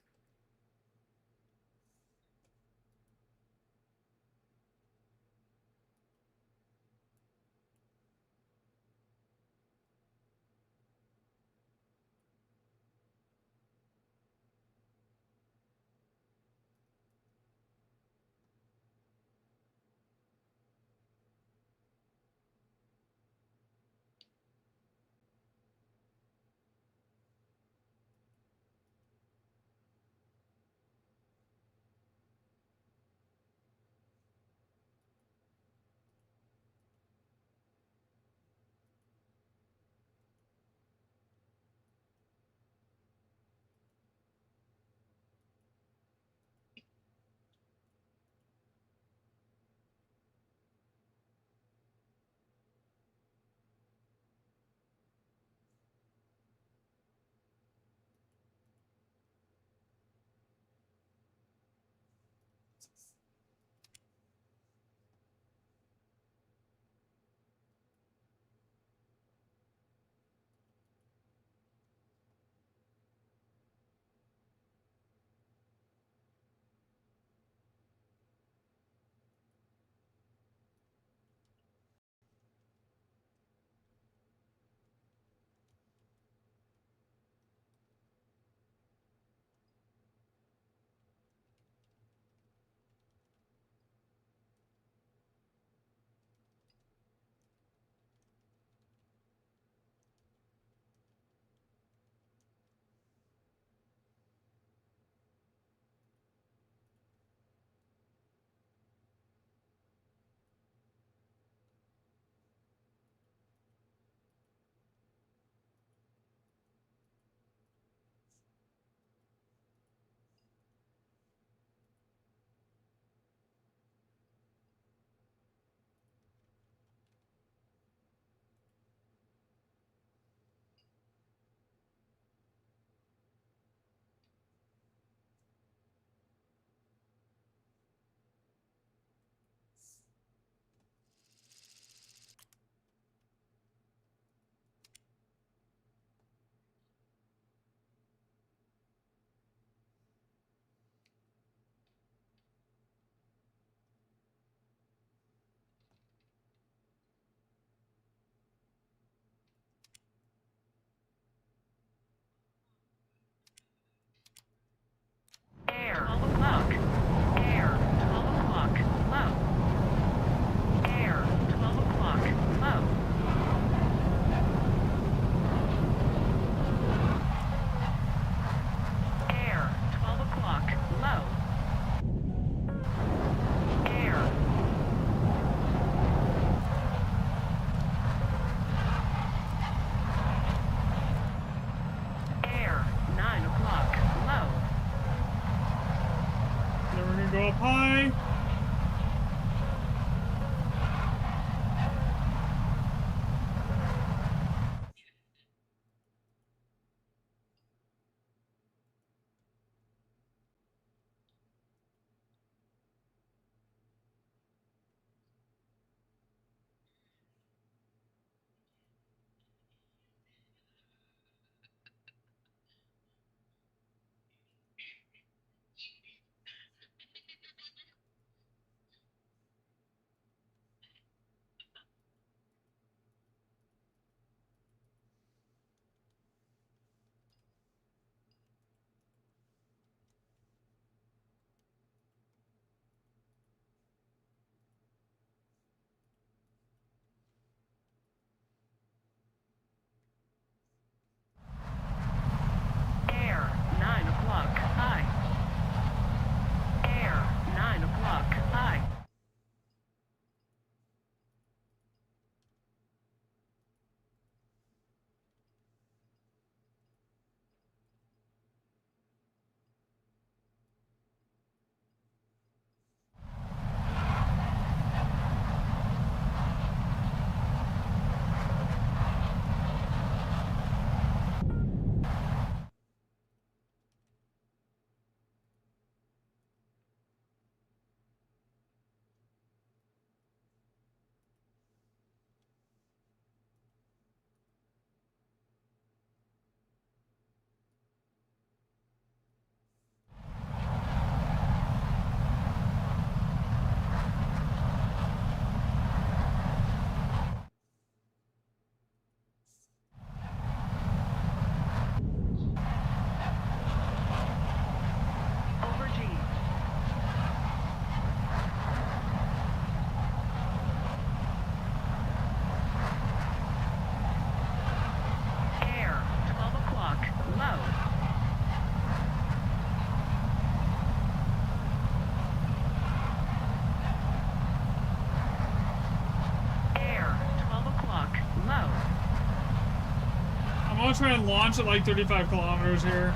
want to try and launch at like 35 kilometers here.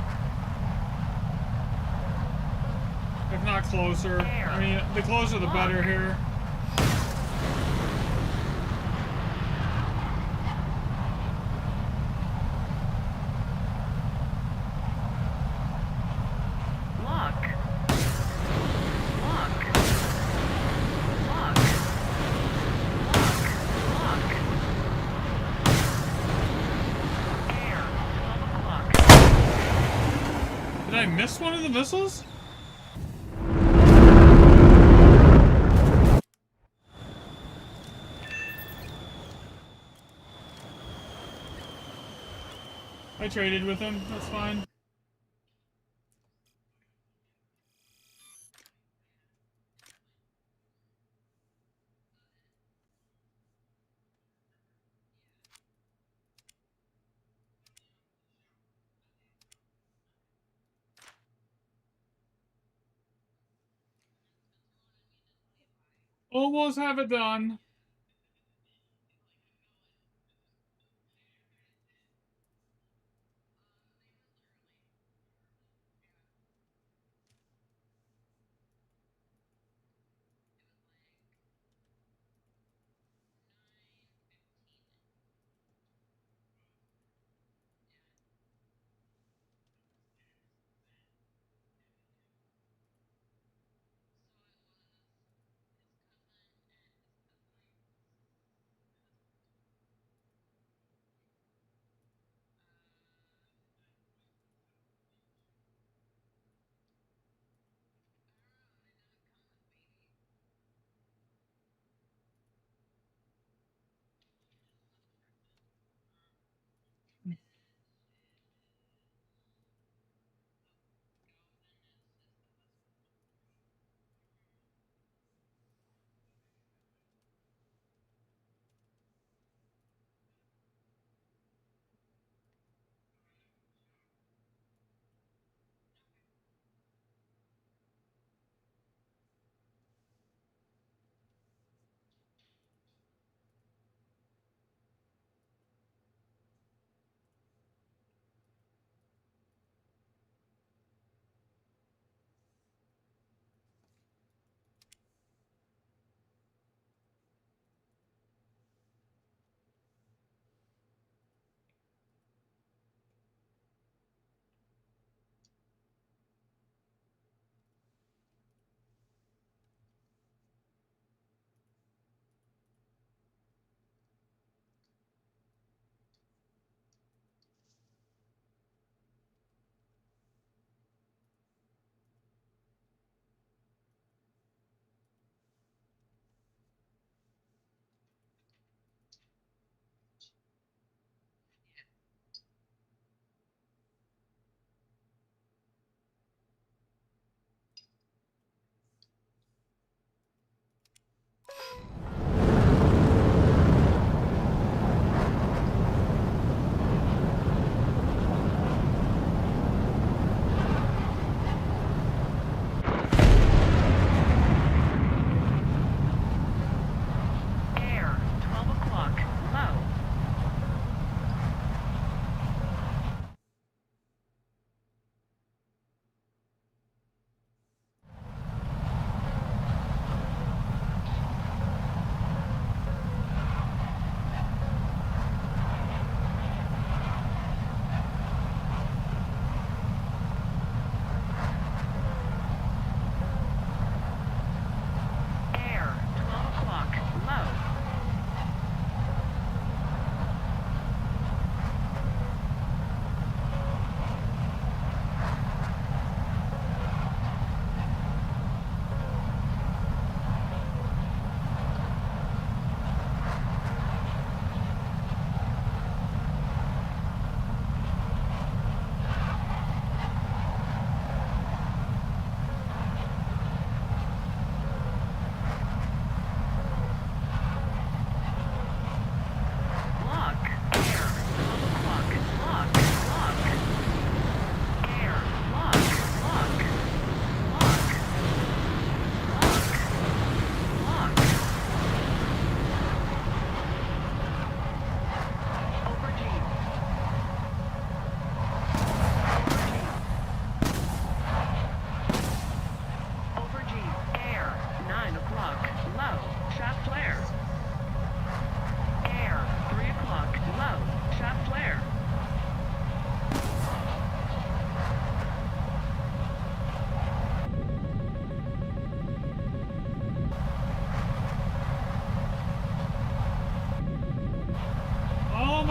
If not closer. I mean, the closer the better here. Did I miss one of the missiles? I traded with him, that's fine. Almost have it done.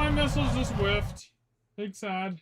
my missiles just whiffed. Big sad.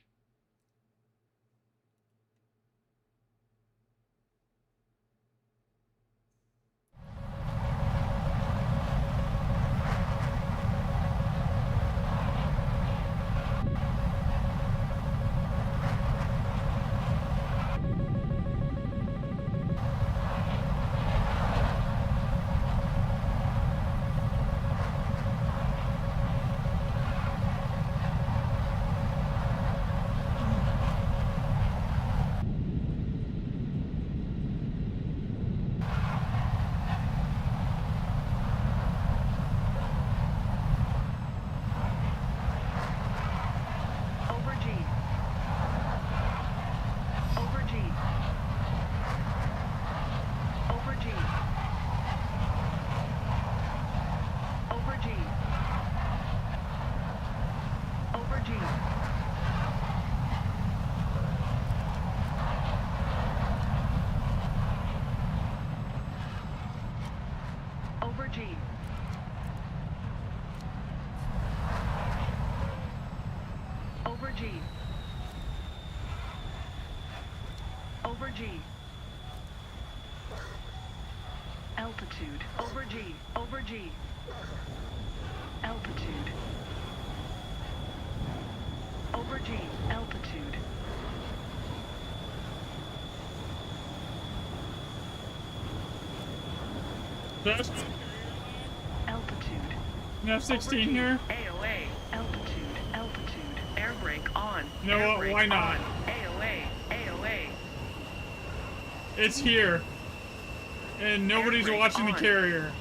Over G. Altitude. Over G. Over G. Altitude. Over G. Altitude. Best Altitude. F-16 here. AOA. Altitude. Altitude. Air brake on. You know what? Why not? AOA. AOA. It's here. And nobody's watching the carrier.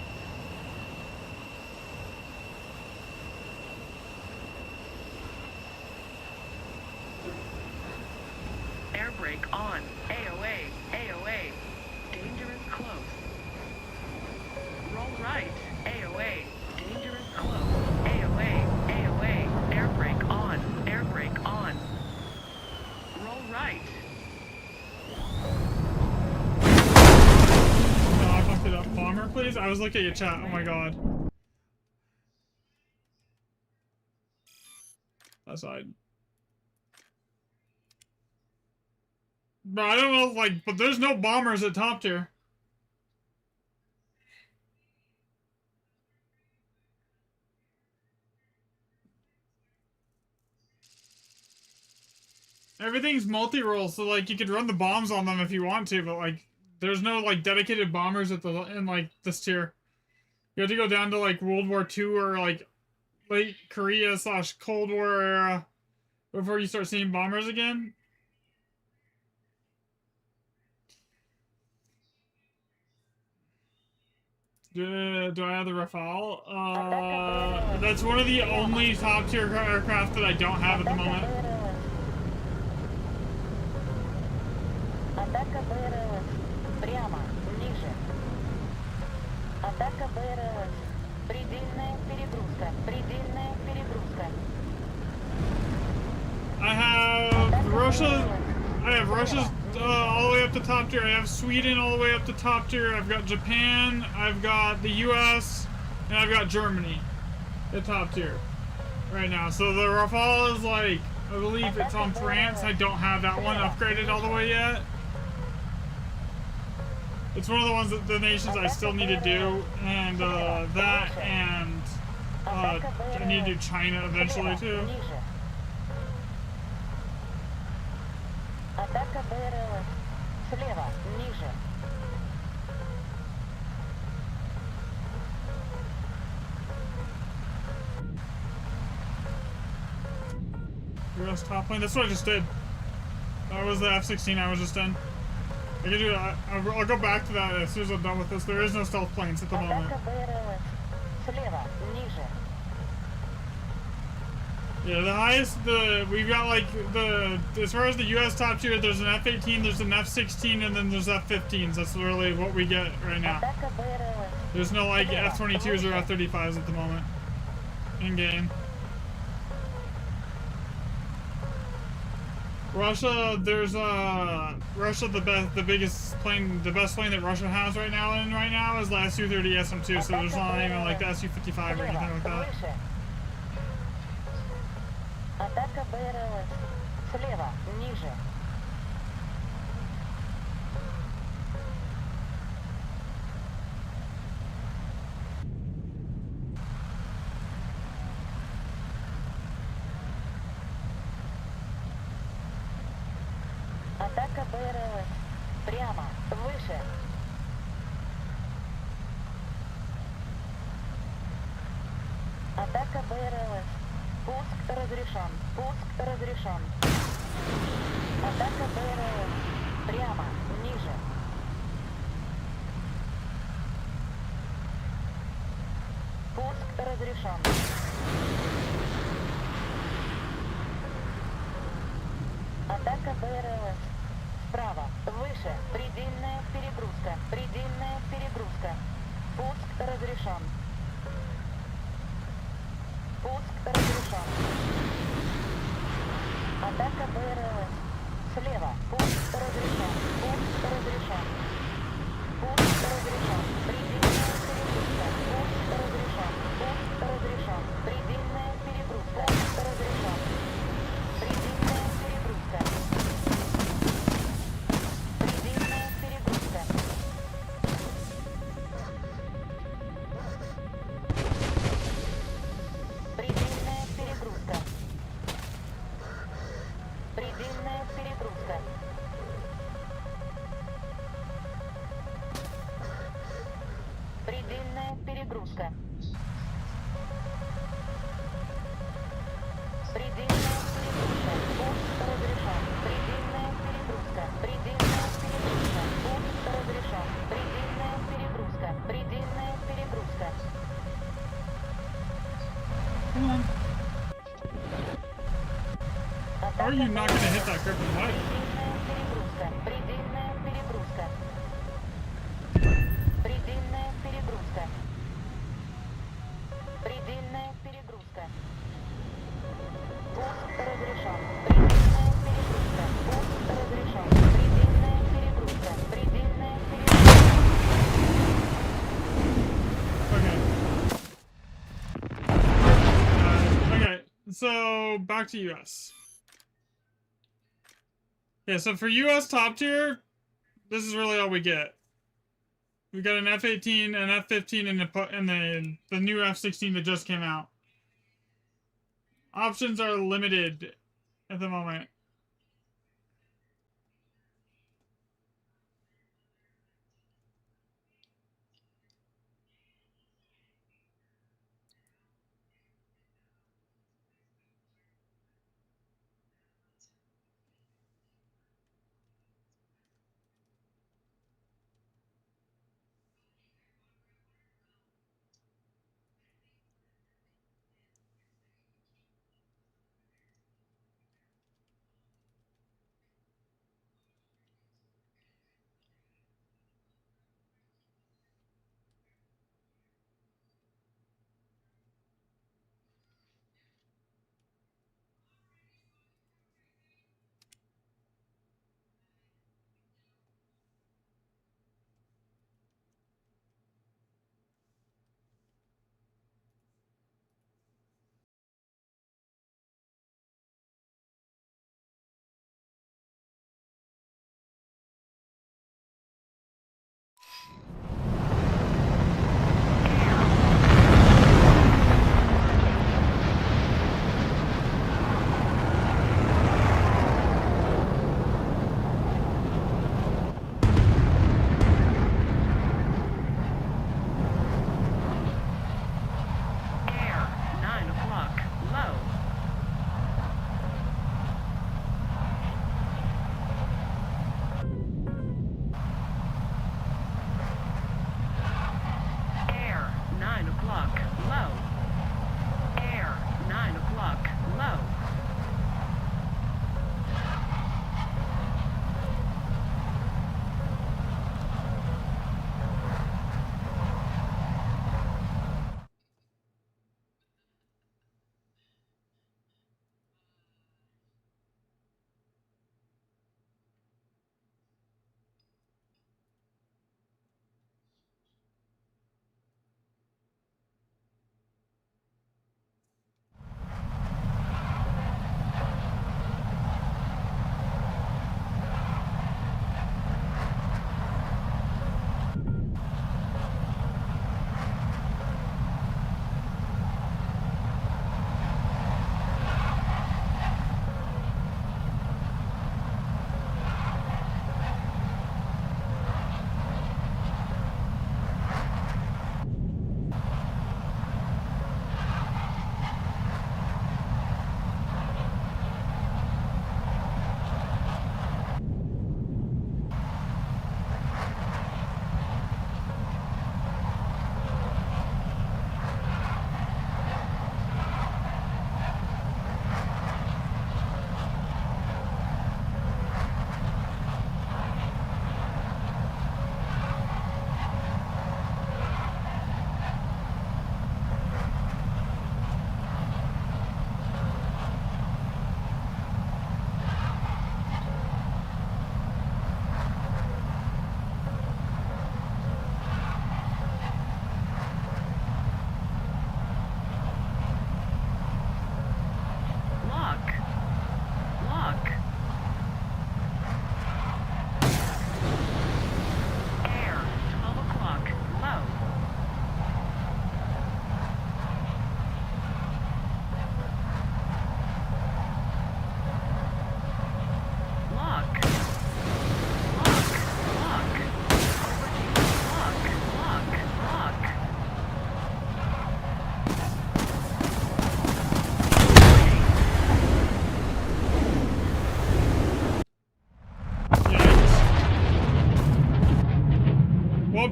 Air brake on. AOA. AOA. Dangerous close. Roll right. AOA. Dangerous close. AOA. AOA. Air brake on. Air brake on. Roll right. No, I fucked it up. Bomber, please? I was looking at your chat. Oh my god. That side. Bro, I don't know, like, but there's no bombers at top tier. Everything's multi-role, so like you could run the bombs on them if you want to, but like there's no like dedicated bombers at the in like this tier. You have to go down to like World War II or like late Korea / Cold War era before you start seeing bombers again. Do I have the Rafale? That's one of the only top tier aircraft that I don't have at the moment. Атака БРЛС. Прямо, ниже. Атака БРЛС. Предельная перегрузка. Предельная перегрузка. I have Russia's all the way up to top tier. I have Sweden all the way up to top tier. I've got Japan. I've got the US. And I've got Germany at top tier right now. So the Rafale is like, I believe it's on France. I don't have that one upgraded all the way yet. It's one of the ones that the nations I still need to do, and that, and I need to do China eventually too. Атака БРЛС. Слева, ниже. US top plane. That's what I just did. That was the F-16 I was just in. I can do that. I'll go back to that as soon as I'm done with this. There is no stealth planes at the moment. Атака БРЛС. Слева, ниже. Yeah, the highest, we've got like as far as the US top tier, there's an F-18, there's an F-16, and then there's F-15s. That's literally what we get right now. Атака БРЛС. There's no like F-22s or F-35s at the moment. In game. Russia, there's Russia, the best plane that Russia has right now is the Su-30 SM-2, so there's not even like the Su-55 or anything like that. Выше. БРЛС. Слева, ниже. Атака БРЛС. Прямо, выше. Атака БРЛС. Пуск разрешен. Пуск разрешен. Атака БРЛС. Прямо, ниже. Пуск разрешен. Атака БРЛС. Справа, выше. Предельная перегрузка. Предельная перегрузка. Пуск разрешен. Пуск разрешен. Атака БРЛС. Слева. Пуск разрешен. Пуск разрешен. Пуск разрешен. Предельная перегрузка. Пуск разрешен. Пуск разрешен. Предельная перегрузка. Пуск разрешен. Предельная перегрузка. Предельная перегрузка. Предельная перегрузка. Предельная перегрузка. Предельная перегрузка. Предельная перегрузка. Пуск разрешен. Предельная перегрузка. Предельная перегрузка. Пуск разрешен. Предельная перегрузка. Предельная перегрузка. Come on. How are you not gonna hit that grip and light? Предельная перегрузка. Предельная перегрузка. Предельная перегрузка. Предельная перегрузка. Пуск разрешен. Предельная перегрузка. Пуск разрешен. Предельная перегрузка. Предельная перегрузка. Okay. Okay, so back to US. Yeah, so for US top tier, this is really all we get. We got an F-18, an F-15, and the new F-16 that just came out. Options are limited at the moment.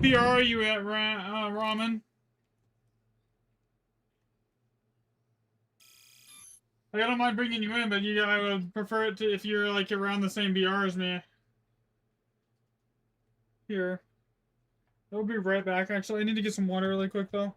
PR are you at, Ramen? Like, I don't mind bringing you in, but I would prefer it to if you're like around the same BR as me. Here. I'll be right back, actually. I need to get some water really quick, though.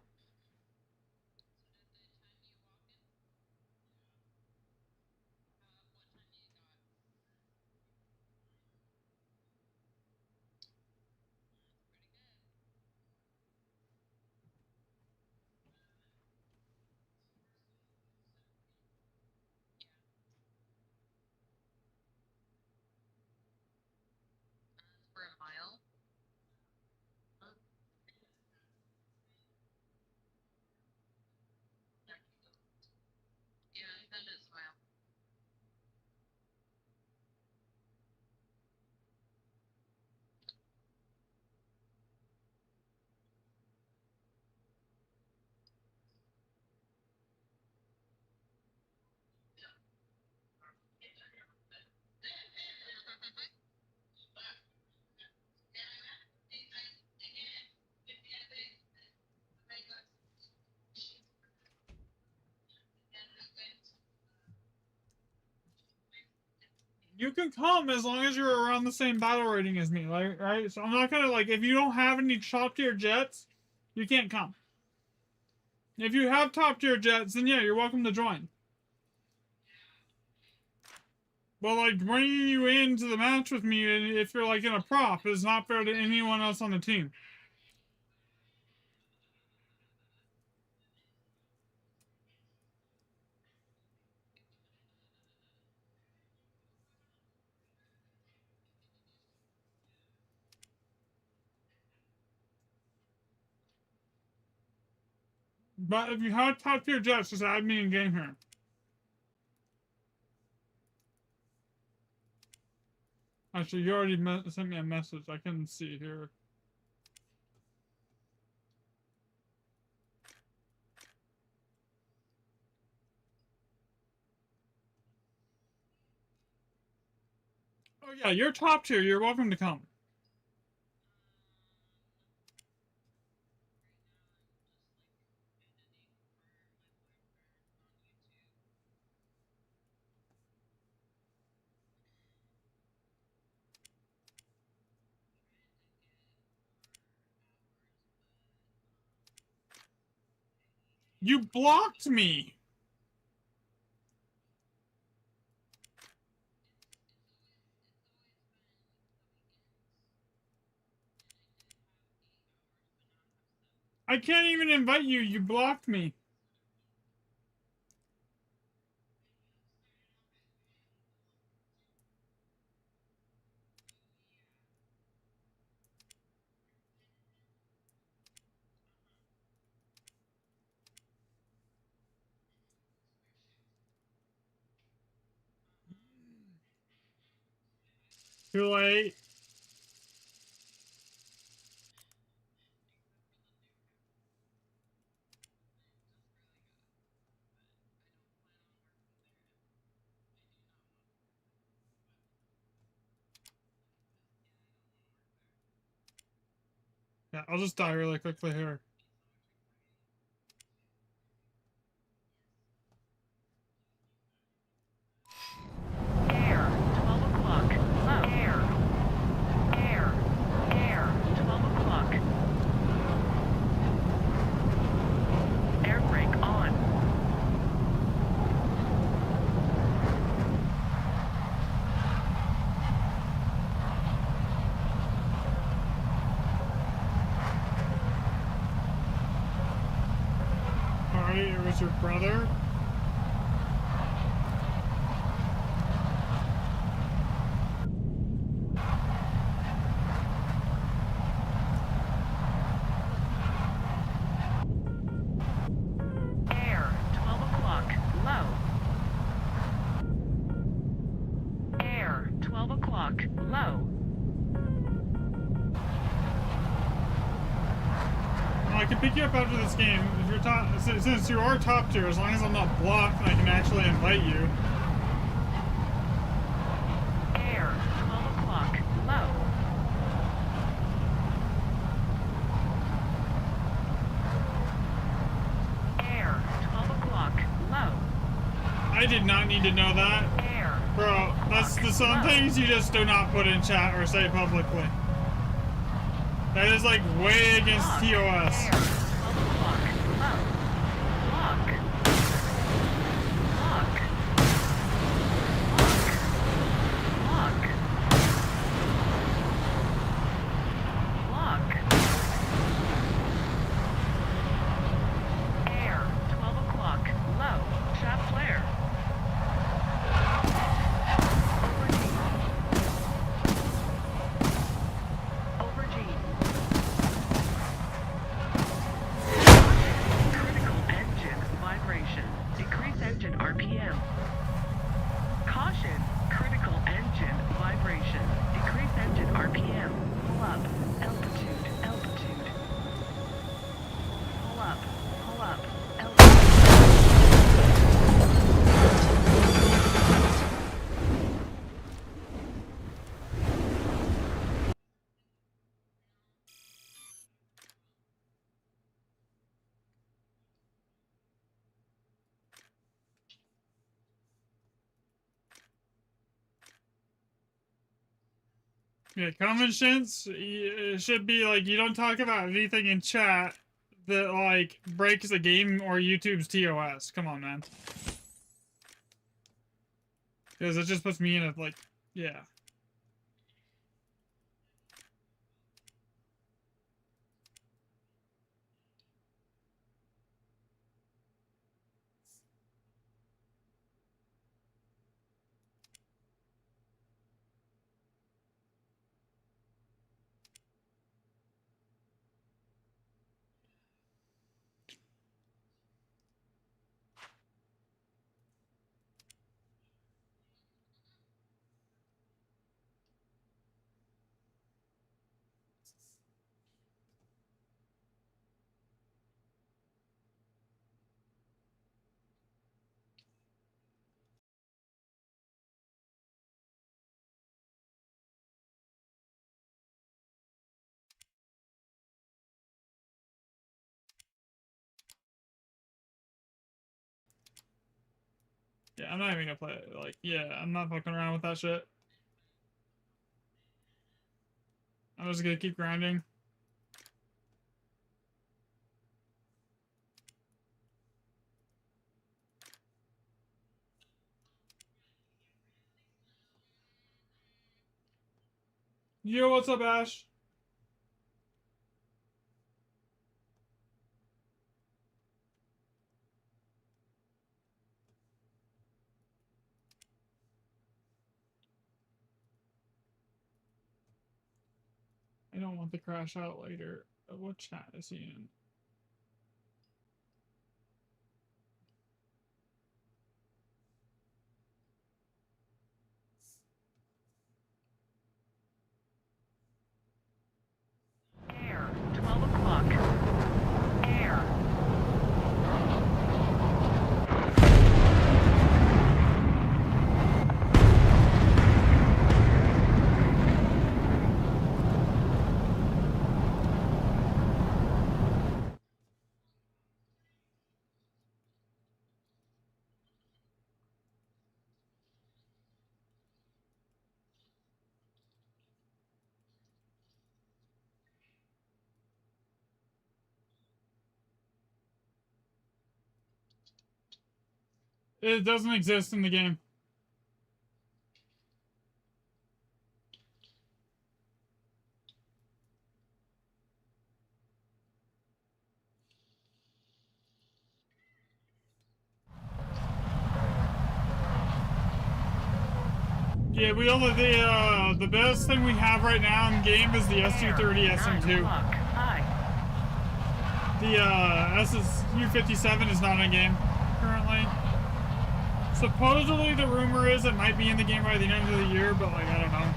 You can come as long as you're around the same battle rating as me, like, right? So I'm not gonna, like, if you don't have any top tier jets, you can't come. If you have top tier jets, then yeah, you're welcome to join. But, like, bringing you into the match with me, if you're, like, in a prop, is not fair to anyone else on the team. But if you have top tier jets, just add me in game here. Actually, you already sent me a message. I can see here. Oh yeah, you're top tier. You're welcome to come. You blocked me! I can't even invite you. You blocked me. Too late. Yeah, I'll just die really quickly here. Air, 12 o'clock. Low. Air, 12 o'clock. Air brake on. Alright, it was your brother? Air, 12 o'clock. Low. Air, 12 o'clock. Low. I can pick you up after this game. If you're top, since you are top tier, as long as I'm not blocked, I can actually invite you. Air, 12 o'clock. Low. I did not need to know that. Air. Bro, that's some things you just do not put in chat or say publicly. That is like way against TOS. Air. 12 o'clock. Low. Lock. Lock. Lock. Lock. Lock. Air. 12 o'clock. Low. Shaft flare. Over G. Critical engine vibration. Decrease engine RPM. Caution. Critical engine vibration. Decrease engine RPM. Pull up. Altitude. Altitude. Pull up. Pull up. Altitude. Yeah, comments should be like, you don't talk about anything in chat that like breaks the game or YouTube's TOS. Come on, man. Because it just puts me in a like, yeah. Yeah, I'm not even gonna play it. Like, yeah, I'm not fucking around with that shit. I'm just gonna keep grinding. Yo, what's up, Ash? I don't want to crash out later. What chat is he in? Air. 12 o'clock. Air. It doesn't exist in the game. Yeah, we only the best thing we have right now in game is the S230 SM2. High. The SSU57 is not in game currently. Supposedly the rumor is it might be in the game by the end of the year, but like I don't know.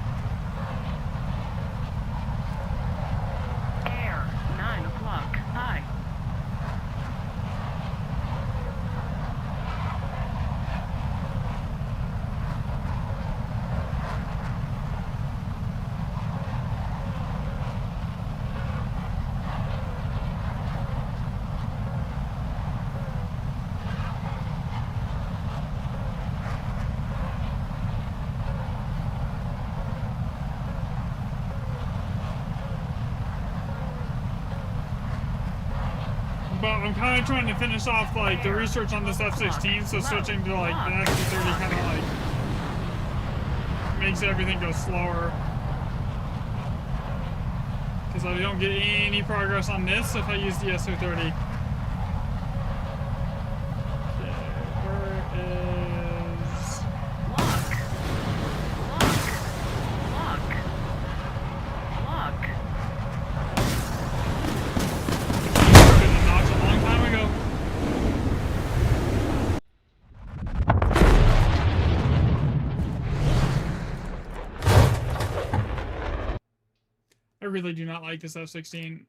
Air. 9 o'clock. High. but I'm kind of trying to finish off like the research on this F-16, so switching to like the F-30 kind of like makes everything go slower. Because I don't get any progress on this if I use the SO-30. I really do not like this F-16.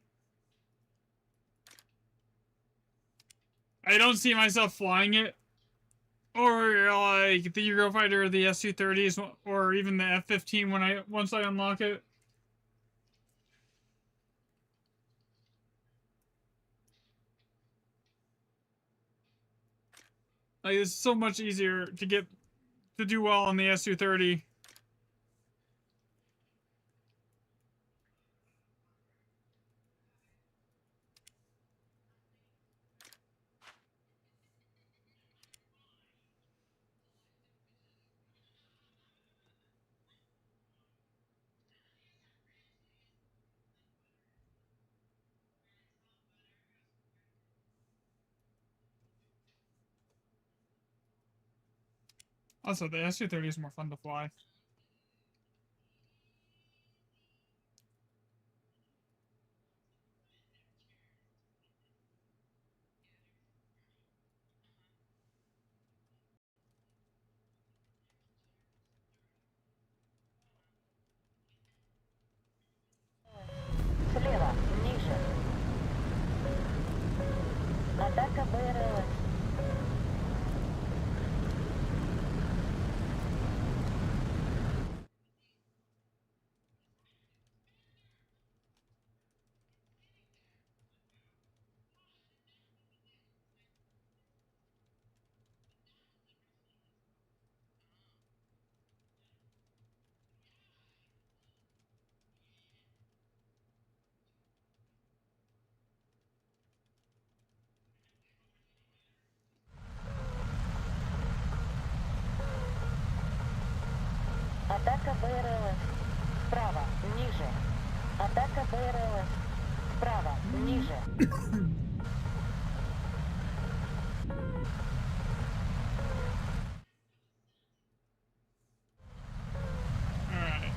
I don't see myself flying it, or like the Eurofighter or the Su-30s, or even the F-15 once I unlock it. Like, it's so much easier to do well on the Su-30. Also, the Su-30 is more fun to fly. Слева, ниже. Атака БРЛС. Атака БРЛС. Справа, ниже. Атака БРЛС. Справа, ниже. Alright.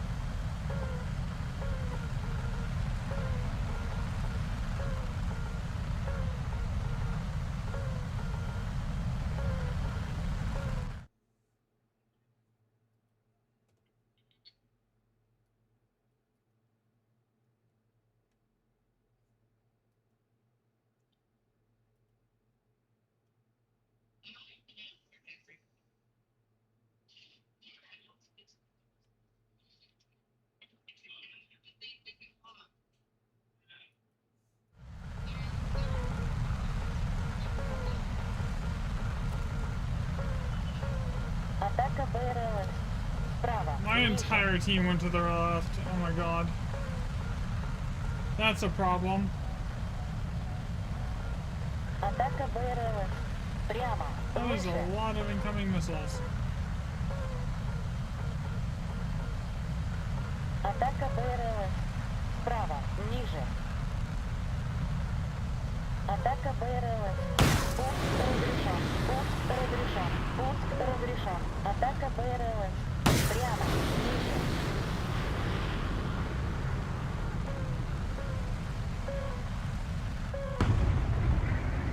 Атака БРЛС. Справа. My entire team went to the left. Oh my god. That's a problem. Атака БРЛС. Прямо. That is Выше. a lot of incoming missiles. Атака БРЛС. Справа, ниже. Атака БРЛС. Пуск разрешен. Пуск разрешен. Пуск разрешен. Атака БРЛС. Прямо, ниже.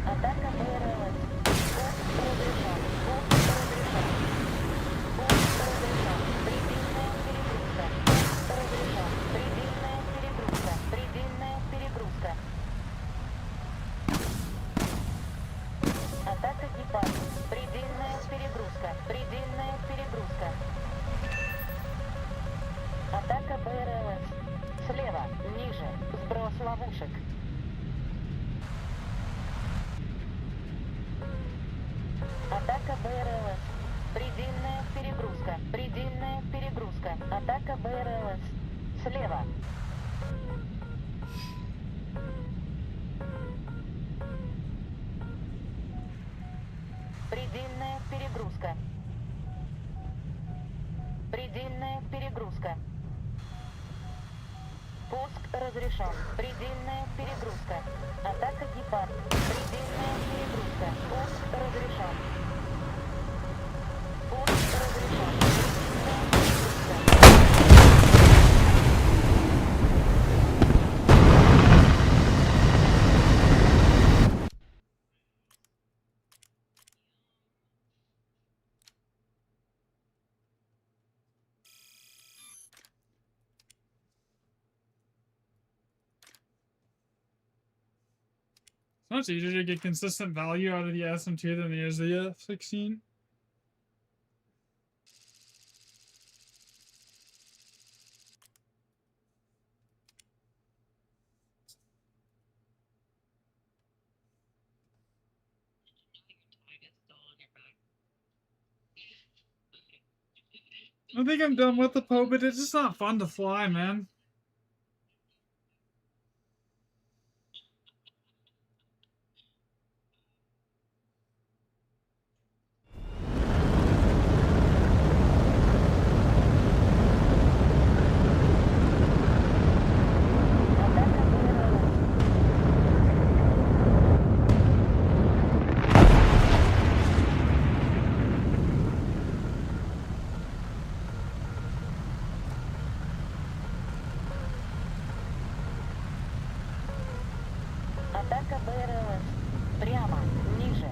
Атака БРЛС. Пуск разрешен. Пуск разрешен. Пуск разрешен. Предельная перегрузка. Пуск разрешен. Предельная перегрузка. Предельная перегрузка. Атака гепард. Предельная перегрузка. Предельная перегрузка. Атака БРЛС. Слева, ниже. Сброс ловушек. Атака БРЛС. Предельная перегрузка. Предельная перегрузка. Атака БРЛС. Слева. Предельная перегрузка. Предельная перегрузка. Пуск разрешен. Предельная перегрузка. Атака гепард. Предельная перегрузка. Пуск разрешен. Пуск разрешен. Предельная перегрузка. It's much easier to get consistent value out of the SM2 than it is the F16. I think I'm done with the POBIT. It's just not fun to fly, man. Атака БРЛС. Атака БРЛС. Прямо. Ниже.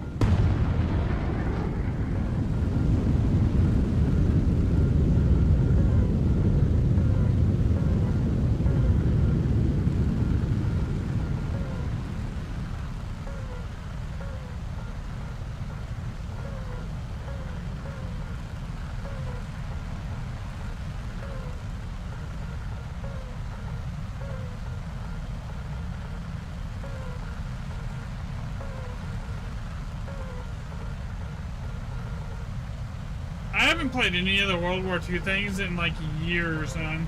I haven't played any of the World War II things in like years, man.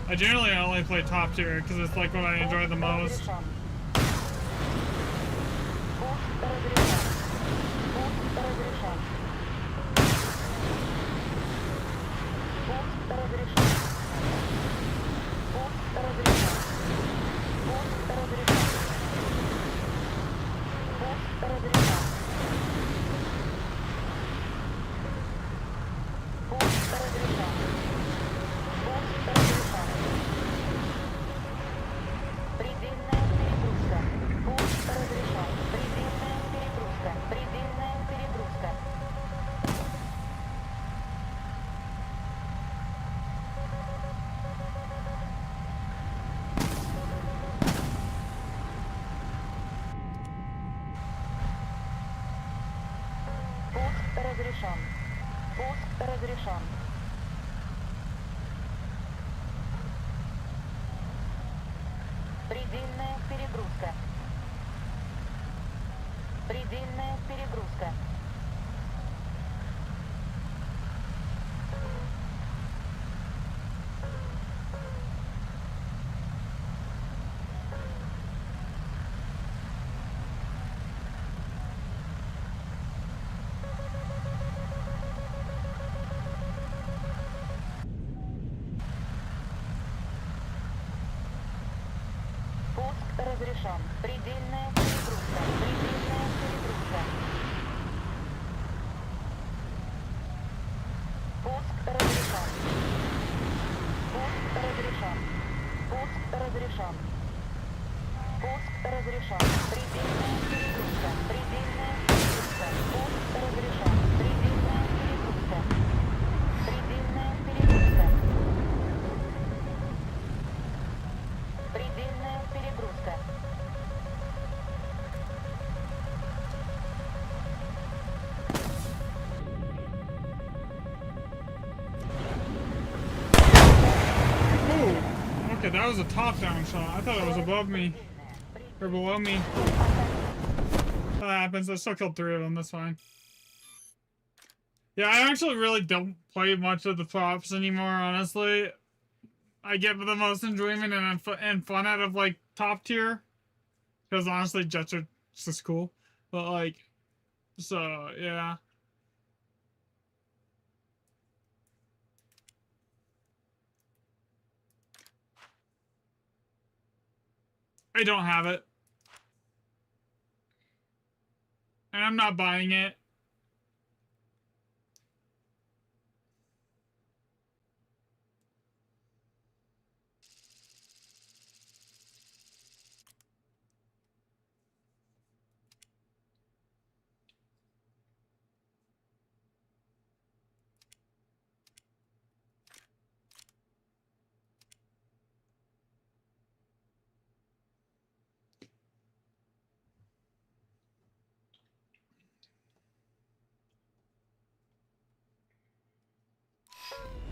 I generally only play top tier because it's like what I enjoy the most. Разрешен. Пуск разрешен. Пуск разрешен. Пуск разрешен. Пуск разрешен. Пуск разрешен. Пуск разрешен. Пуск разрешен. Пуск разрешен. Предельная перегрузка. Пуск разрешен. Предельная перегрузка. Предельная перегрузка. Пуск разрешен. Пуск разрешен. Предельная перегрузка. Предельная перегрузка. Пуск разрешен. Предельная перегрузка. Предельная перегрузка. Пуск разрешен. Пуск разрешен. Пуск разрешен. Пуск разрешен. Предельная перегрузка. Предельная перегрузка. Пуск разрешен. Предельная перегрузка. Предельная перегрузка. Предельная перегрузка. Okay, that was a top-down shot. I thought it was above me. Or below me. That happens. I still killed 3 of them. That's fine. Yeah, I actually really don't play much of the props anymore, honestly. I get the most enjoyment and fun out of, like, top tier. Because honestly, jets are just cool. But, like, So, yeah. I don't have it. And I'm not buying it.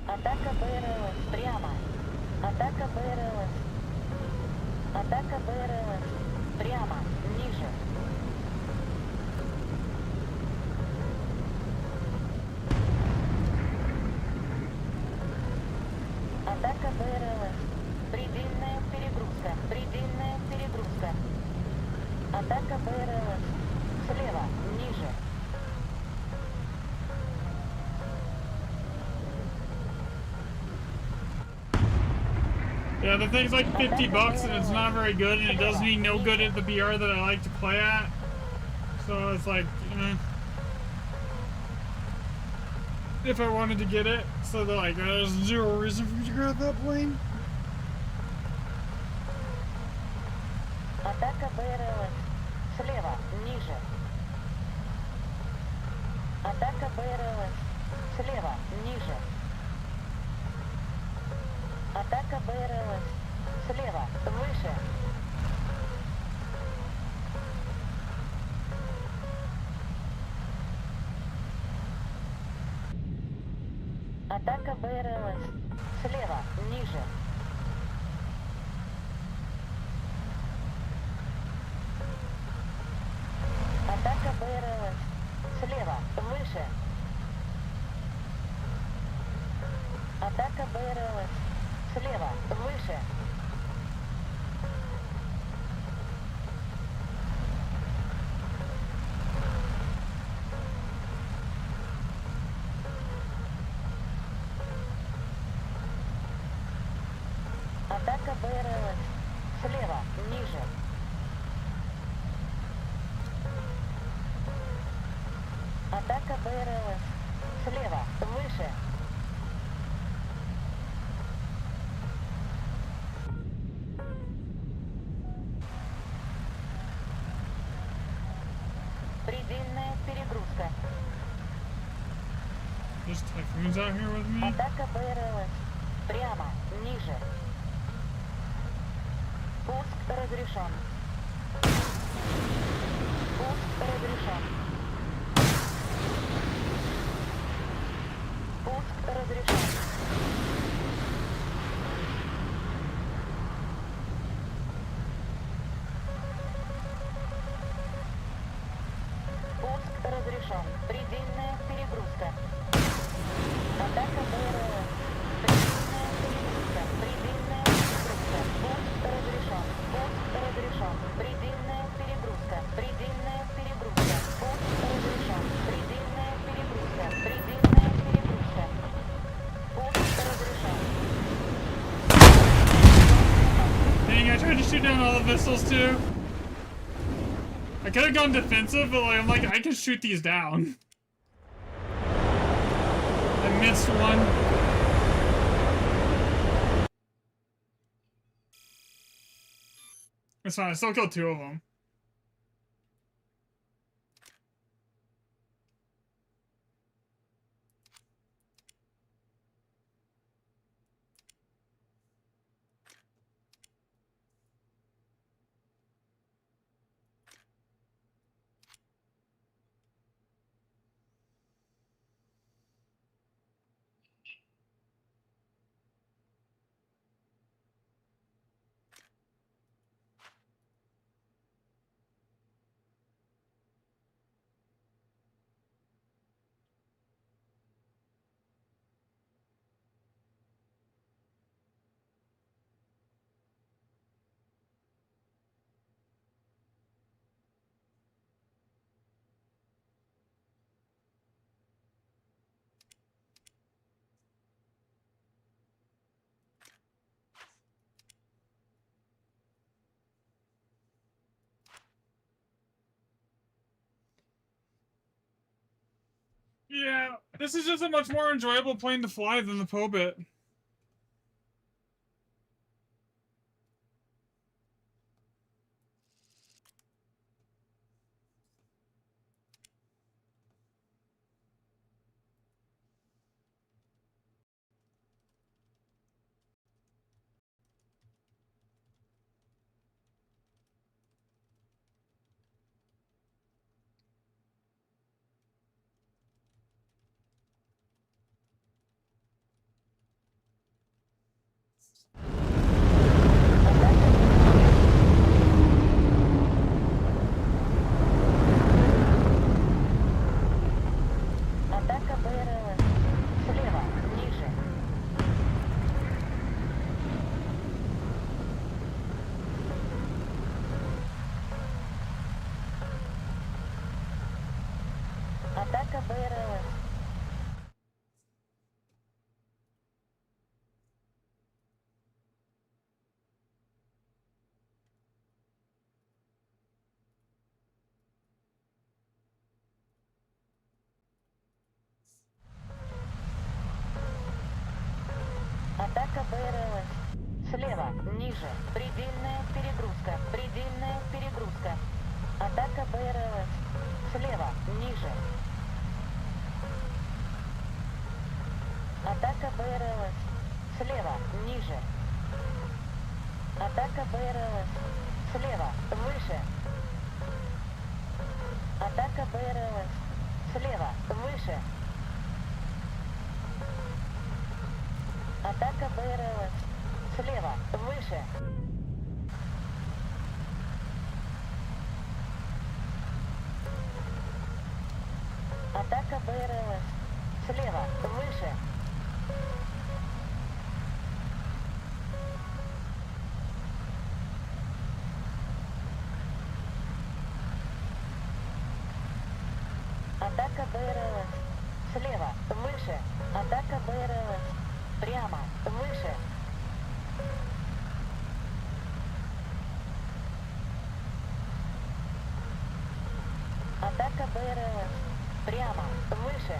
Атака БРЛС. Прямо. Атака БРЛС. Атака БРЛС. Прямо. Ниже. Атака БРЛС. Предельная перегрузка. Предельная перегрузка. Атака БРЛС. Слева. Ниже. Yeah, the thing's like 50 bucks and it's not very good and it does me no good at the BR that I like to play at. So it's like, if I wanted to get it, so that like there's zero reason for me to grab that plane. Атака БРЛС. Слева. Ниже. Атака БРЛС. Слева. Ниже. Атака БРЛС. Слева. Выше. Атака БРЛС. Слева. Ниже. Атака БРЛС. Слева. Выше. Атака БРЛС. Слева. Выше. Атака БРЛС. Слева. Ниже. Атака БРЛС. Слева. Выше. Предельная перегрузка. There's typhoons out here with me. Атака БРЛС. Прямо. Ниже. Пуск разрешен. Пуск разрешен. Пуск разрешен. Пуск разрешен. Предельная перегрузка. Атака БРЛС. Предельная перегрузка. Предельная перегрузка. Пуск разрешен. Пуск разрешен. Предельная перегрузка. Предельная перегрузка. Пуск разрешен. Предельная перегрузка. Предельная перегрузка. Пуск разрешен. Dang, I tried to shoot down all the missiles too. I could have gone defensive, but like, I'm like, I can shoot these down. I missed one. It's fine, I still killed two of them. This is just a much more enjoyable plane to fly than the POBIT. Атака БРЛС. Слева, ниже. Атака БРЛС. Атака БРЛС. Слева, ниже. Предельная перегрузка. Предельная перегрузка. Атака БРЛС. Слева, ниже. Атака БРЛС. Слева, ниже. Атака БРЛС. Слева, выше. Атака БРЛС. Слева, выше. Атака БРЛС. Слева, выше. Атака БРЛС. Слева, выше. Атака БРЛС. Слева, выше. Атака БРЛС. Прямо, выше. Атака БРЛС. Прямо, выше.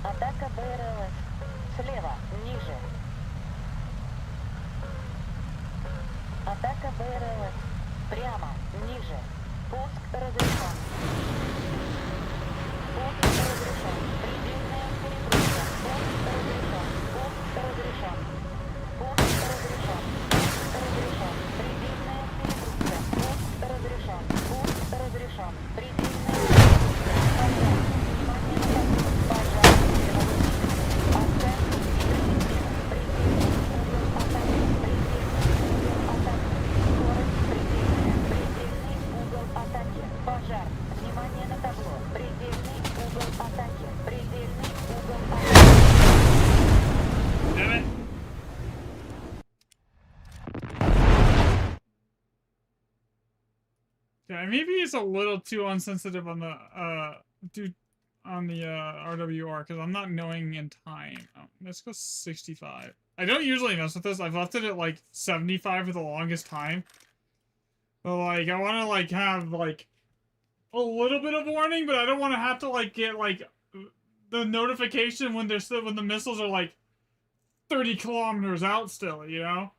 Атака БРЛС. Слева, ниже. Атака БРЛС. Прямо, ниже. Пуск разрешен. Пуск разрешен. Предельная перегрузка. Пуск разрешен. Пуск разрешен. Пуск разрешен. Пуск разрешен. Предельная перегрузка. Пуск разрешен. Пуск разрешен. Предельная перегрузка. Пожар. Оценка. Предельный угол атаки. Предельный угол атаки. Скорость предельная. Предельный угол атаки. Пожар. Внимание на табло. Предельный угол атаки. Предельный угол атаки. Damn it. Yeah, maybe it's a little too unsensitive on the RWR because I'm not knowing in time. Oh, let's go 65. I don't usually mess with this. I've left it at like 75 for the longest time. But like I want to like have like a little bit of warning, but I don't want to have to like get like the notification when when the missiles are like 30 kilometers out still, you know?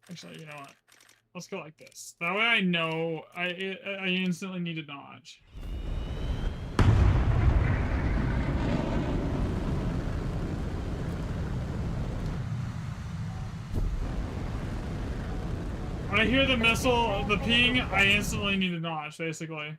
Actually, you know what? Let's go like this. That way I know I instantly need to dodge. When I hear the missile, the ping, I instantly need to notch, basically.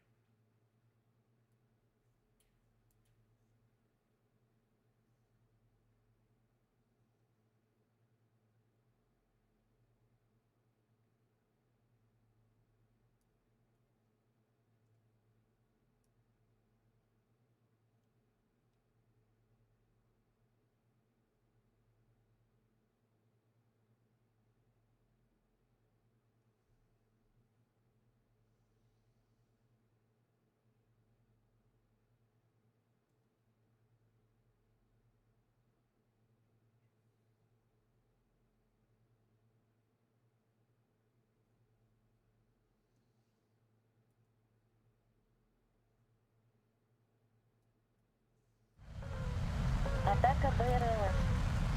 Атака БРЛС.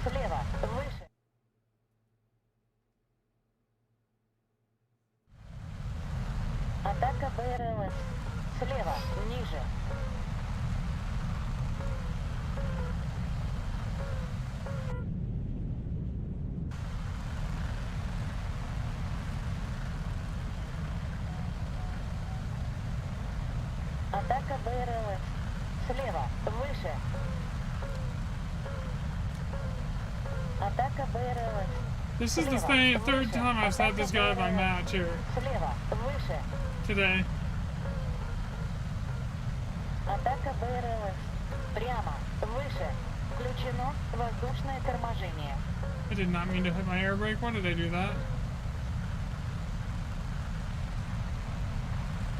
Слева, выше. Атака БРЛС. Слева, ниже. Атака БРЛС. Слева, выше. Атака БРЛС. This is the third time I've had this guy by match here Слева, выше. today. Атака БРЛС. Прямо, выше. Включено воздушное торможение. I did not mean to hit my air brake. Why did I do that?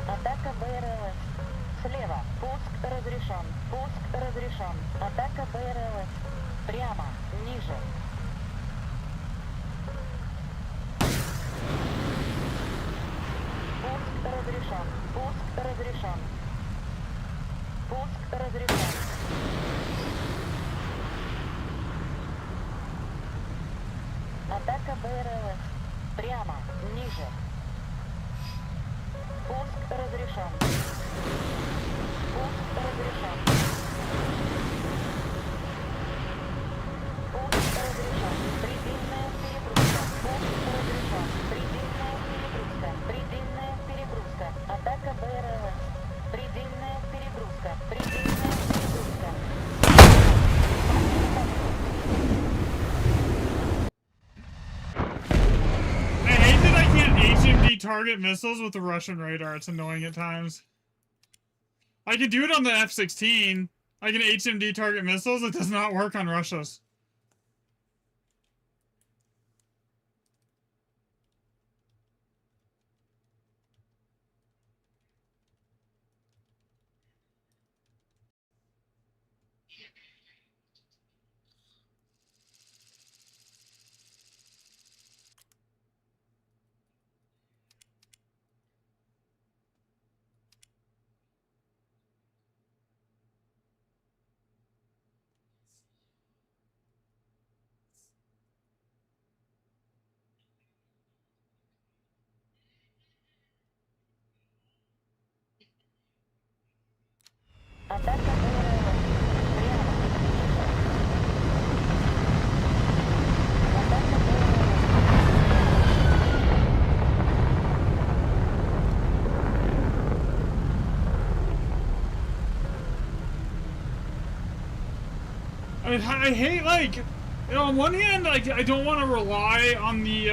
Атака БРЛС. Слева. Пуск разрешен. Пуск разрешен. Атака БРЛС. Прямо. Ниже. Пуск разрешен. Пуск разрешен. Пуск разрешен. Атака БРЛС. Прямо. Ниже. Пуск разрешен. Пуск разрешен. Пуск разрешен. Предельная перегрузка. Пуск разрешен. Предельная перегрузка. Предельная перегрузка. Атака БРЛС. Предельная перегрузка. Предельная перегрузка. I hate that I can't HMD target missiles with the Russian radar. It's annoying at times. I can do it on the F-16. I can HMD target missiles. It does not work on Russia's. Атака БРЛС. Прямо. Атака I hate, like, you know, on one hand, like, I don't want to rely on the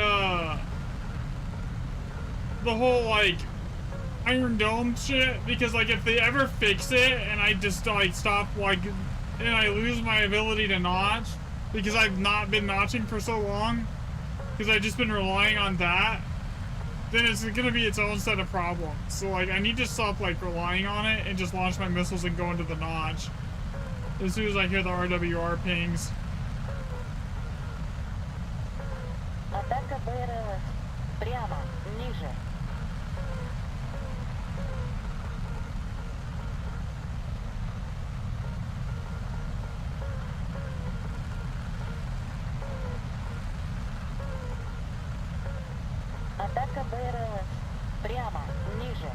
whole, like, Iron Dome shit, because, like, if they ever fix it and I just, like, stop, like, and I lose my ability to notch, because I've not been notching for so long, because I've just been relying on that, then it's gonna be its own set of problems. So, like, I need to stop, like, relying on it and just launch my missiles and go into the notch as soon as I hear the RWR pings. Атака БРЛС. Прямо. Ниже. Атака БРЛС. Прямо. Ниже.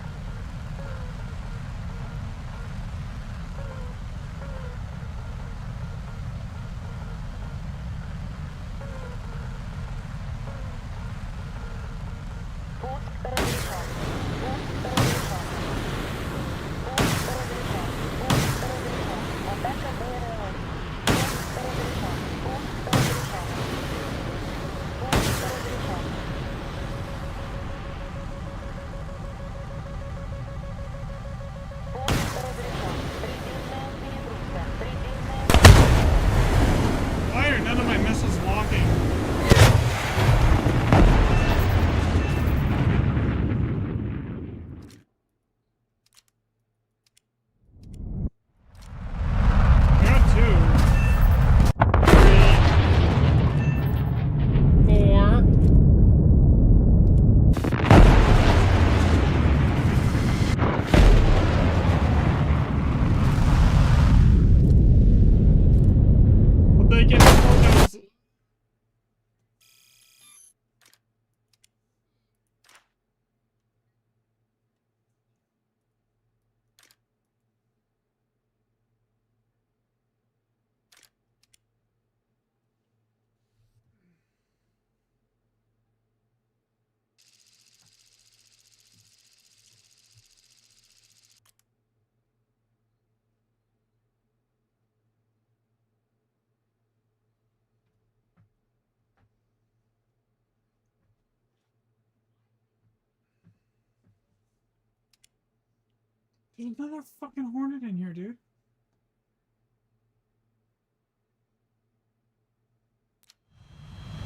There's another fucking hornet in here, dude.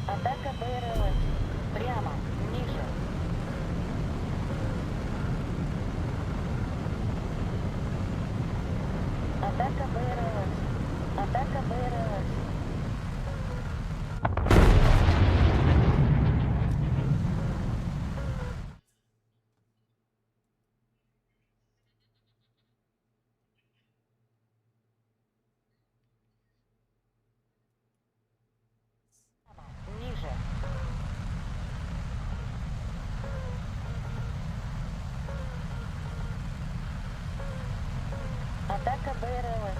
Атака БРЛС. Прямо, ниже. Атака БРЛС. Атака БРЛС. Ниже. Атака БРЛС.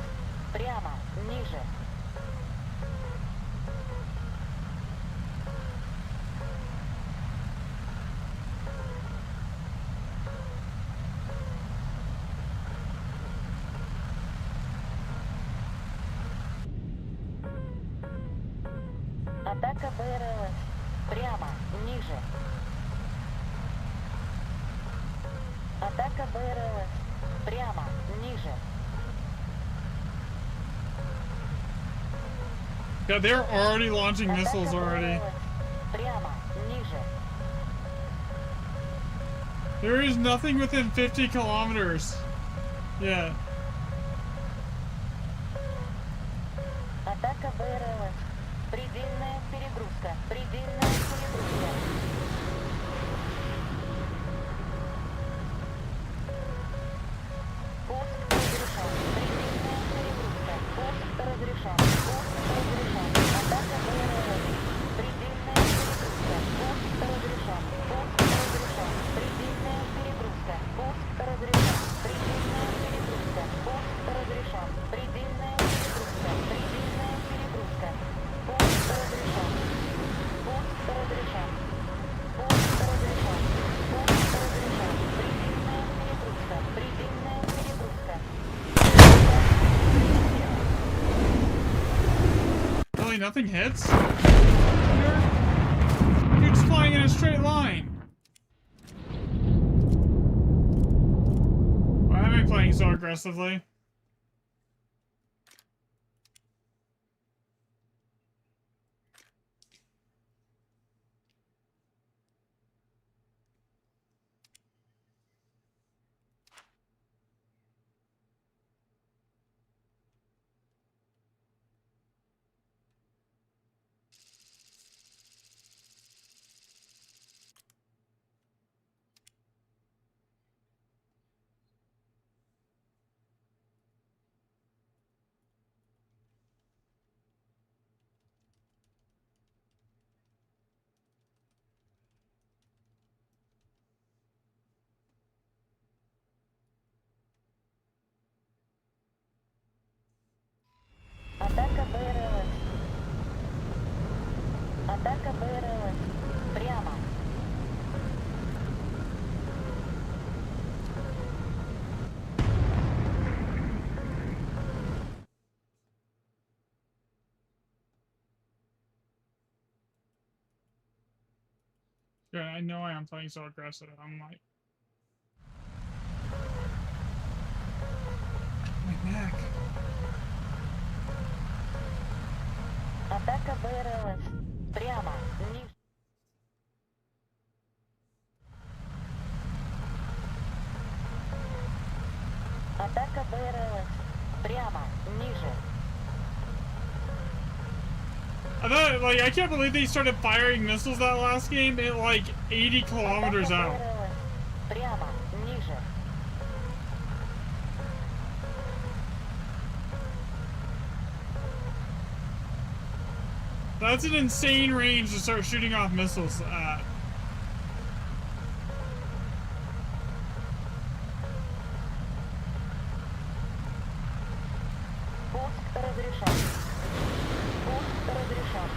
Прямо, ниже. Атака БРЛС. Прямо, ниже. Атака БРЛС. Прямо, ниже. Yeah, they're already launching Атака missiles already. БРЛС. Прямо, ниже. There is nothing within 50 kilometers. Yeah. Атака БРЛС. Предельная перегрузка. Предельная перегрузка. Пуск разрешен. Предельная перегрузка. Пуск разрешен. Пуск разрешен. Атака БРЛС. Предельная перегрузка. Пуск разрешен. Пуск разрешен. Предельная перегрузка. Пуск разрешен. Предельная перегрузка. Пуск разрешен. Предельная перегрузка. Предельная перегрузка. Пуск разрешен. Пуск разрешен. Пуск разрешен. Пуск разрешен. Предельная перегрузка. Предельная перегрузка. Really, nothing hits? You're just flying in a straight line. Why am I playing so aggressively? Атака БРЛС. Атака БРЛС. Прямо. Yeah, I know I am playing so aggressive. I'm like... My neck. Атака БРЛС. Прямо. Ниже. Атака БРЛС. Прямо. Ниже. I thought, like, I can't believe they started firing missiles that last game at like 80 kilometers Атака out. БРЛС. Прямо. Ниже. That's an insane range to start shooting off missiles at. Пуск разрешен. Пуск разрешен.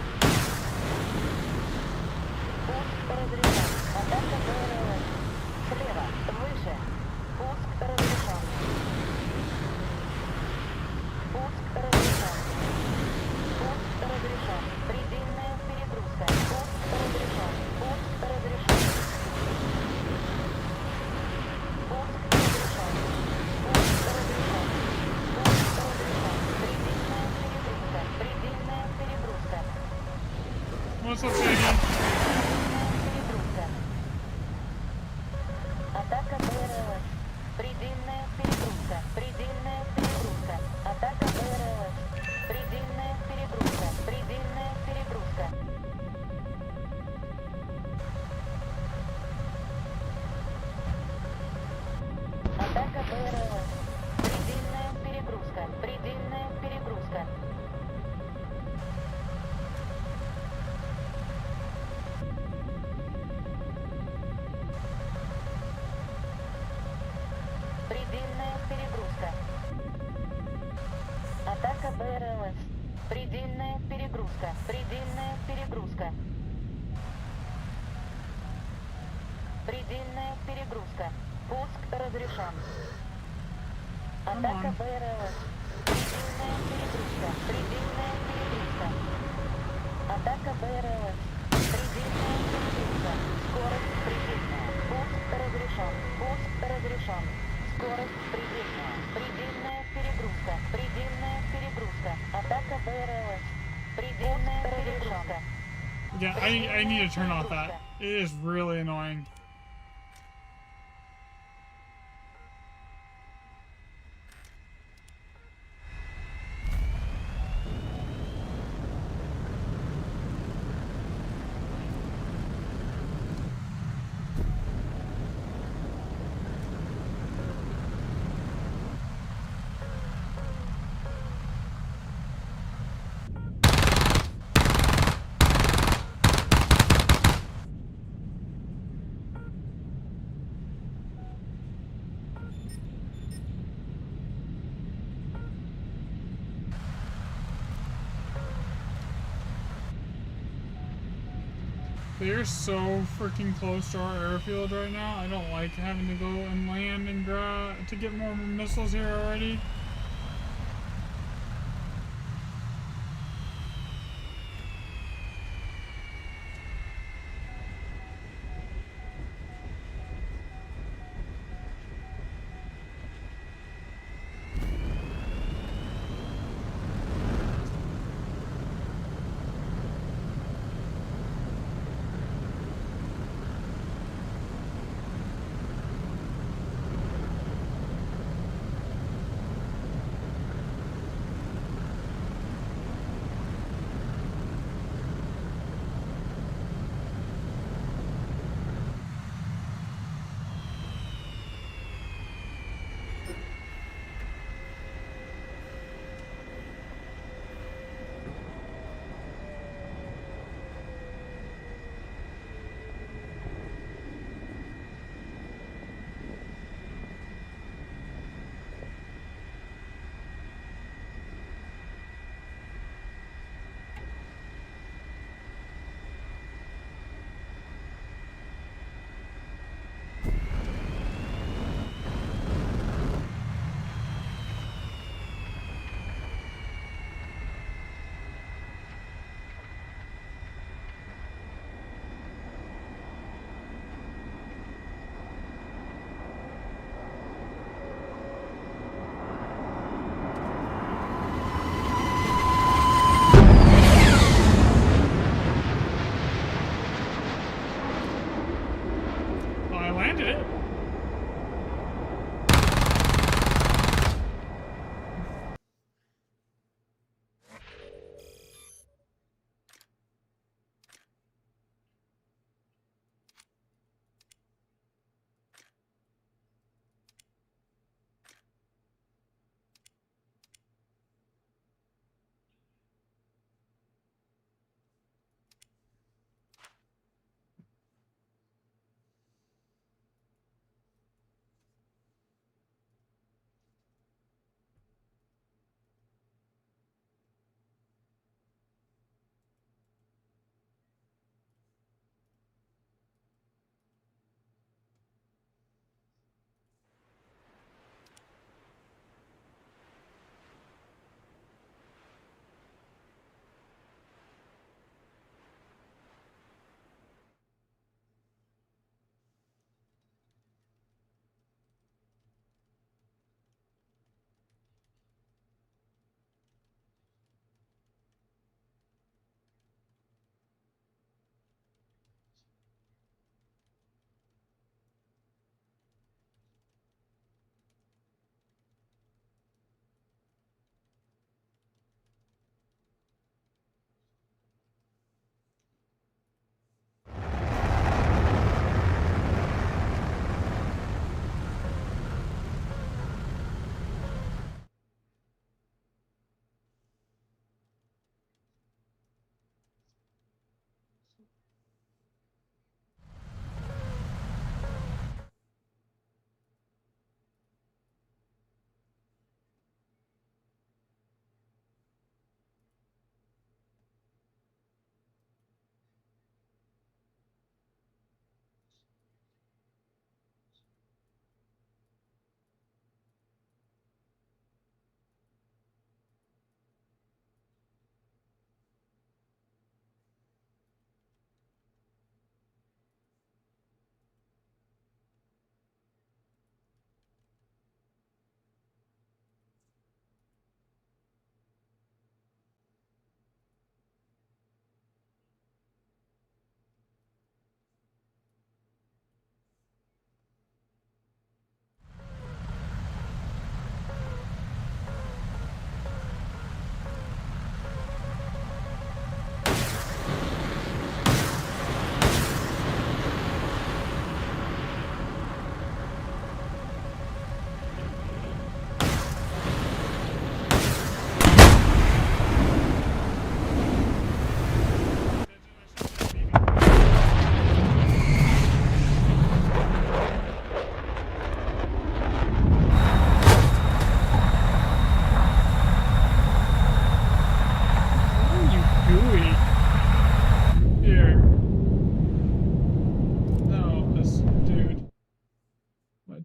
Пуск разрешен. Атака БРЛС. Слева. Выше. Пуск разрешен. Пуск разрешен. Пуск разрешен. Предельная перегрузка. Пуск разрешен. Пуск разрешен. Пуск разрешен. What's up, Shaggy? Перегрузка. Атака БРЛС. Предельная перегрузка. Предельная перегрузка. Атака БРЛС. Предельная перегрузка. Предельная перегрузка. Атака БРЛС. Предельная перегрузка. Предельная перегрузка. Предельная перегрузка. Атака БРЛС. Предельная перегрузка. Предельная перегрузка. Предельная перегрузка. Пуск разрешен. Атака БРЛС. Предельная перегрузка. Предельная перегрузка. Атака БРЛС. Предельная перегрузка. Скорость предельная. Пуск разрешен. Пуск разрешен. Скорость предельная. Предельная перегрузка. Предельная перегрузка. Атака БРЛС. Предельная перегрузка. Yeah, I need to turn off that. It is really annoying. They're so freaking close to our airfield right now. I don't like having to go and land and to get more missiles here already.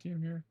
team here.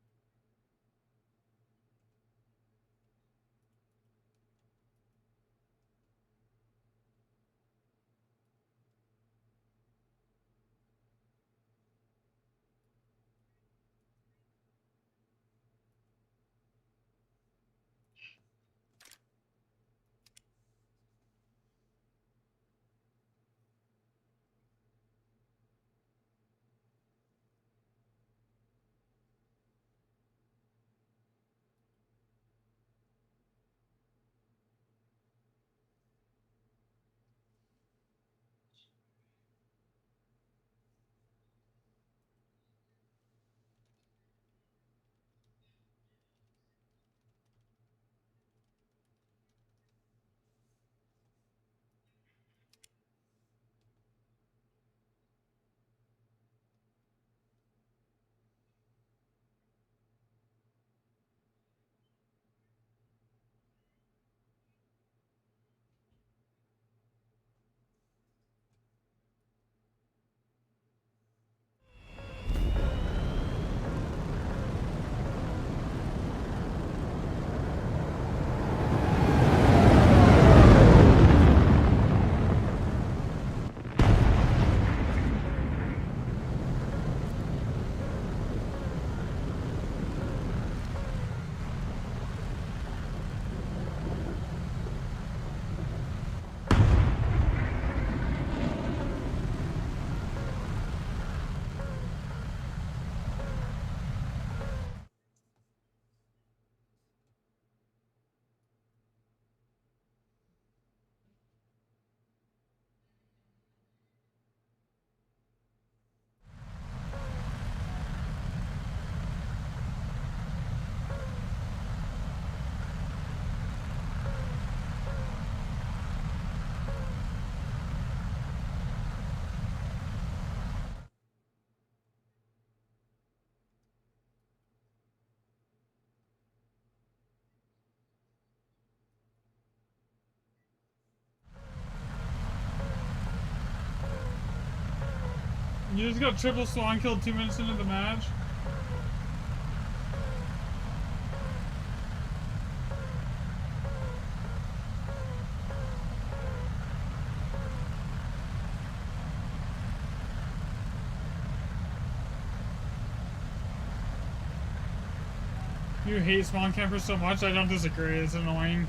You just got triple swan killed 2 minutes into the match. You hate spawn campers so much, I don't disagree, it's annoying.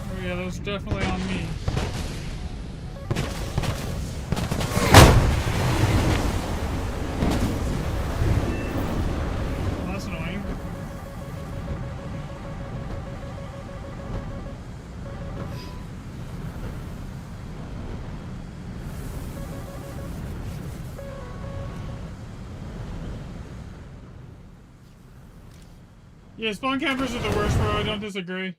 Oh yeah, that was definitely on me. Well, that's annoying. Yeah, spawn campers are the worst, bro. I don't disagree.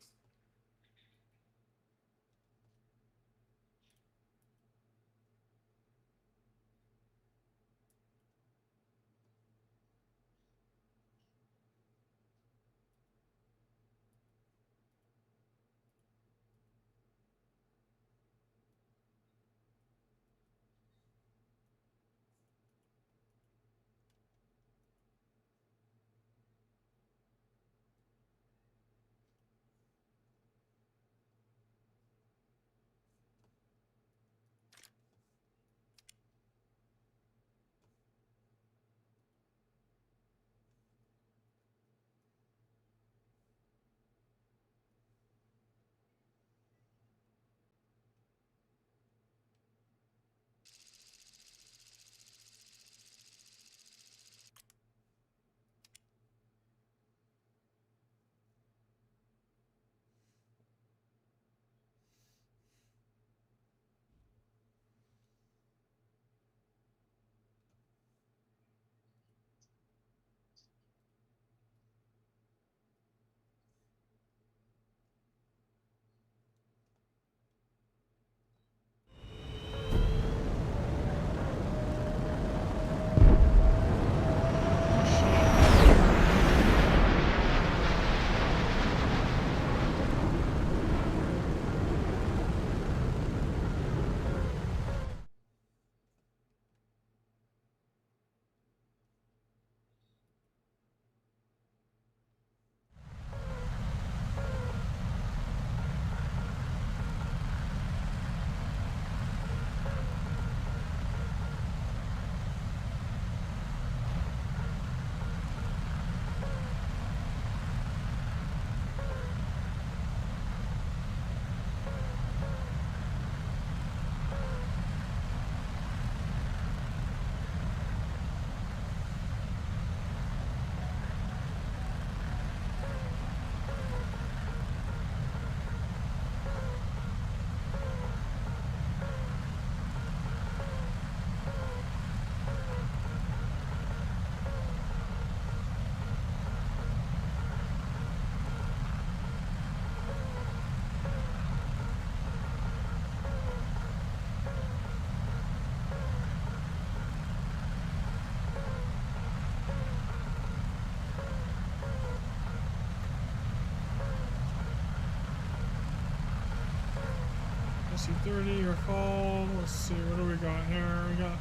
SC-30 or fall. Let's see, what do we got here? We got...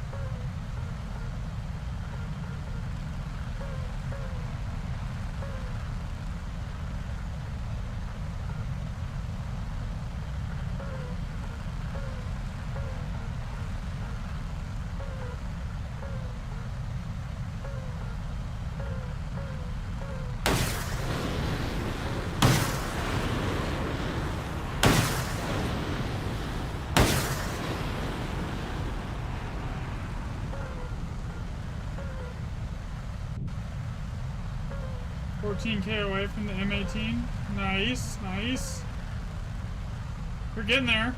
$14K away from the M18. Nice, nice. We're getting there.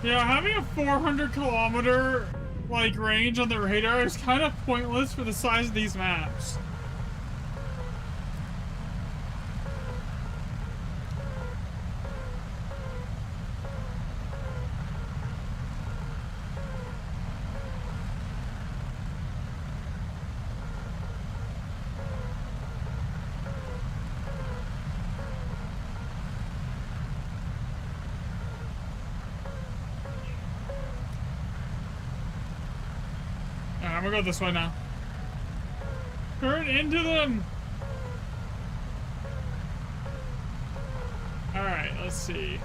Yeah, having a 400-kilometer like range on the radar is kind of pointless for the size of these maps. I'm gonna go this way now. Turn into them! Alright, let's see.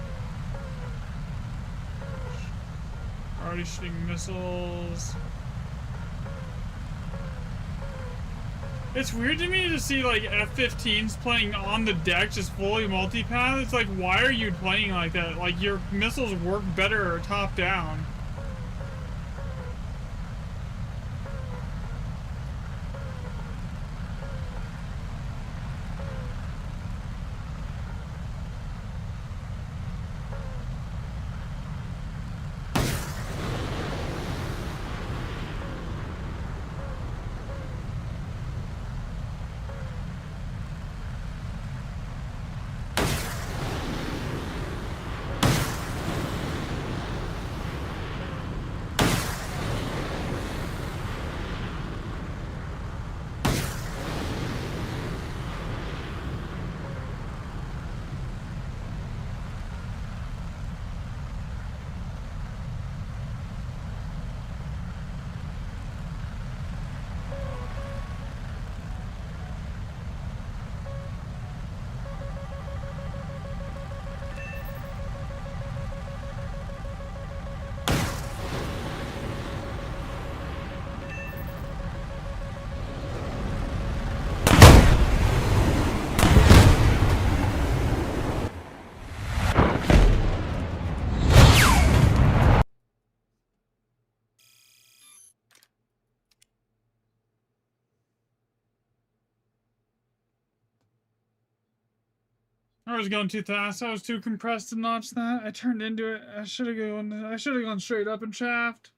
Already shooting missiles. It's weird to me to see like F-15s playing on the deck, just fully multipath. It's like, why are you playing like that? Like, your missiles work better top down. I was going too fast. I was too compressed to notch that. I turned into it. I should have gone straight up and shaft.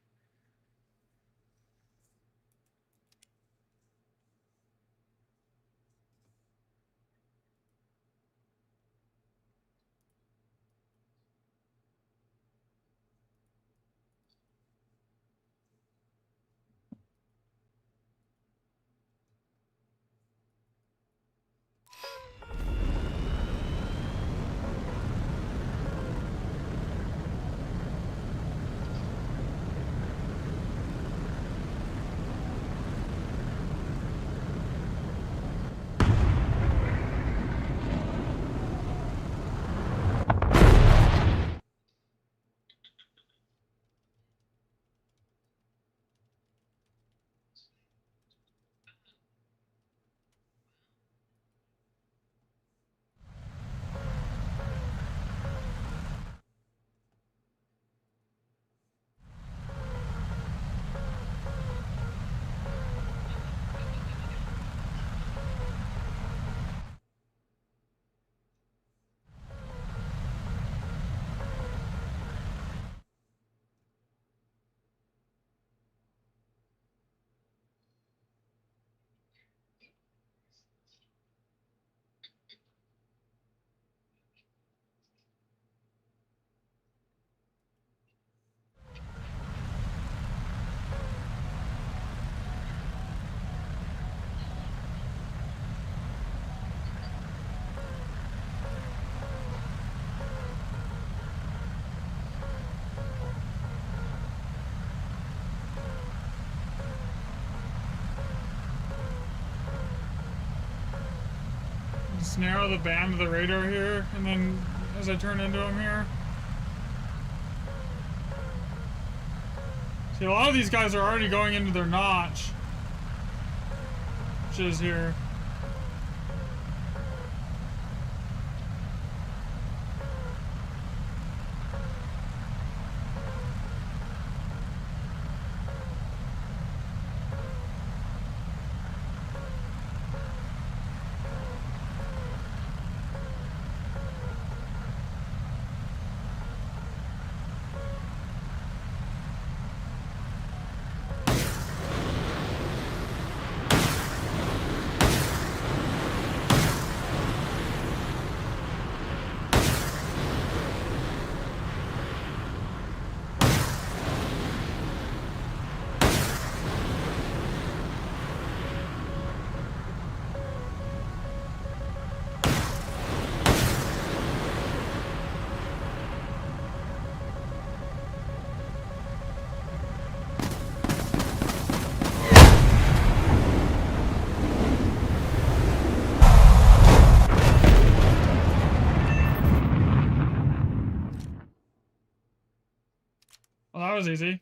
Just narrow the band of the radar here, and then as I turn into him here. See, a lot of these guys are already going into their notch, which is here. was easy.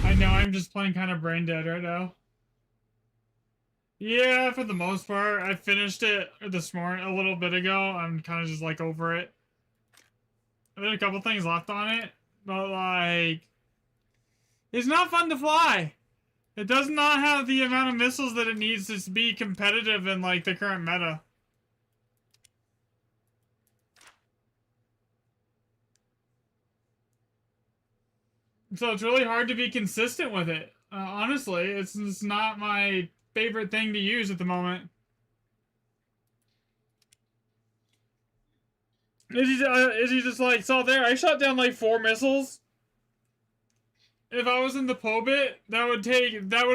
I know, I'm just playing kind of brain dead right now. Yeah, for the most part. I finished it this morning, a little bit ago. I'm kind of just, like, over it. There's a couple things left on it, but, like... It's not fun to fly! It does not have the amount of missiles that it needs to be competitive in, like, the current meta. So it's really hard to be consistent with it. Honestly, it's not my favorite thing to use at the moment. Is he just like, so there, I shot down like 4 missiles. If I was in the POBIT, that would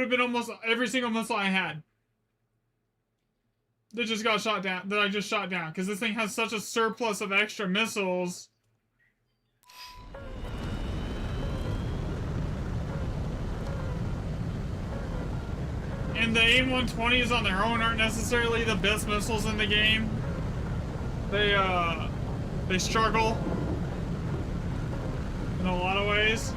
have been almost every single missile I had. That just got shot down, that I just shot down. Because this thing has such a surplus of extra missiles. And the AIM-120s on their own aren't necessarily the best missiles in the game. They struggle in a lot of ways.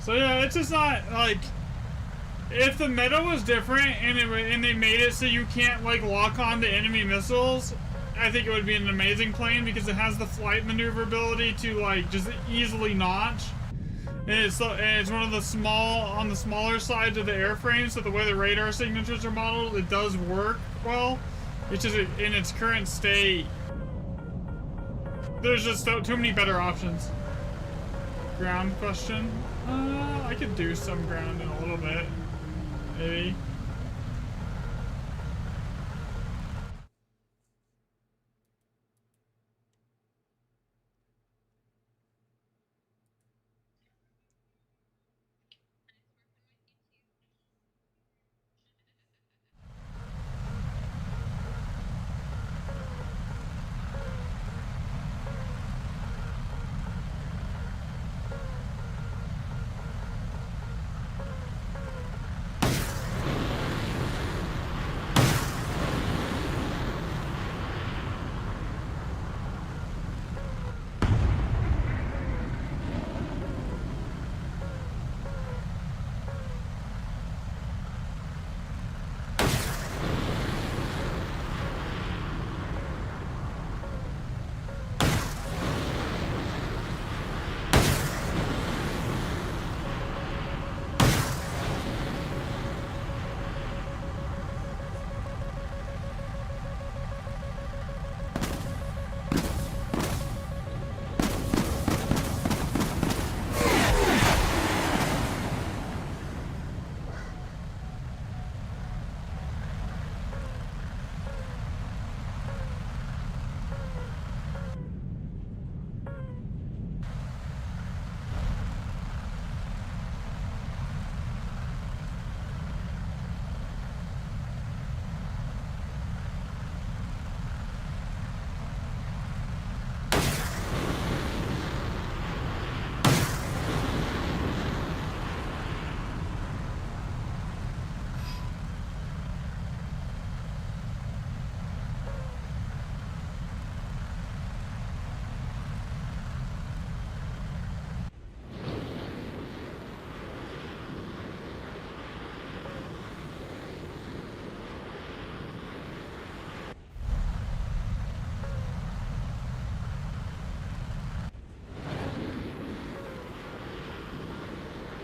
So yeah, it's just not, like, if the meta was different and they made it so you can't, like, lock on to enemy missiles, I think it would be an amazing plane because it has the flight maneuverability to, like, just easily notch. And it's one of the on the smaller sides of the airframe, so the way the radar signatures are modeled, it does work well. It's just in its current state, there's just too many better options. Ground question? I could do some ground in a little bit. Maybe.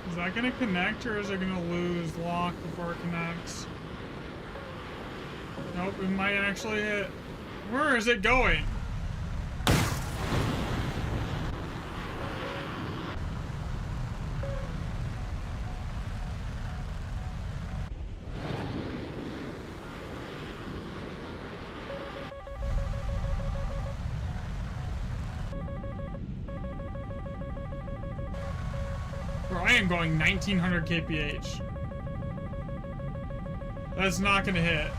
Is that gonna connect or is it gonna lose lock before it connects? Nope, it might actually hit. Where is it going? Bro, I am going 1900 kph. That's not gonna hit.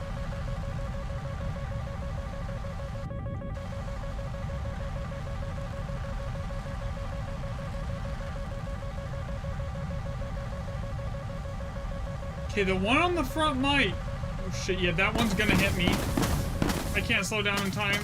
Okay, the one on the front might. Oh shit, yeah, that one's gonna hit me. I can't slow down in time.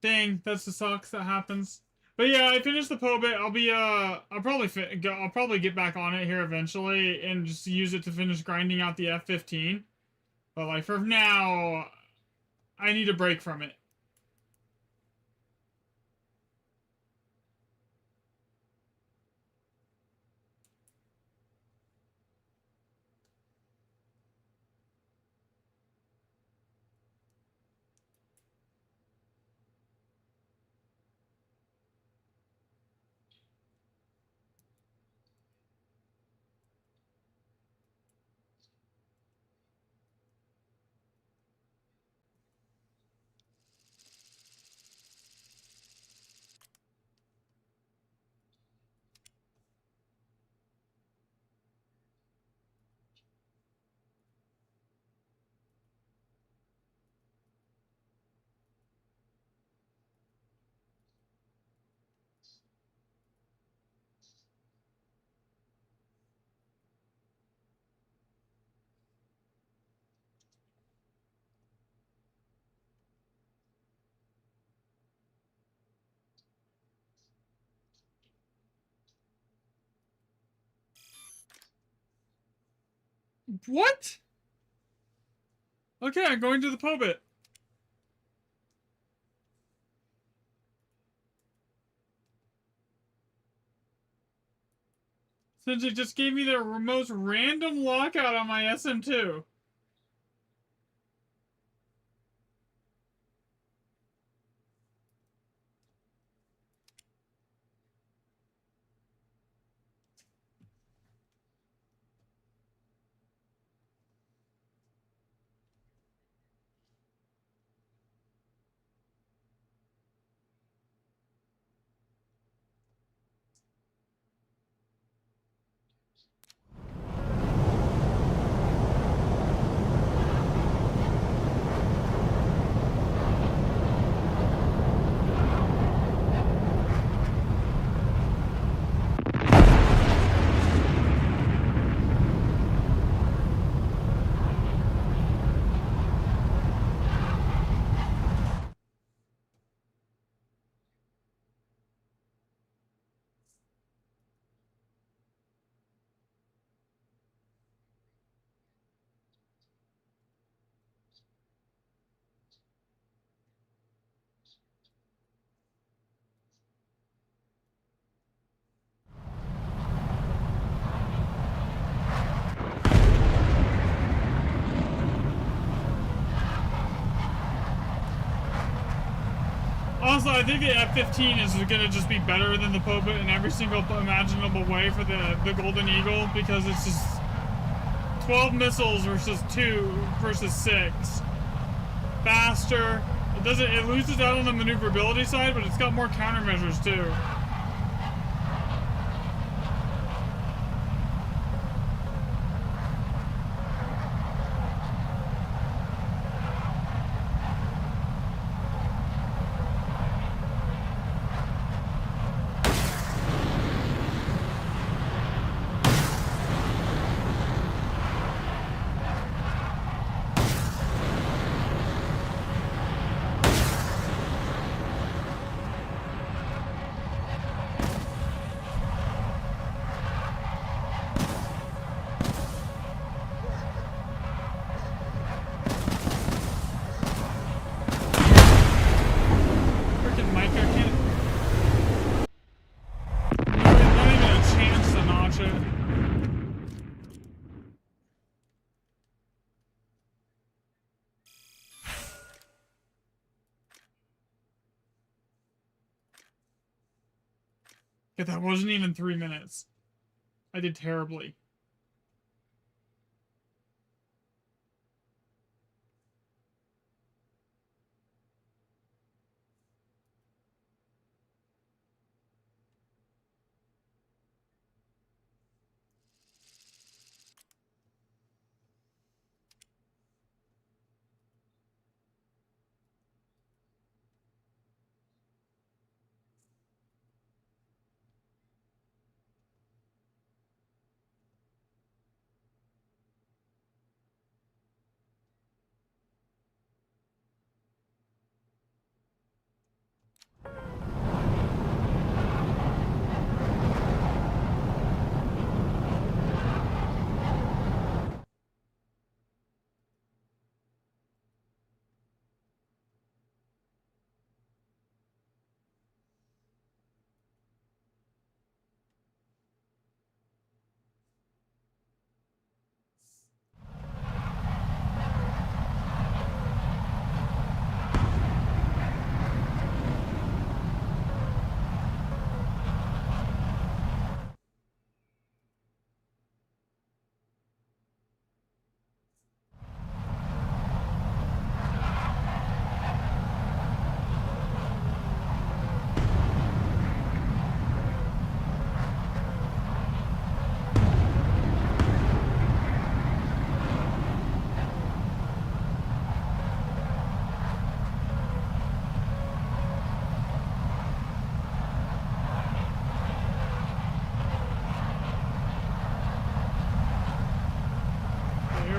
Dang, that's the sucks that happens. But yeah, I finished the POBIT. I'll probably get back on it here eventually and just use it to finish grinding out the F-15. But like for now, I need a break from it. What? Okay, I'm going to the POBIT. Since it just gave me the most random lockout on my SM2. Also, I think the F-15 is gonna just be better than the POBIT in every single imaginable way for the Golden Eagle, because it's just 12 missiles versus 2 versus 6. Faster. It loses out on the maneuverability side, but it's got more countermeasures too. Yeah, that wasn't even 3 minutes. I did terribly.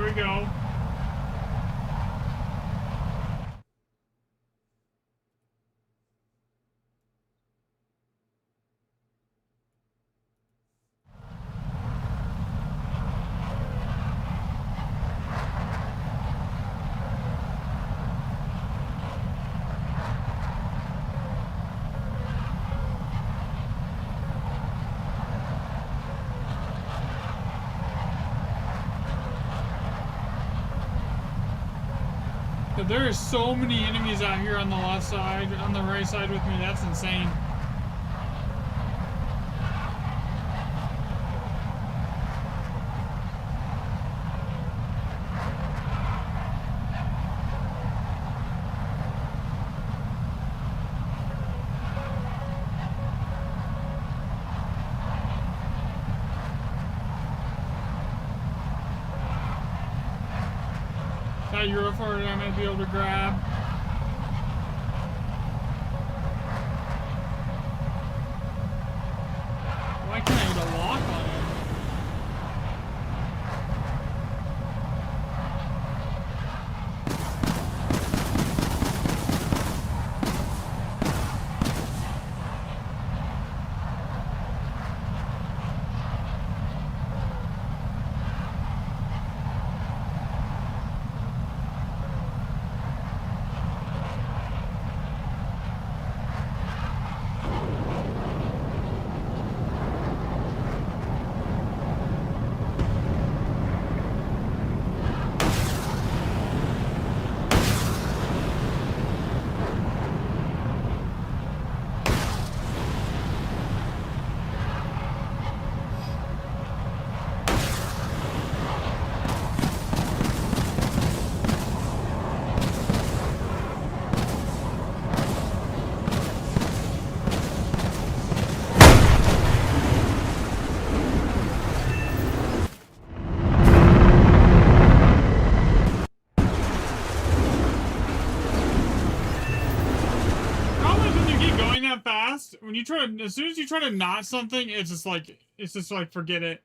we go. There are so many enemies out here on the left side, on the right side with me. That's insane. That Eurofort I might be able to grab. Why can't I get a lock on it? When you try to, as soon as you try to knot something, it's just like forget it.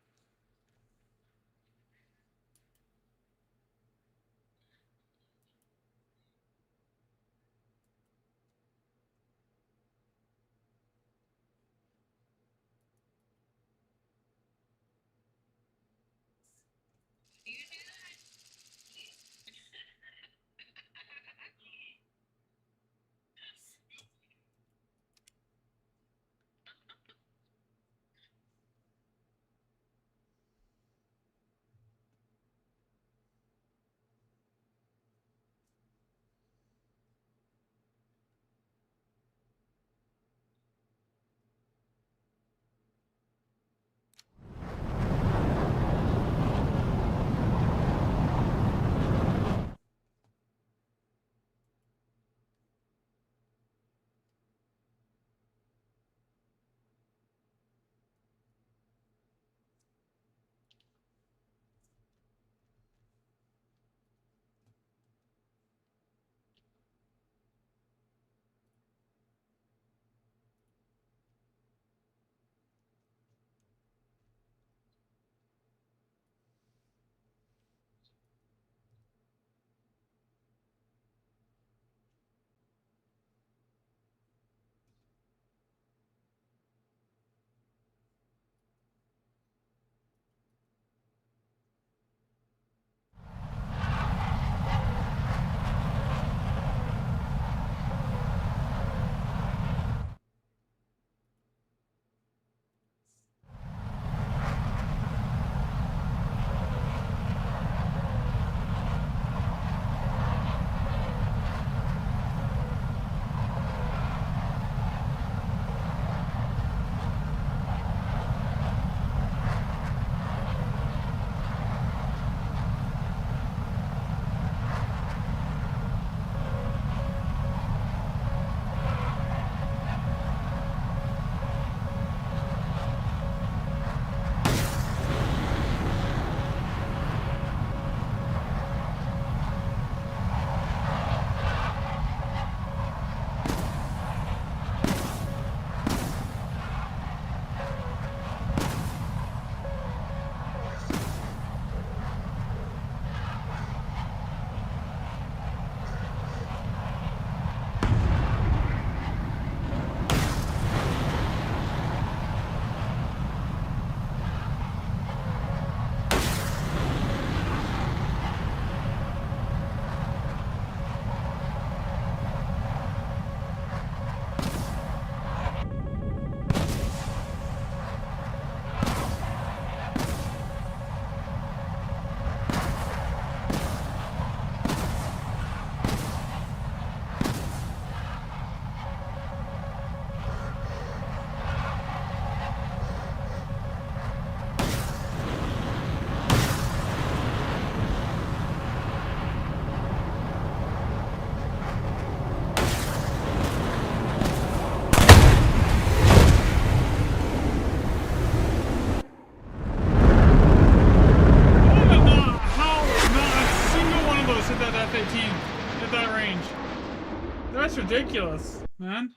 That's ridiculous, man.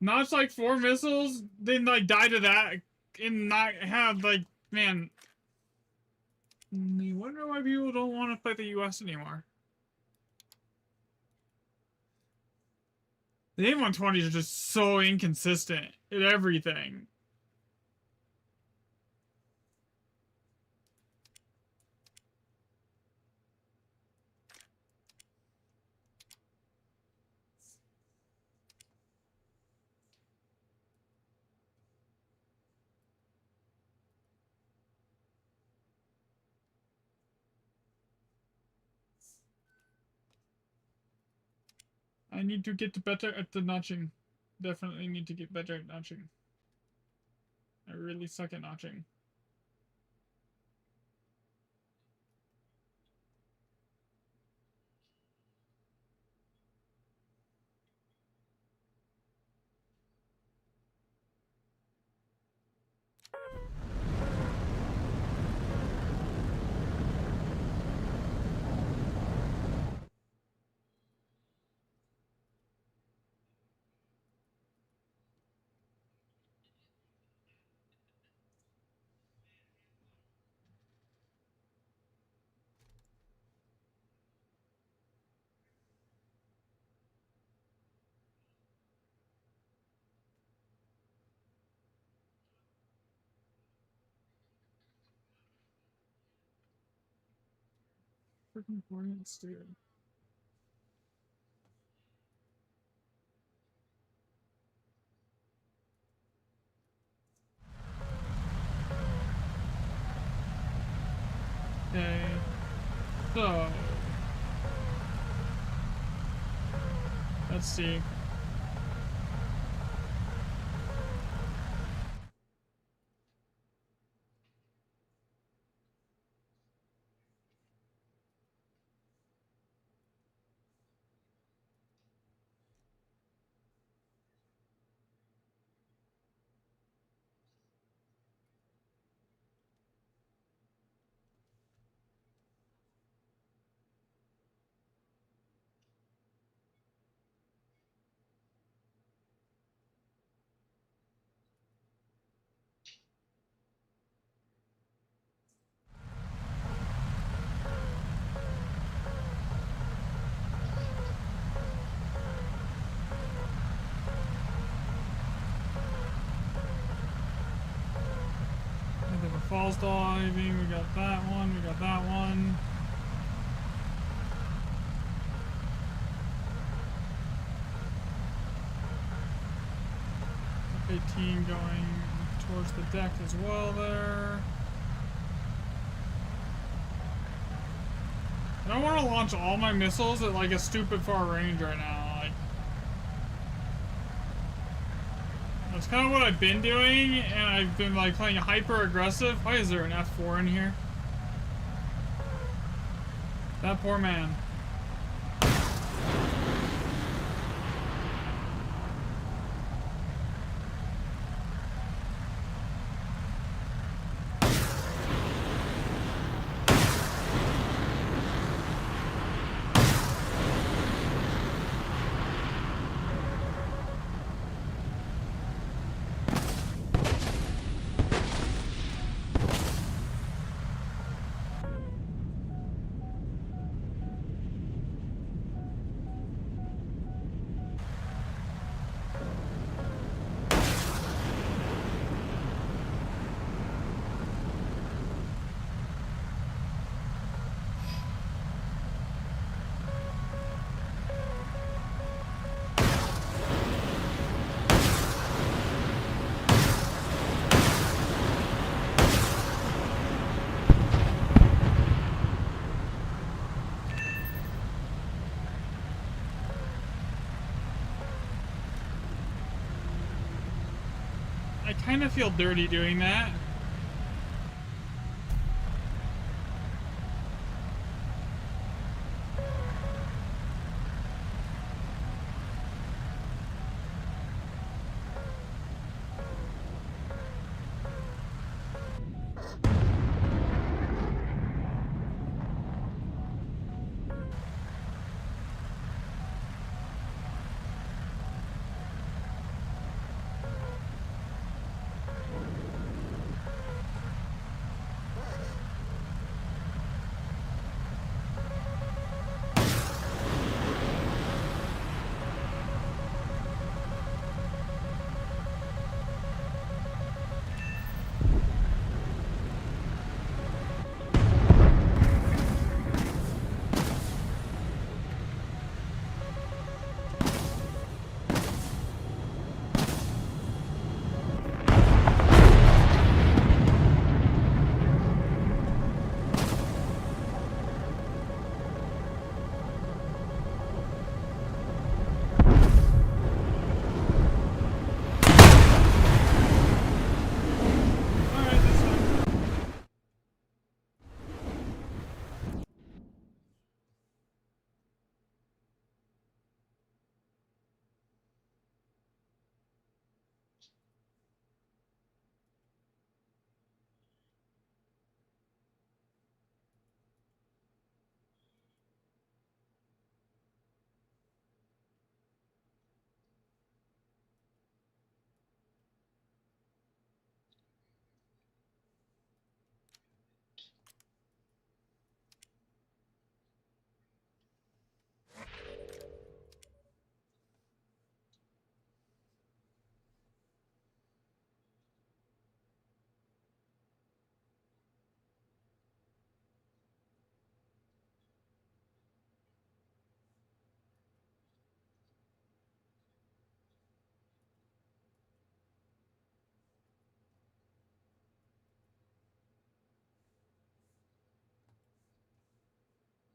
Notch like 4 missiles, then like die to that, and not have like, man. I wonder why people don't want to fight the U.S. anymore. The A120s are just so inconsistent at everything. I need to get better at the notching. Definitely need to get better at notching. I really suck at notching. Freaking brilliant steer. Okay. So let's see. Falls diving, we got that one, we got that one. F-18 going towards the deck as well there. I don't want to launch all my missiles at like a stupid far range right now. Like, that's kind of what I've been doing, and I've been like playing hyper aggressive. Why is there an F4 in here? That poor man. I kind of feel dirty doing that.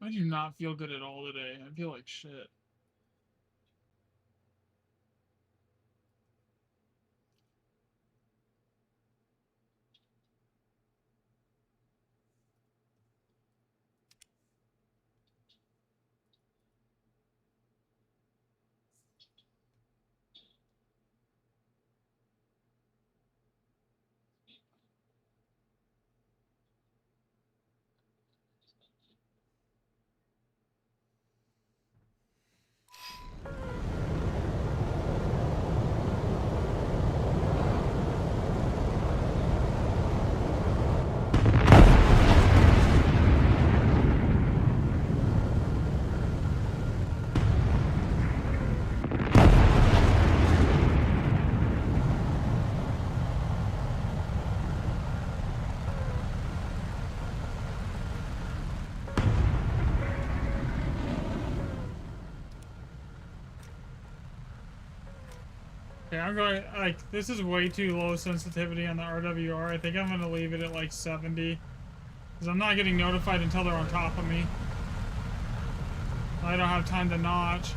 I do not feel good at all today. I feel like shit. Okay, I'm going, like, this is way too low sensitivity on the RWR. I think I'm going to leave it at, like, 70. Because I'm not getting notified until they're on top of me. I don't have time to notch.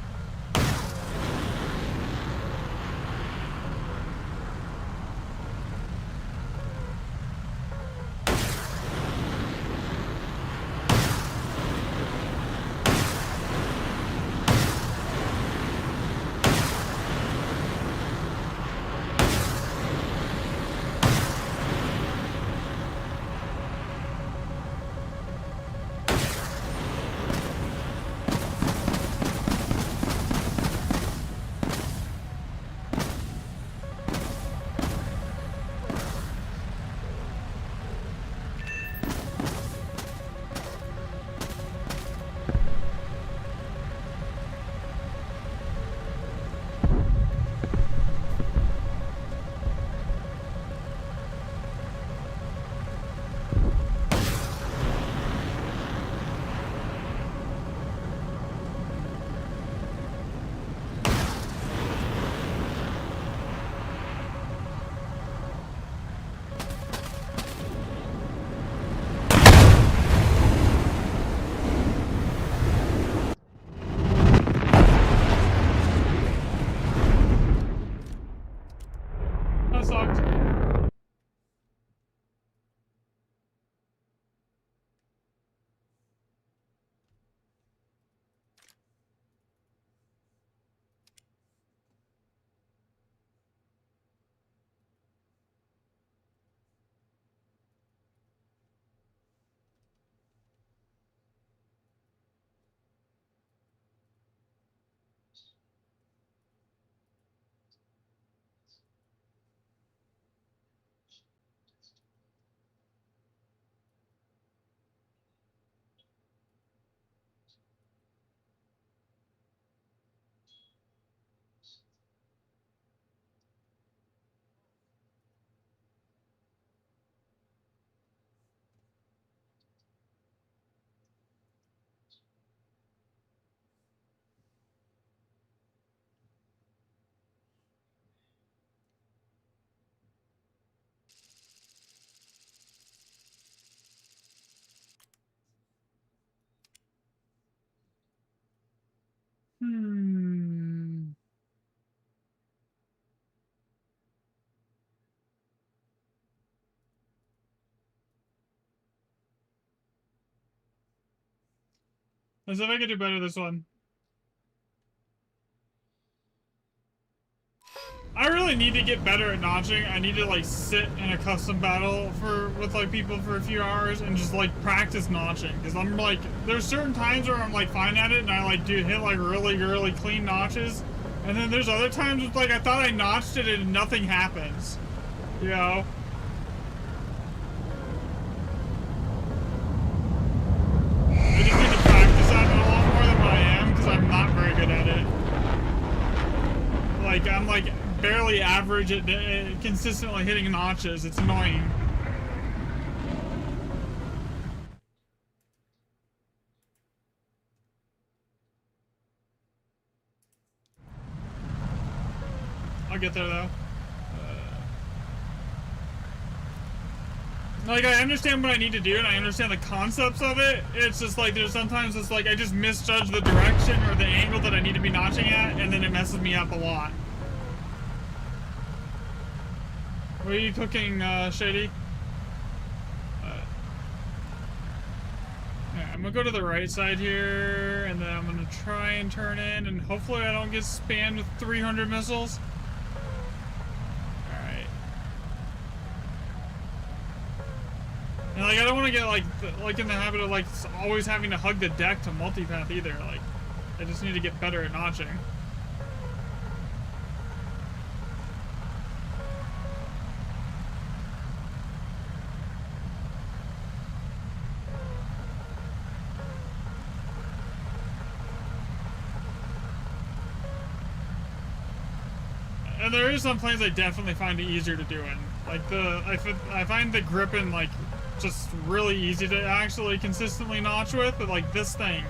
That sucked. Hmm. Let's see if I can do better this one. I really need to get better at notching. I need to like sit in a custom battle with like people for a few hours and just like practice notching. Because I'm like, there's certain times where I'm like fine at it and I like hit like really clean notches. And then there's other times with like I thought I notched it and nothing happens. You know? I just need to practice at it a lot more than what I am because I'm not very good at it. Like I'm like barely average at consistently hitting notches. It's annoying. I'll get there though. Like, I understand what I need to do, and I understand the concepts of it. It's just like, there's sometimes it's like I just misjudge the direction or the angle that I need to be notching at, and then it messes me up a lot. What are you cooking, Shady? Yeah, I'm gonna go to the right side here, and then I'm gonna try and turn in, and hopefully I don't get spammed with 300 missiles. Alright. And like, I don't want to get like in the habit of like always having to hug the deck to multipath either. Like, I just need to get better at notching. And there is some planes I definitely find it easier to do in. Like I find the gripping like just really easy to actually consistently notch with, but like this thing.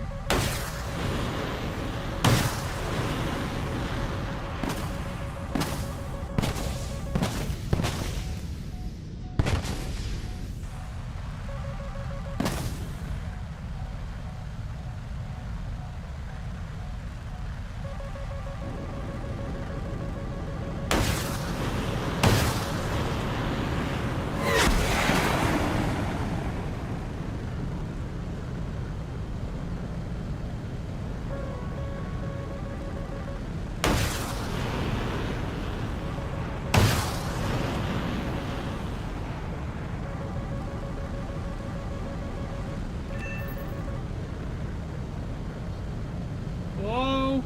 Whoa.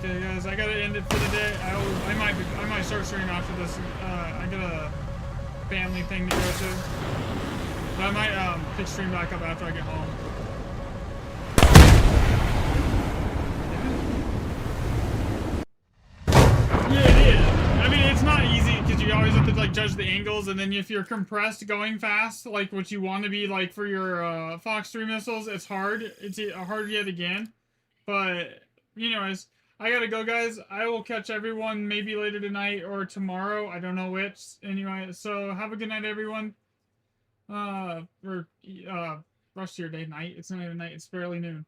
Okay, guys, I gotta end it for the day. I might start streaming after this. I got a family thing to go to, but I might pick stream back up after I get home. Yeah, it is. I mean, it's not easy because you always have to like judge the angles, and then if you're compressed going fast, like what you want to be like for your Fox 3 missiles, it's hard. It's hard yet again, but anyways. I gotta go, guys. I will catch everyone maybe later tonight or tomorrow. I don't know which. Anyway, so have a good night, everyone. Or rest of your day, night. It's not even night. It's barely noon.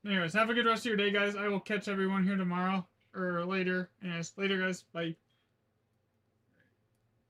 Anyways, have a good rest of your day, guys. I will catch everyone here tomorrow or later. Anyways, later, guys. Bye.